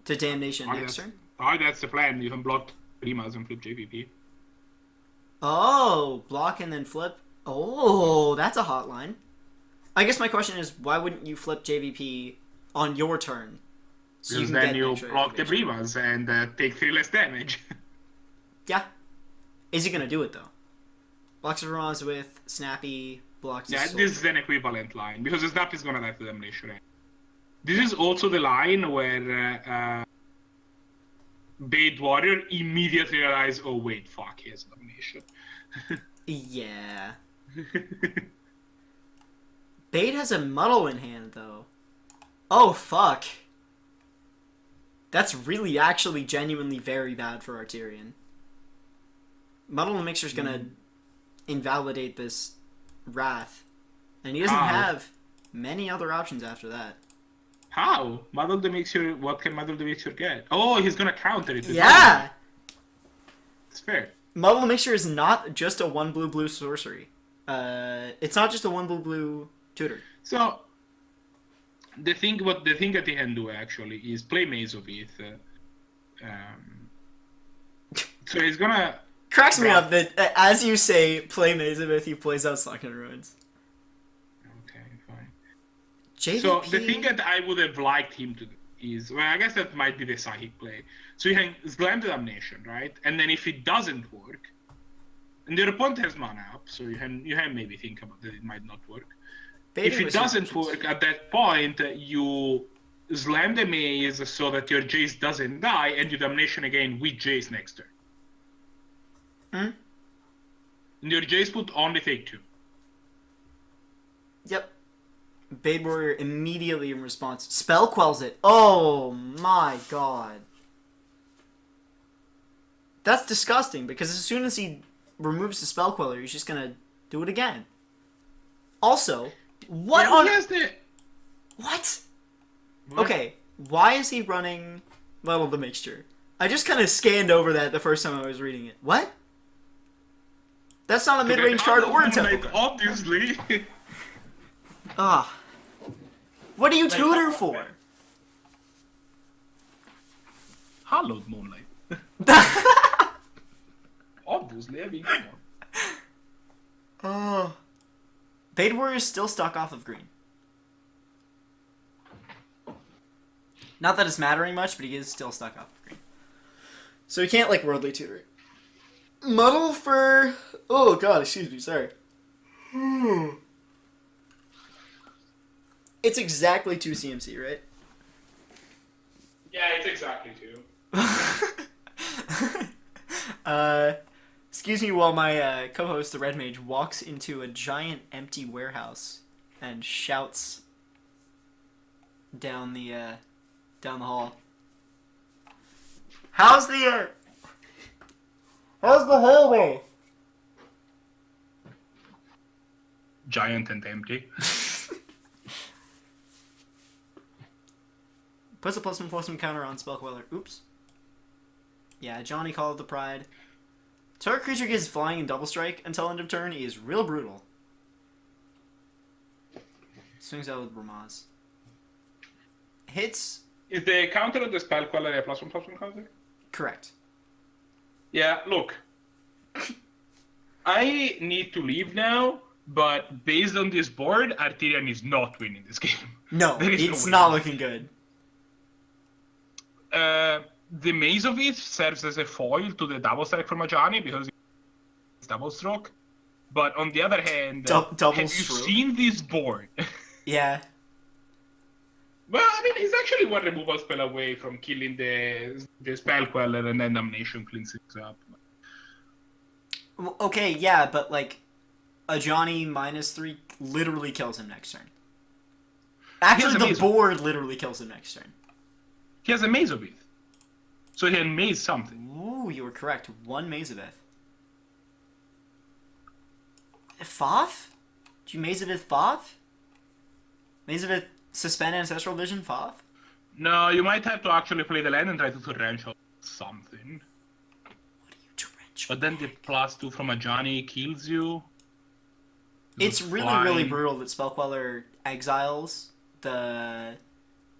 to Damnation next turn? That's the plan. You can block Primas and flip JVP. Oh, block and then flip. Oh, that's a hot line. I guess my question is, why wouldn't you flip JVP on your turn? So Because can then get you extra block the activation? Primas and take 3 less damage. Yeah. Is he gonna do it though? Blocks Ramaz with Snappy, blocks Yeah, his this is Soldier. an equivalent line because the Snap is gonna die to Damnation. This is also the line where Bade Warrior immediately realized, oh wait, fuck, he has Damnation. Yeah. Bade has a muddle in hand though. Oh fuck. That's really actually genuinely very bad for Arterion. Muddle and Mixer's gonna invalidate this Wrath. And he doesn't How? have many other options after that. How? Muddle the Mixture, what can Muddle the Mixture get? Oh, he's gonna counter it. with Yeah! It's fair. Muddle and Mixture is not just a 1 blue sorcery. It's not just a 1 blue tutor. So, the thing that he can do actually is play Maze of It. So he's gonna... Cracks me up that as you say play Mazavith, he plays out Sunken Ruins. Okay, fine. JVP... So the thing that I would have liked him to do is, well, I guess that might be the psychic play. So you can slam the Damnation, right? And then if it doesn't work, and your opponent has mana up, so you can maybe think about that it might not work. Baiting If it with doesn't solutions. work, at that point you slam the maze so that your Jace doesn't die, and you Damnation again with Jace next turn. Hmm? And your Jace would only take 2. Yep. Bade Warrior immediately in response spell quells it. Oh my god. That's disgusting because as soon as he removes the spell queller, he's just gonna do it again. Also, what Yeah, on he has the... what? What? Okay, why is he running Muddle the Mixture? I just kind of scanned over that the first time I was reading it. What? That's not a mid-range card or a tempo Like, card. obviously. Ah. What do you tutor for? Hallowed Moonlight. Obviously, I mean, come on. Oh. Bade Warrior is still stuck off of green. Not that it's mattering much, but he is still stuck off of green. So he can't, like, worldly tutor it. Muddle for... Oh, God, excuse me, sorry. It's exactly 2 CMC, right? Yeah, it's exactly 2. Excuse me while my co-host, the Red Mage, walks into a giant empty warehouse and shouts down the hall. How's the hallway? Giant and empty. Puts a +1/+1 counter on Spell Queller. Oops. Yeah, Johnny called the Pride. Target creature gets flying and double strike until end of turn. He is real brutal. Swings out with Ramaz. Hits. Is the counter of the spell queller a +1/+1 counter? Correct. Yeah, look. I need to leave now, but based on this board, Artirian is not winning this game. No, There is no it's way. not looking good. The Maze of It serves as a foil to the double strike from Ajani because it's double stroke. But on the other hand, Double have stroke? you seen this board? Yeah. Well, I mean, he's actually one removal spell away from killing the spell queller, and then Damnation cleans it up. Okay, yeah, but like, a Johnny -3 literally kills him next turn. Actually, the Maze. board literally kills him next turn. He has a Maze of It, so he can maze something. Ooh, you were correct. 1 Mazaveth. Foth? Did you Mazaveth Foth? Mazaveth Suspend Ancestral Vision Foth? No, you might have to actually play the land and try to torrential something. What are you torrential? But then the +2 from Ajani kills you. It's really, flying. really brutal that Spellqueller exiles the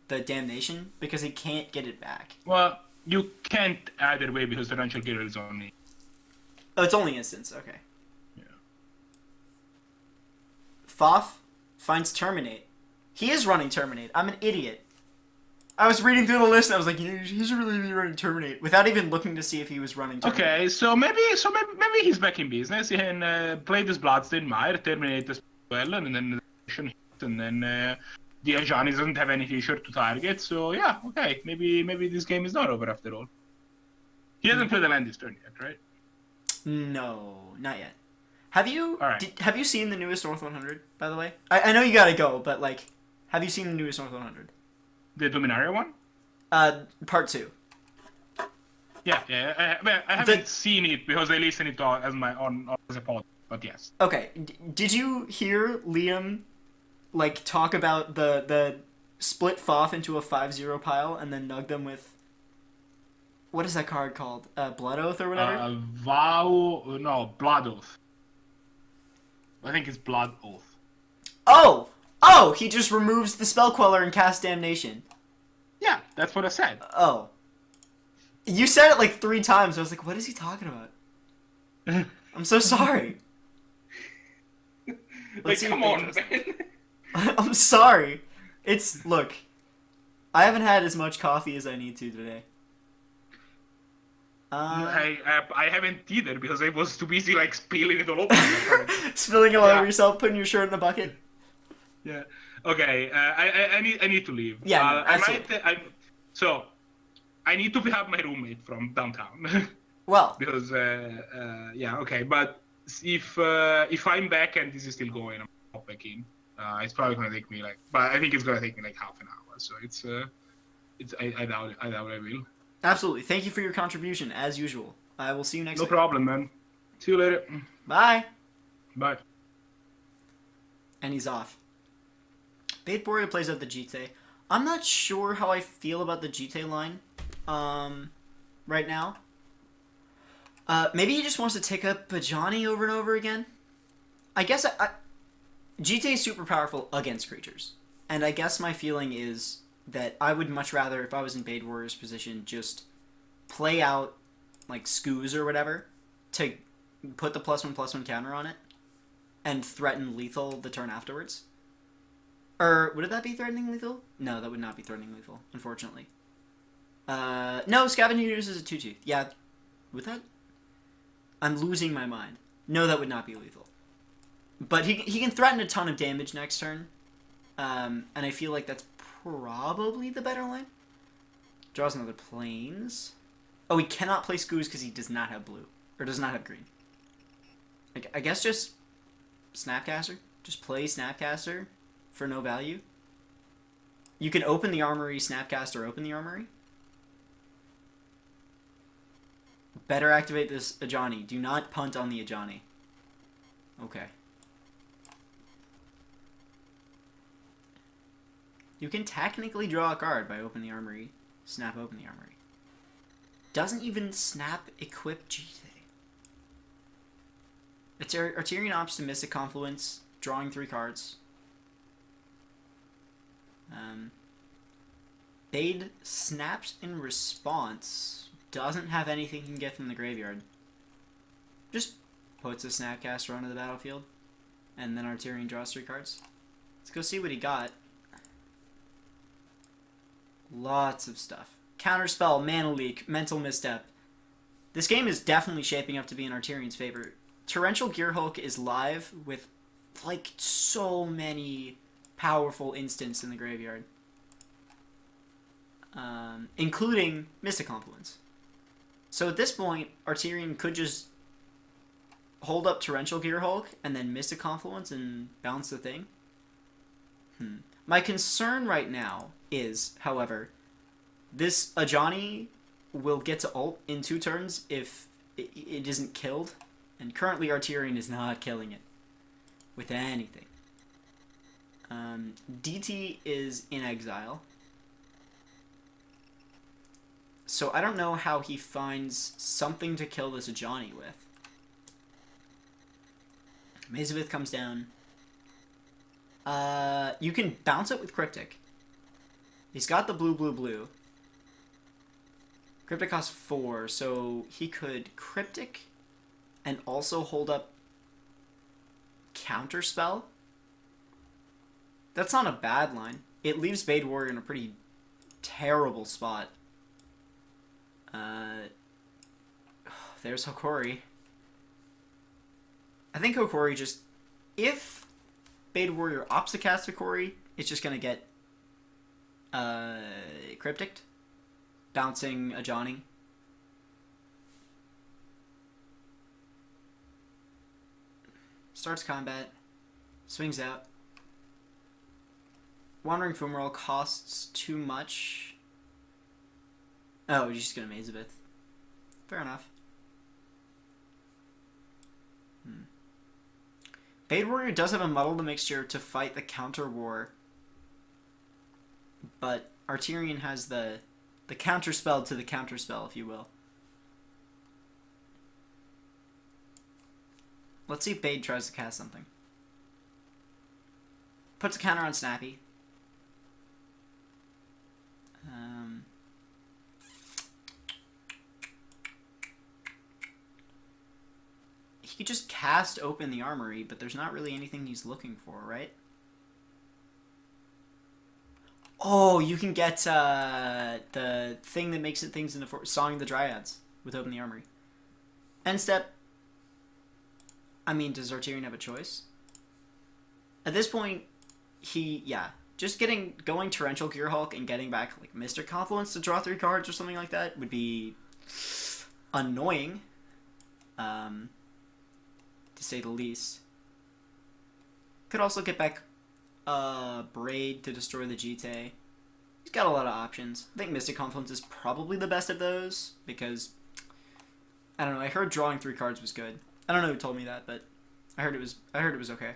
Damnation because he can't get it back. Well, you can't either way because torrential gear is only. Oh, it's only instance. Okay. Yeah. Foth finds Terminate. He is running Terminate. I'm an idiot. I was reading through the list and I was like, he should really be running Terminate without even looking to see if he was running Terminate. Okay, so maybe he's back in business. He can play this Bloodstained Mire, terminate the spell, and then and then the Ajani doesn't have any feature to target. So yeah, okay, maybe this game is not over after all. He hasn't played the land this turn yet, right? No, not yet. Have you Alright. have you seen the newest North 100, by the way? I know you gotta go, but like, have you seen the newest North 100? The Dominaria one? Part 2. Yeah. I haven't seen it because I listen it as as a pod. But yes. Okay, did you hear Liam, like, talk about the split Foth into a 5-0 pile and then nug them with, what is that card called? Blood Oath or whatever? Blood Oath. I think it's Blood Oath. Oh, he just removes the Spell Queller and casts Damnation. Yeah, that's what I said. Oh. You said it like 3 times. I was like, what is he talking about? I'm so sorry. Let's see come if on, Beatrice- man. I'm sorry. Look, I haven't had as much coffee as I need to today. I haven't either because I was too busy like spilling it all over. Spilling it all Yeah. over yourself, putting your shirt in a bucket. Yeah. Okay. I need to leave. Yeah, no, I absolutely. So I need to pick up my roommate from downtown Well, because yeah. Okay. But if I'm back and this is still going, I'm not back in. It's probably gonna take me but I think it's gonna take me like half an hour. So I doubt I will. absolutely. Thank you for your contribution, as usual. I will see you next No week. problem, man. See you later. Bye. Bye. And he's off. Bade Warrior plays out the GT. I'm not sure how I feel about the GT line right now. Maybe he just wants to take up Bajani over and over again. I guess GT is super powerful against creatures. And I guess my feeling is that I would much rather, if I was in Bade Warrior's position, just play out like Skoos or whatever to put the +1/+1 counter on it and threaten lethal the turn afterwards. Or would that be threatening lethal? No, that would not be threatening lethal, unfortunately. No, Scavenger uses a 2-2. Yeah, would that? I'm losing my mind. No, that would not be lethal. But he can threaten a ton of damage next turn. And I feel like that's probably the better line. Draws another planes. Oh, he cannot play Scoos because he does not have blue. Or does not have green. I guess just Snapcaster. Just play Snapcaster for no value. You can open the armory, Snapcaster, open the armory. Better activate this Ajani. Do not punt on the Ajani. Okay. You can technically draw a card by opening the armory, snap open the armory. Doesn't even snap equip GT. It's Arterian Optimistic Confluence, drawing 3 cards. Bade snaps in response. Doesn't have anything he can get from the graveyard. Just puts a Snapcaster onto the battlefield. And then Arterian draws 3 cards. Let's go see what he got. Lots of stuff. Counterspell, Mana Leak, Mental Misstep. This game is definitely shaping up to be in Arterian's favor. Torrential Gearhulk is live with, like, so many powerful instants in the graveyard. Including Mystic Confluence. So at this point, Arterian could just hold up Torrential Gearhulk and then Mystic Confluence and bounce the thing. My concern right now is, however, this Ajani will get to ult in 2 turns if it isn't killed. And currently Arterian is not killing it with anything. DT is in exile. So I don't know how he finds something to kill this Ajani with. Mazavith comes down. You can bounce it with Cryptic. He's got the blue. Cryptic costs 4, so he could Cryptic and also hold up Counterspell. That's not a bad line. It leaves Bade Warrior in a pretty terrible spot. There's Hokori. I think Hokori just... If Bade Warrior opts to cast Hokori, it's just going to get Cryptic, bouncing Ajani. Starts combat, swings out. Wandering Fumarole costs too much. Oh, he's just gonna Mazavith. Fair enough. Bade Warrior does have a Muddled Mixture to fight the counter war, but Arterian has the counter spell to the counter spell, if you will. Let's see if Bade tries to cast something. Puts a counter on Snappy. He could just cast open the armory, but there's not really anything he's looking for, right? Oh, you can get the thing that makes it things into Song of the Dryads with open the armory. End step. I mean, does Arterian have a choice? At this point, just going Torrential Gearhulk and getting back like Mystic Confluence to draw 3 cards or something like that would be annoying, to say the least. Could also get back Braid to destroy the GT. He's got a lot of options. I think Mystic Confluence is probably the best of those because I don't know. I heard drawing 3 cards was good. I don't know who told me that, but I heard it was okay.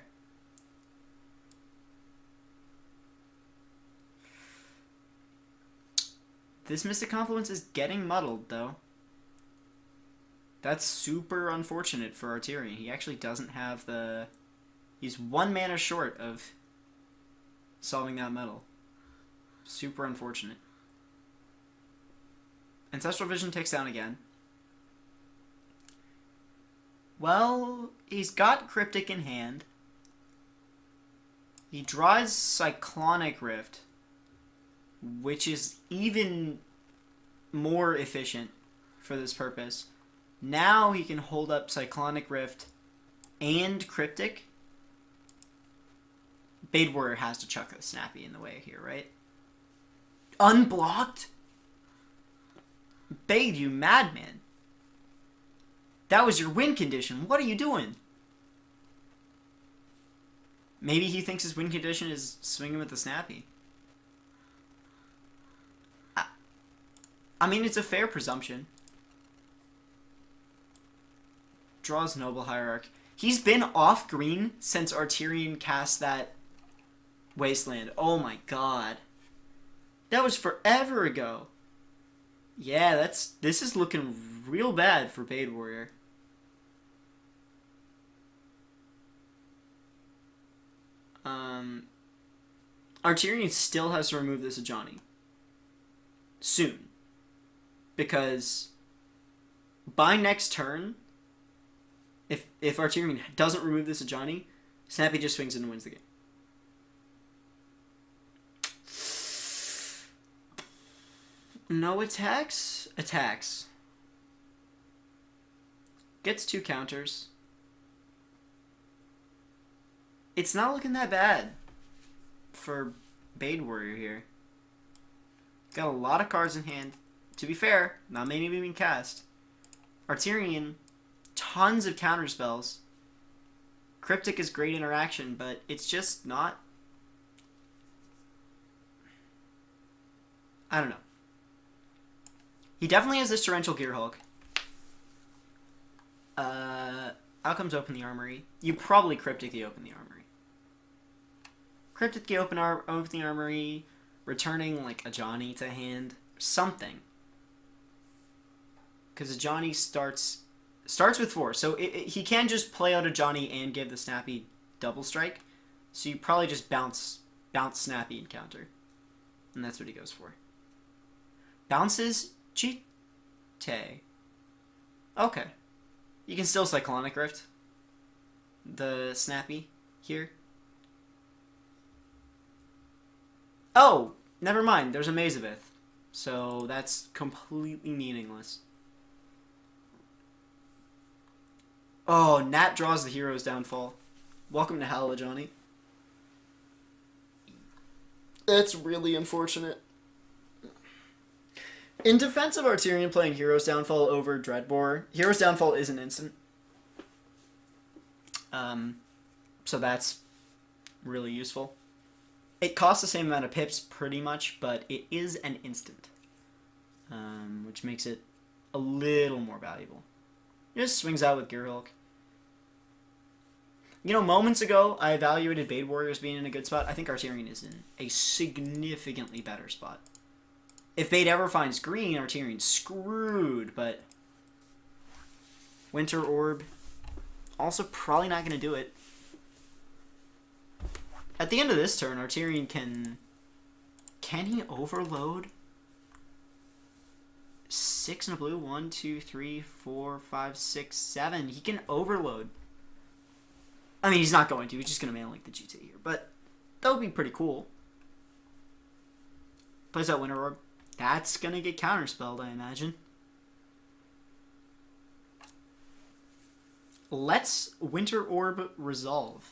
This Mystic Confluence is getting muddled, though. That's super unfortunate for Arterian. He actually doesn't have the... He's 1 mana short of solving that muddle. Super unfortunate. Ancestral Vision takes down again. Well, he's got Cryptic in hand. He draws Cyclonic Rift, which is even more efficient for this purpose. Now he can hold up Cyclonic Rift and Cryptic. Bade Warrior has to chuck a Snappy in the way here, right? Unblocked? Bade, you madman. That was your win condition. What are you doing? Maybe he thinks his win condition is swinging with the Snappy. I mean, it's a fair presumption. Draws Noble Hierarch. He's been off green since Arterian cast that Wasteland. Oh my god. That was forever ago. Yeah, this is looking real bad for Bade Warrior. Arterian still has to remove this Ajani. Soon. Because by next turn, if Arterian doesn't remove this Ajani, Snappy just swings in and wins the game. No attacks? Attacks. Gets 2 counters. It's not looking that bad for Bade Warrior here. Got a lot of cards in hand. To be fair, not many being cast. Arterian, tons of counter spells. Cryptic is great interaction, but it's just not... I don't know. He definitely has this Torrential Gearhulk. Outcomes Open the Armory. You probably Cryptic the Open the Armory. Cryptic the Open the Armory, returning like a Johnny to hand, something. Because a Johnny starts with 4, so he can just play out a Johnny and give the Snappy double strike. So you probably just bounce Snappy and counter, and that's what he goes for. Bounces Cheat. Okay. You can still Cyclonic Rift the Snappy here. Oh, never mind. There's a Mazavith. So that's completely meaningless. Oh, Nat draws the Hero's Downfall. Welcome to hell, Johnny. That's really unfortunate. In defense of Arterian playing Hero's Downfall over Dreadbore, Hero's Downfall is an instant. So that's really useful. It costs the same amount of pips, pretty much, but it is an instant. Which makes it a little more valuable. It just swings out with Gearhulk. You know, moments ago, I evaluated Bade Warrior as being in a good spot. I think Arterian is in a significantly better spot. If Bade ever finds green, Arterian's screwed, but Winter Orb, also probably not going to do it. At the end of this turn, Arterian can he overload 6 in a blue? 1, 2, 3, 4, 5, 6, 7. He can overload. I mean, he's not going to. He's just going to Mana Link the GT here. But that would be pretty cool. Plays out Winter Orb. That's going to get counterspelled, I imagine. Let's Winter Orb resolve.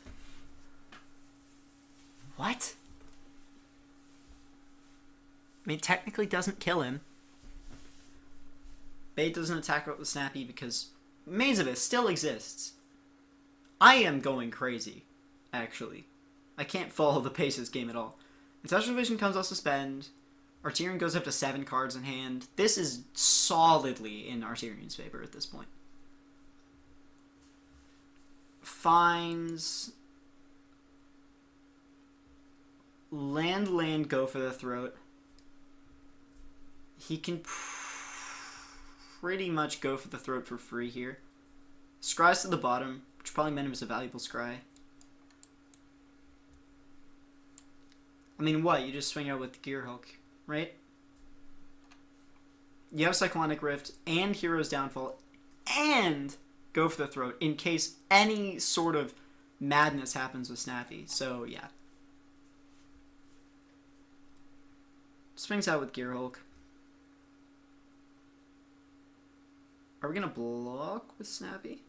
What? I mean, it technically doesn't kill him. Bade doesn't attack with Snappy because Mazavith still exists. I am going crazy, actually. I can't follow the pace of this game at all. Ancestral Vision comes off Suspend. Arterian goes up to 7 cards in hand. This is solidly in Arterian's favor at this point. Finds... Land, go for the throat. He can pretty much go for the throat for free here. Scry's to the bottom, which probably meant him as a valuable scry. I mean, what? You just swing out with Gearhulk, right? You have Cyclonic Rift and Hero's Downfall and go for the throat in case any sort of madness happens with Snappy. So, yeah. Swings out with Gearhulk. Are we going to block with Snappy?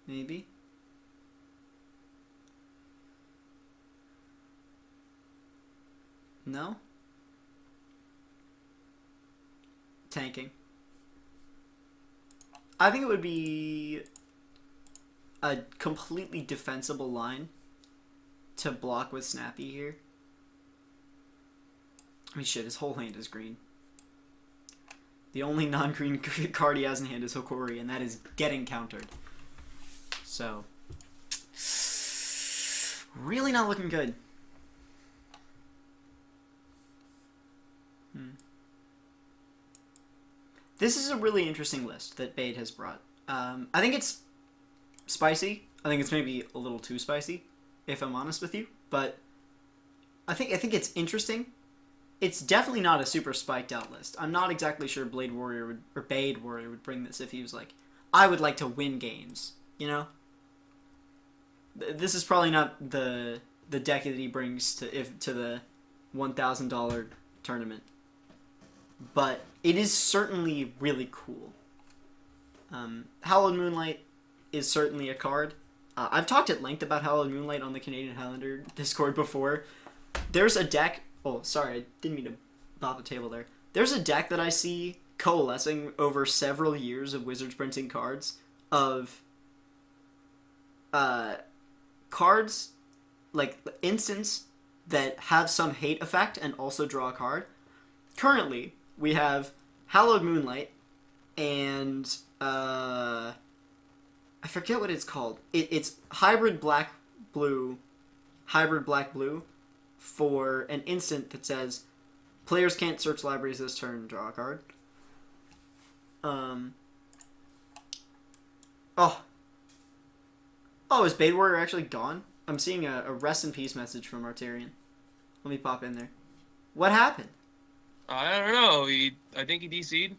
Maybe. No? Tanking. I think it would be a completely defensible line to block with Snappy here. I mean, shit, his whole hand is green. The only non-green card he has in hand is Hokori, and that is getting countered. So, really not looking good. This is a really interesting list that Bade has brought. I think it's spicy. I think it's maybe a little too spicy, if I'm honest with you. But I think it's interesting. It's definitely not a super spiked out list. I'm not exactly sure Bade Warrior would bring this if he was like, I would like to win games. You know. This is probably not the deck that he brings to the $1,000 tournament. But it is certainly really cool. Hallowed Moonlight is certainly a card. I've talked at length about Hallowed Moonlight on the Canadian Highlander Discord before. There's a deck... Oh, sorry, I didn't mean to bop the table there. There's a deck that I see coalescing over several years of Wizards printing cards of... cards, like instants, that have some hate effect and also draw a card. Currently, we have Hallowed Moonlight and I forget what it's called. It's hybrid black blue for an instant that says players can't search libraries this turn, draw a card. Oh, is Bade Warrior actually gone? I'm seeing a rest in peace message from Arterian. Let me pop in there. What happened? I don't know. I think he DC'd.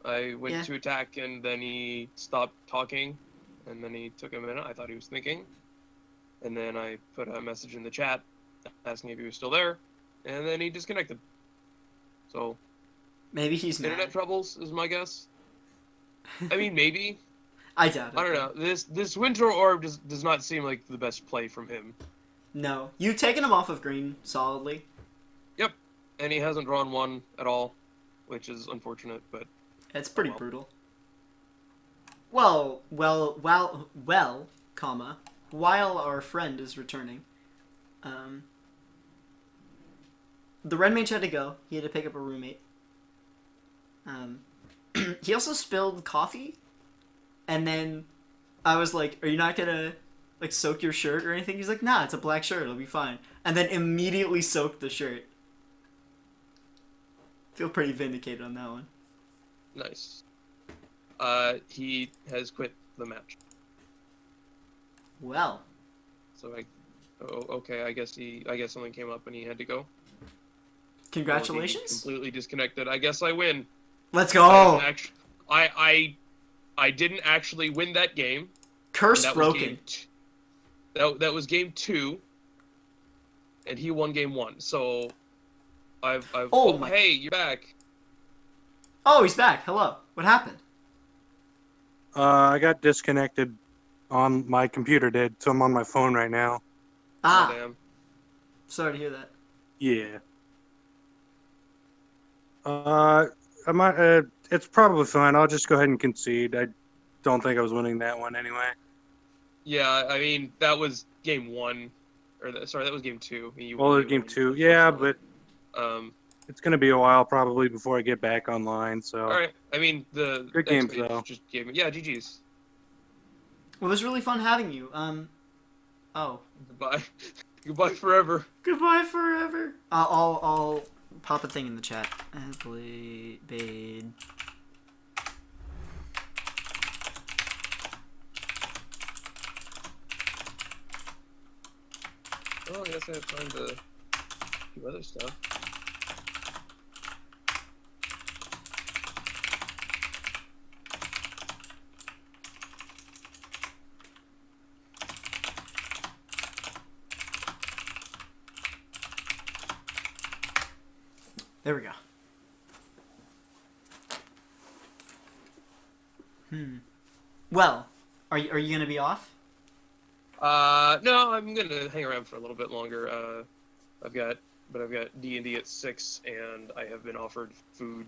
I went to attack and then he stopped talking, and then he took a minute. I thought he was thinking, and then I put a message in the chat asking if he was still there, and then he disconnected. So maybe he's internet mad. troubles is my guess. I mean, maybe. I doubt it. I don't know. This Winter Orb does not seem like the best play from him. No, you've taken him off of green solidly. Yep, and he hasn't drawn one at all, which is unfortunate, but. It's pretty well. brutal. Well, comma, while our friend is returning, the Red Mage had to go. He had to pick up a roommate. He also spilled coffee, and then I was like, "Are you not gonna like soak your shirt or anything?" He's like, "Nah, it's a black shirt. It'll be fine." And then immediately soaked the shirt. Feel pretty vindicated on that one. Nice. He has quit the match. Well. So okay. I guess something came up and he had to go. Congratulations. Or he completely disconnected. I guess I win. Let's go. I didn't actually win that game. Curse that broken. That was game 2, and he won game 1. So hey, you're back. Oh, he's back. Hello. What happened? I got disconnected on my computer, so I'm on my phone right now. Ah. Oh, damn. Sorry to hear that. Yeah. It's probably fine. I'll just go ahead and concede. I don't think I was winning that one anyway. Yeah, I mean that was game 1, that was game 2. Well, it was game 2. Yeah, but it's gonna be a while probably before I get back online. So. All right. I mean the good games though. Just gave me, yeah, GG's. Well, it was really fun having you. Oh. Goodbye. Goodbye forever. Goodbye forever. I'll pop a thing in the chat. Bade. Well, I guess I have time to do other stuff. There we go. Well, are you gonna be off? No, I'm gonna hang around for a little bit longer. I've got but I've got D&D at 6, and I have been offered food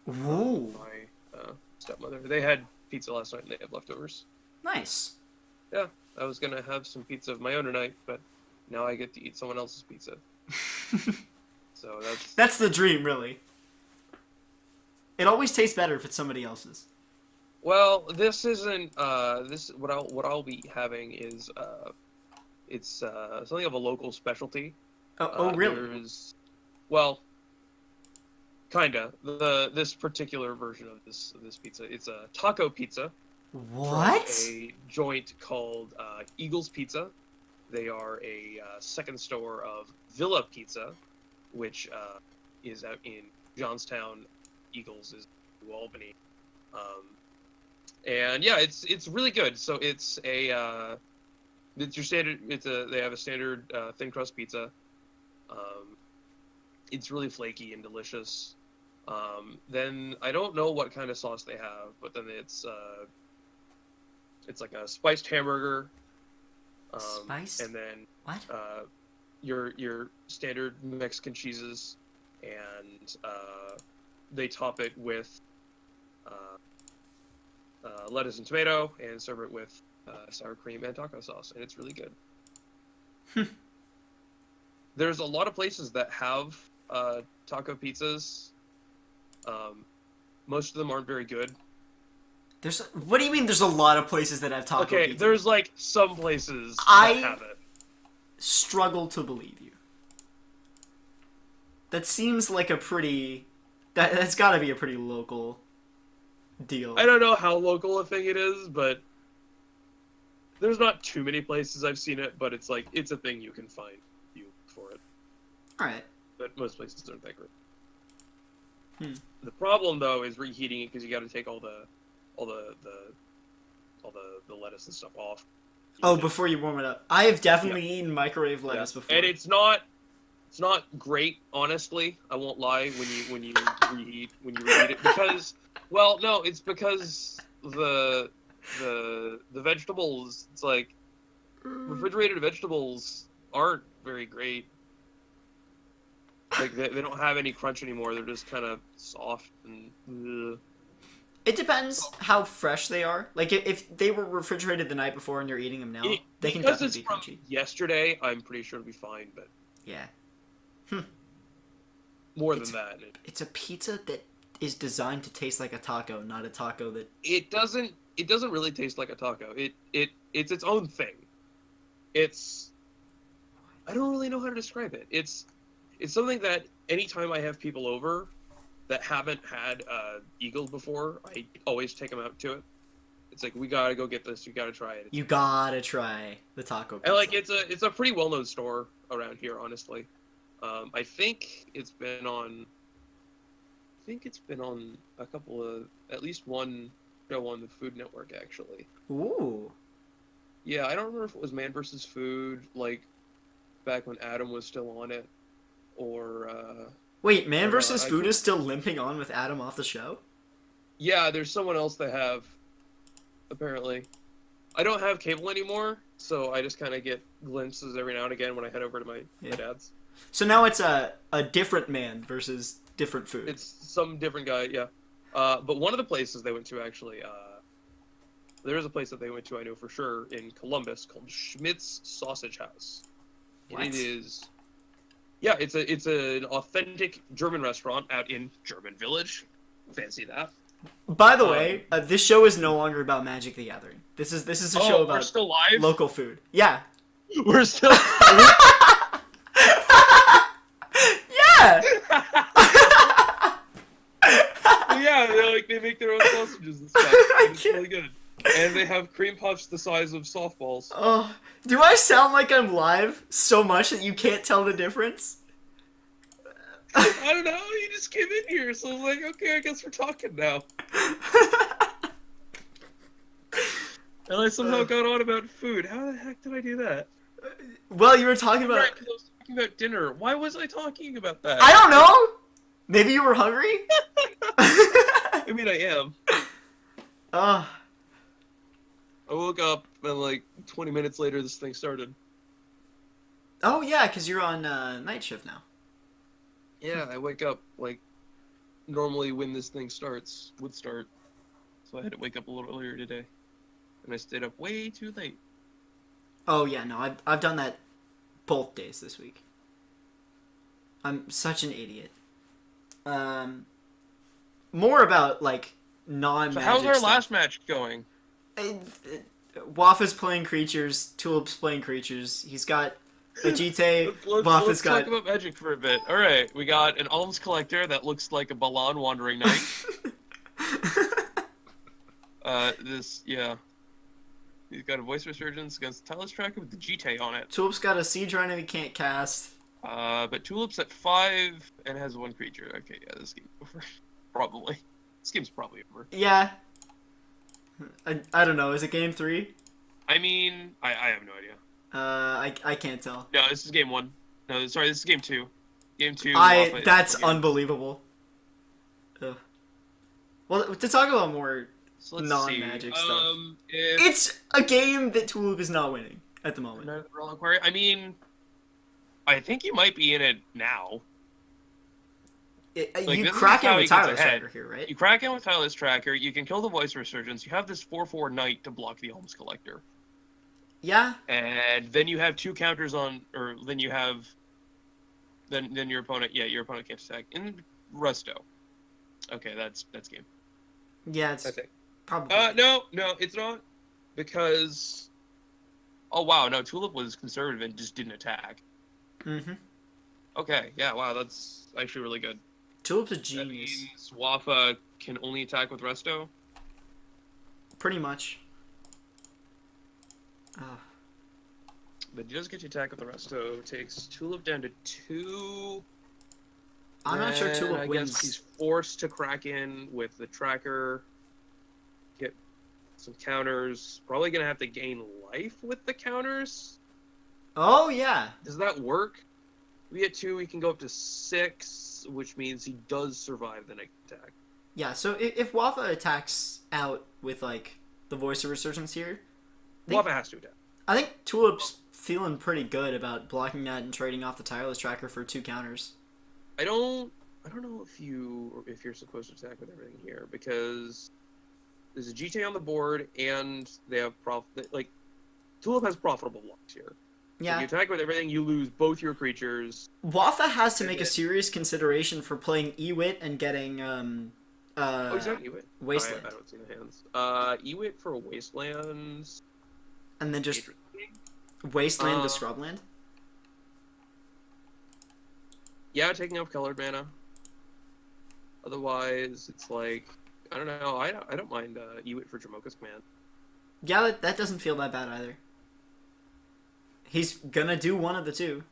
Ooh, by stepmother. They had pizza last night, and they have leftovers. nice. Yeah, I was gonna have some pizza of my own tonight, but now I get to eat someone else's pizza. So That's the dream, really. It always tastes better if it's somebody else's. Well, this isn't. What I'll be having is it's something of a local specialty. Oh, really? Well, kinda. This particular version of this pizza, it's a taco pizza. What? From a joint called Eagles Pizza. They are a second store of Villa Pizza, which is out in Johnstown. Eagles is New Albany. And yeah, it's really good. So it's your standard. They have a standard thin crust pizza. It's really flaky and delicious. Then I don't know what kind of sauce they have, but then it's like a spiced hamburger. Spiced? And then What? your standard Mexican cheeses, and they top it with lettuce and tomato, and serve it with sour cream and taco sauce, and it's really good. There's a lot of places that have taco pizzas. Most of them aren't very good. What do you mean there's a lot of places that have taco Okay, pizza? there's like some places I- that have it. Struggle to believe you. That seems like a pretty... That's gotta be a pretty local deal. I don't know how local a thing it is, but there's not too many places I've seen it, but it's like, it's a thing you can find for it. Alright. But most places aren't that great. Hmm. The problem though is reheating it, because you got to take all the lettuce and stuff off. Oh, before you warm it up. I have definitely eaten microwave lettuce before. And it's not great, honestly. I won't lie when you reheat it, because, well, no, it's because the vegetables, it's like refrigerated vegetables aren't very great. Like they don't have any crunch anymore. They're just kind of soft and ugh. It depends how fresh they are. Like, if they were refrigerated the night before and you're eating them now, they can Because definitely it's be from crunchy. yesterday, I'm pretty sure it'll be fine, but Yeah. more than that, It's a pizza that is designed to taste like a taco, not a taco that... it doesn't really taste like a taco. It's its own thing. I don't really know how to describe it. It's something that anytime I have people over that haven't had Eagles before, I always take them out to it. It's like, we gotta go get this. You gotta try it. You gotta try the taco pizza. And like, it's a pretty well-known store around here, honestly. I think it's been on a couple of, at least one show on the Food Network, actually. Ooh. Yeah, I don't remember if it was Man vs. Food, like back when Adam was still on it, or Wait, Man I vs. Food can- is still limping on with Adam off the show? yeah, there's someone else they have, apparently. I don't have cable anymore, so I just kind of get glimpses every now and again when I head over to my dad's. So now it's a different man versus different food. It's some different guy, yeah. But one of the places they went to, actually, there is a place that they went to, I know for sure, in Columbus called Schmidt's Sausage House. What? And it is, yeah, it's an authentic German restaurant out in German Village. Fancy that. By the way, this show is no longer about Magic the Gathering. This is a show we're about still live? local food. Yeah. We're still... Yeah! yeah, they make their own sausages and stuff. And it's really good. And they have cream puffs the size of softballs. Oh, do I sound like I'm live so much that you can't tell the difference? I don't know, you just came in here, so I was like, okay, I guess we're talking now. And I somehow got on about food. How the heck did I do that? Well, you were talking about... Right, 'cause I was talking about dinner. Why was I talking about that? I don't know! Maybe you were hungry? I mean, I am. Oh, I woke up and like 20 minutes later, this thing started. oh yeah, because you're on night shift now. Yeah, I wake up like normally when this thing would start. So I had to wake up a little earlier today. And I stayed up way too late. Oh yeah, no, I've done that both days this week. I'm such an idiot. More about like non-magic So how's our stuff. last match going? Wafa's playing creatures, Tulip's playing creatures. He's got a GT, Let's Wafa's talk got... about magic for a bit. Alright, we got an alms collector that looks like a Balan wandering knight. Yeah. He's got a voice resurgence against Talus Tracker with the GT on it. Tulip's got a Siege Rhino he can't cast. But Tulip's at 5 and has 1 creature. Okay, yeah, this game's over. Probably. This game's probably over. Yeah. I don't know, is it game 3? I mean, I have no idea. I can't tell. No, this is game 1. No, sorry, this is game 2. Game 2. That's unbelievable. Ugh. Well, to talk about more So let's non-magic see. stuff. If It's a game that Tulip is not winning at the moment. I mean, I think you might be in it now. Like, You this is crack how in he with gets Tyler's ahead. Tracker here, right? You crack in with Talus Tracker, you can kill the voice resurgence, you have this 4/4 knight to block the alms collector. Yeah. And then you have 2 counters on, or then you have, then your opponent can't attack. In Resto. Okay, that's game. Yeah, it's I think. probably. No, it's not. Because, oh wow, no, Tulip was conservative and just didn't attack. Mm-hmm. Okay, yeah, wow, that's actually really good. Tulip's a That genius. means Wafa can only attack with Resto. Pretty much. But he does get to attack with the Resto. Takes Tulip down to 2. I'm not sure Then Tulip I wins. guess he's forced to crack in with the tracker. Get some counters. Probably gonna have to gain life with the counters. Oh, yeah. Does that work? We get 2, we can go up to 6, which means he does survive the next attack. Yeah, so if Wafa attacks out with, like, the Voice of Resurgence here, Wafa has to attack. I think Tulip's feeling pretty good about blocking that and trading off the Tireless Tracker for 2 counters. I don't know if you're supposed to attack with everything here, because there's a GT on the board and they have Tulip has profitable blocks here. Yeah. If you attack with everything, you lose both your creatures. Wafa has to make a serious consideration for playing Ewit and getting He's not Ewit. Wasteland. I don't see the hands. Ewit for Wastelands. And then just Wasteland the Uh, Scrubland. Yeah, taking off colored mana. Otherwise, it's like I don't know. I don't mind Ewit for Jamoka's command. Yeah, that doesn't feel that bad either. He's gonna do one of the 2.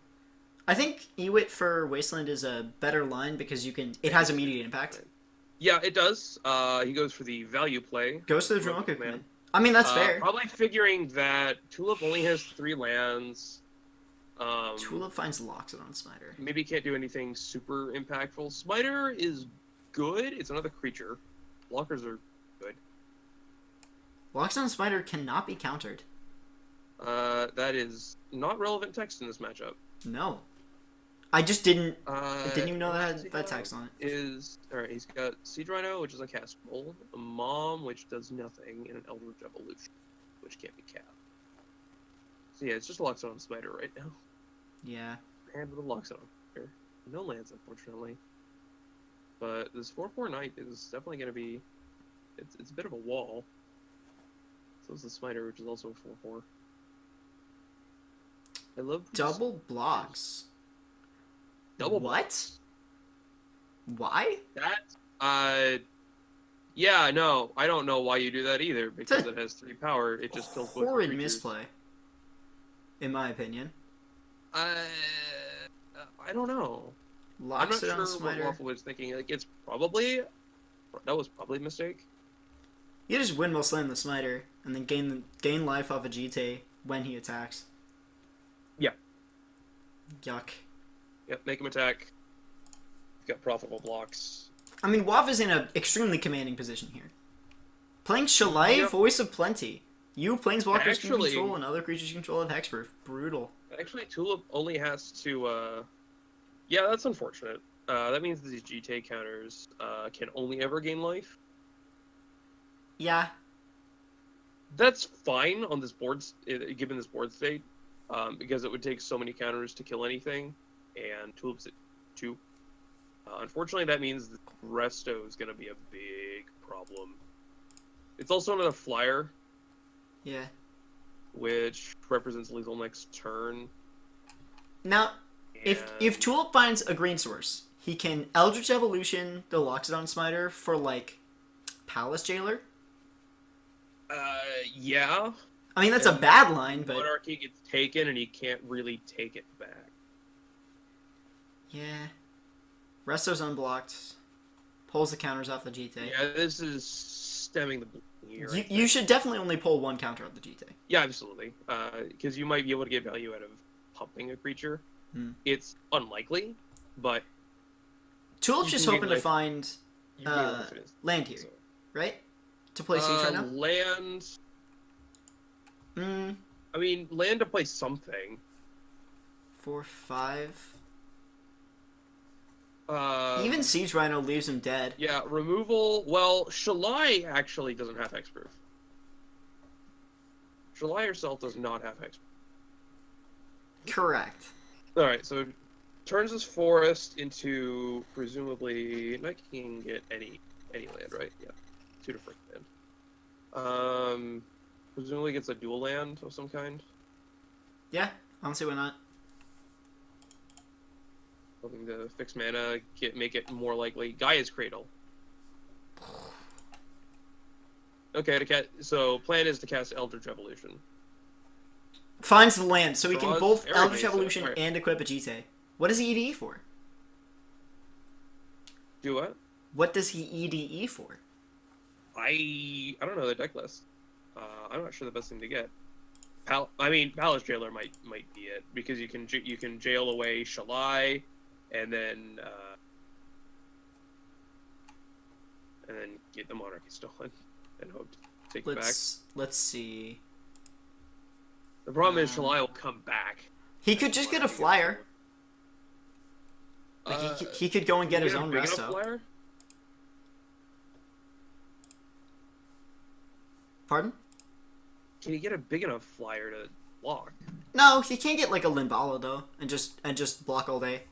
I think Ewit for Wasteland is a better line because it has immediate impact. Yeah, it does. He goes for the value play. Goes to the Jamoka Jamoka command. I mean, that's fair. Probably figuring that Tulip only has 3 lands. Tulip finds Loxodon on Smiter. Maybe can't do anything super impactful. Smiter is good. It's another creature. Blockers are good. Loxodon Smiter cannot be countered. That is not relevant text in this matchup. No. I just didn't even know what that does he had that have? text on it. Alright, he's got Siege Rhino, which is a castable, a Mom, which does nothing, and an Eldritch Evolution, which can't be cast. So yeah, it's just a Loxodon Smiter right now. Yeah. And with a Loxodon here. No lands, unfortunately. But this 4/4 Knight is definitely going to be... It's a bit of a wall. So is the Smiter, which is also a 4/4. I love these- Double blocks. Double what? Why? That, yeah, no, I don't know why you do that either, because it has 3 power, it just kills both Horrid creatures. misplay. In my opinion. I don't know. I'm not Loxodon sure what Smiter. Waffle was thinking. Like, that was probably a mistake. You just windmill slam the Smiter and then gain life off a GT when he attacks. Yeah. Yuck. Yep, make him attack. Got profitable blocks. I mean, Waff is in an extremely commanding position here. Playing Shalai, Yep. Voice of Plenty. You planeswalkers can Actually- control and other creatures control of Hexproof. Brutal. Actually, Tulip only has to, yeah, that's unfortunate. that means these GT counters can only ever gain life. Yeah. That's fine on this board, given this board state, because it would take so many counters to kill anything, and Tulip's at 2. Unfortunately, that means Resto is going to be a big problem. It's also another flyer, Yeah. which represents lethal next turn. Now, if and- Tulip finds a green source, he can Eldritch Evolution the Loxodon Smiter for, like, Palace Jailer. Yeah. I mean, that's a And bad line, but... Monarchy gets taken, and he can't really take it back. Yeah. Resto's unblocked. Pulls the counters off the GT. Yeah, this is stemming the bleeding here. I You think. should definitely only pull one counter off the GT. Yeah, absolutely. Because you might be able to get value out of pumping a creature. Hmm. It's unlikely, but Tulip's You just can hoping get, to find you can get what it is. land here, So, right? To play Siege right now? land. Mm, I mean, land to play something. 4, 5. Even Even Siege Rhino leaves him dead. yeah, removal. Well, Shalai actually doesn't have hexproof. Shalai herself does not have hexproof. Correct. All right, so turns this forest into presumably. I can get any land, right? Yeah, 2 to first land. Presumably gets a dual land of some kind. Yeah, I don't see why not. Hoping to fix mana, make it more likely. Gaia's Cradle. Okay, so plan is to cast Eldritch Evolution. Finds the land, so he can Draws both everything, Eldritch so- Evolution alright. and equip a GT. What does he EDE for? Do what? What does he EDE for? I don't know the deck list. I'm not sure the best thing to get. Palace Jailer might be it, because you can jail away Shalai, and then get the Monarchy stolen and hope to take it back. Let's see. The problem is Shalai will come back. He could just get a flyer. Like he could go and get his own big enough resto. flyer? Pardon? Can you get a big enough flyer to block? No, he can't get like a Linvala though, and just block all day.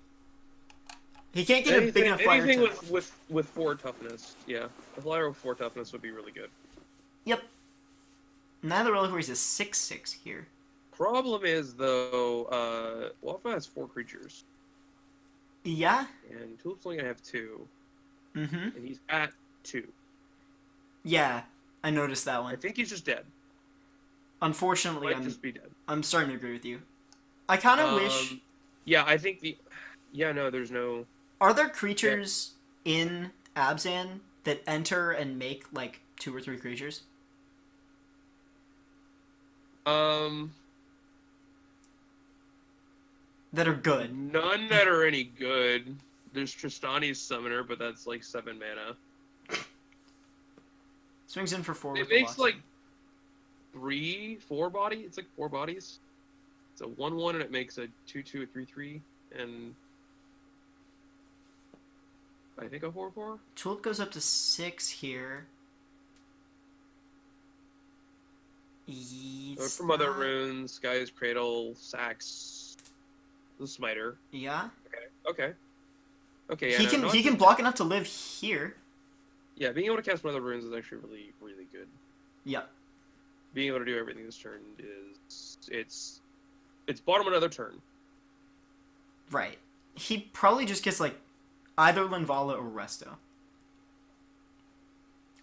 He can't get a big enough flyer. Anything To... with 4 toughness, yeah. A flyer with 4 toughness would be really good. Yep. Neither Reliquaries is 6/6 here. Problem is though, Wafa has 4 creatures, Yeah. and Tulip's only gonna have 2, Mm-hmm. and he's at 2. Yeah, I noticed that I one. think he's just dead. Unfortunately, Might just be dead. I'm starting to agree with you. I kind of wish. Yeah, I think there's no. Are there creatures in Abzan that enter and make like 2 or 3 creatures? That are good. None that are any good. There's Tristani's Summoner, but that's like 7 mana. Swings in for 4 It with makes the like 4 body. It's like 4 bodies. It's a 1/1 and it makes a 2/2, a 3/3, and I think a 4/4. Tulip goes up to 6 here. It's From other not- runes, Guy's Cradle, Sax, the Smiter. Yeah. Okay. Yeah, he no, can not he can just- block enough to live here. Yeah, being able to cast one other runes is actually really, really good. Yep. Being able to do everything this turn is it's bottom another turn. Right. He probably just gets like either Linvala or Resto.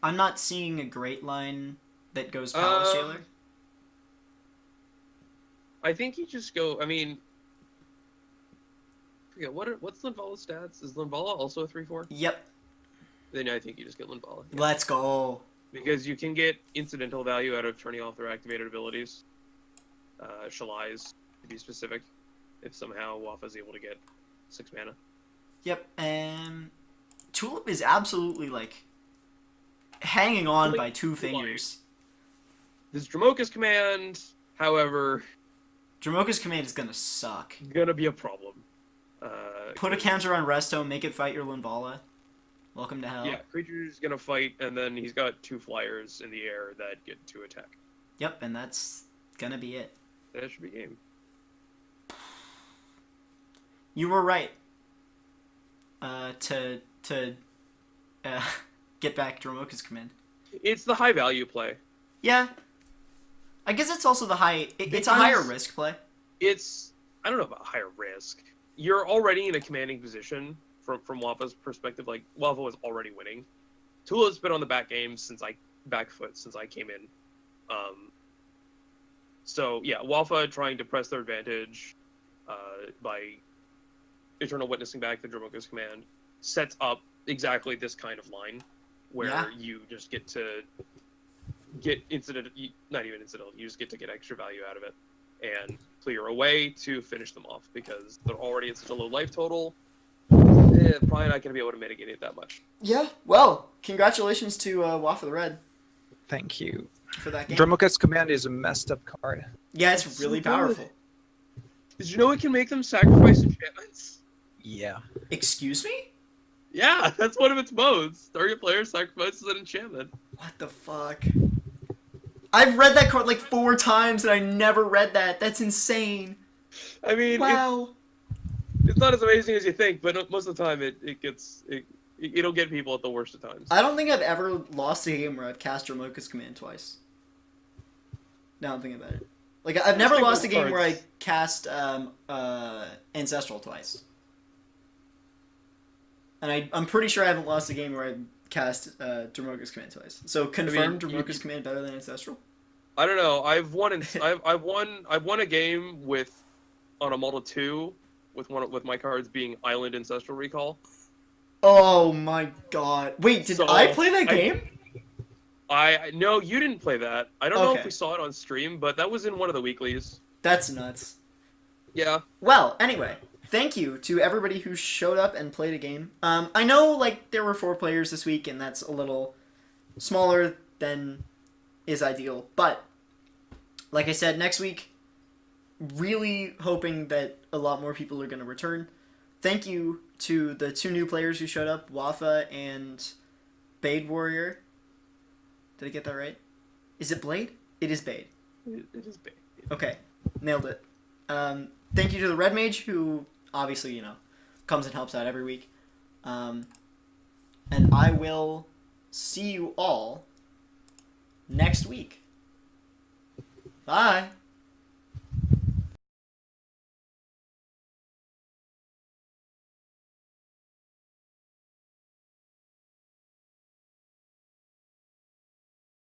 I'm not seeing a great line that goes Palace Jailer. I think you just go. I mean, I forget what's Linvala's stats? Is Linvala also a 3/4? Yep. Then I think you just get Linvala. Yeah. Let's go. Because you can get incidental value out of turning off their activated abilities. Shalai's, to be specific, if somehow Wafa's able to get 6 mana. Yep. And Tulip is absolutely like hanging on Like, by 2 fingers. This Dramoka's command, however, Dramoka's command is gonna suck. gonna be a problem. Put a counter on Resto, make it fight your Linvala. Welcome to hell. Yeah, creature's gonna fight, and then he's got 2 flyers in the air that get to attack. Yep, and that's gonna be it. That should be game. You were right. To get back Dromoka's command. It's the high value play. Yeah. I guess it's also the high... it's a higher risk play. It's... I don't know about higher risk. You're already in a commanding position from Wafa's perspective. Like, Wafa was already winning. Tula's been on the back foot since I came in. So, yeah, Wafa trying to press their advantage by Eternal Witnessing back the Dromoka's command sets up exactly this kind of line where you just get to get not even incidental, you just get to get extra value out of it and clear away to finish them off because they're already at such a low life total. Probably not going to be able to mitigate it that much. Yeah, well, congratulations to WafatheRed Thank you. for that game. Dromoka's command is a messed up card. Yeah, it's really so powerful. Did you know it can make them sacrifice enchantments? Yeah. Excuse me? Yeah, that's one of its modes. Target player sacrifices an enchantment. What the fuck? I've read that card like 4 times and I never read that. That's insane. I mean, Wow. it's not as amazing as you think, but most of the time it'll get people at the worst of times. I don't think I've ever lost a game where I've cast Dromoka's command twice. Now I'm thinking about it. Like, I've never lost a game where I cast Ancestral twice. And I'm pretty sure I haven't lost a game where I cast Dromoka's command twice. So confirm Dromoka's command better than Ancestral? I don't know. I've won a game on a model 2 with my cards being Island Ancestral Recall. Oh my god. Wait, did I play that game? No, you didn't play that. I don't know if we saw it on stream, but that was in one of the weeklies. That's nuts. Yeah. Well, anyway, thank you to everybody who showed up and played a game. I know, like, there were 4 players this week, and that's a little smaller than is ideal. But, like I said, next week, really hoping that a lot more people are going to return. Thank you to the 2 new players who showed up, Wafa and Bade Warrior. Did I get that right? Is it Blade? It is Bade. It is big. Okay, nailed it. Thank you to the Red Mage, who obviously, comes and helps out every week. And I will see you all next week. Bye!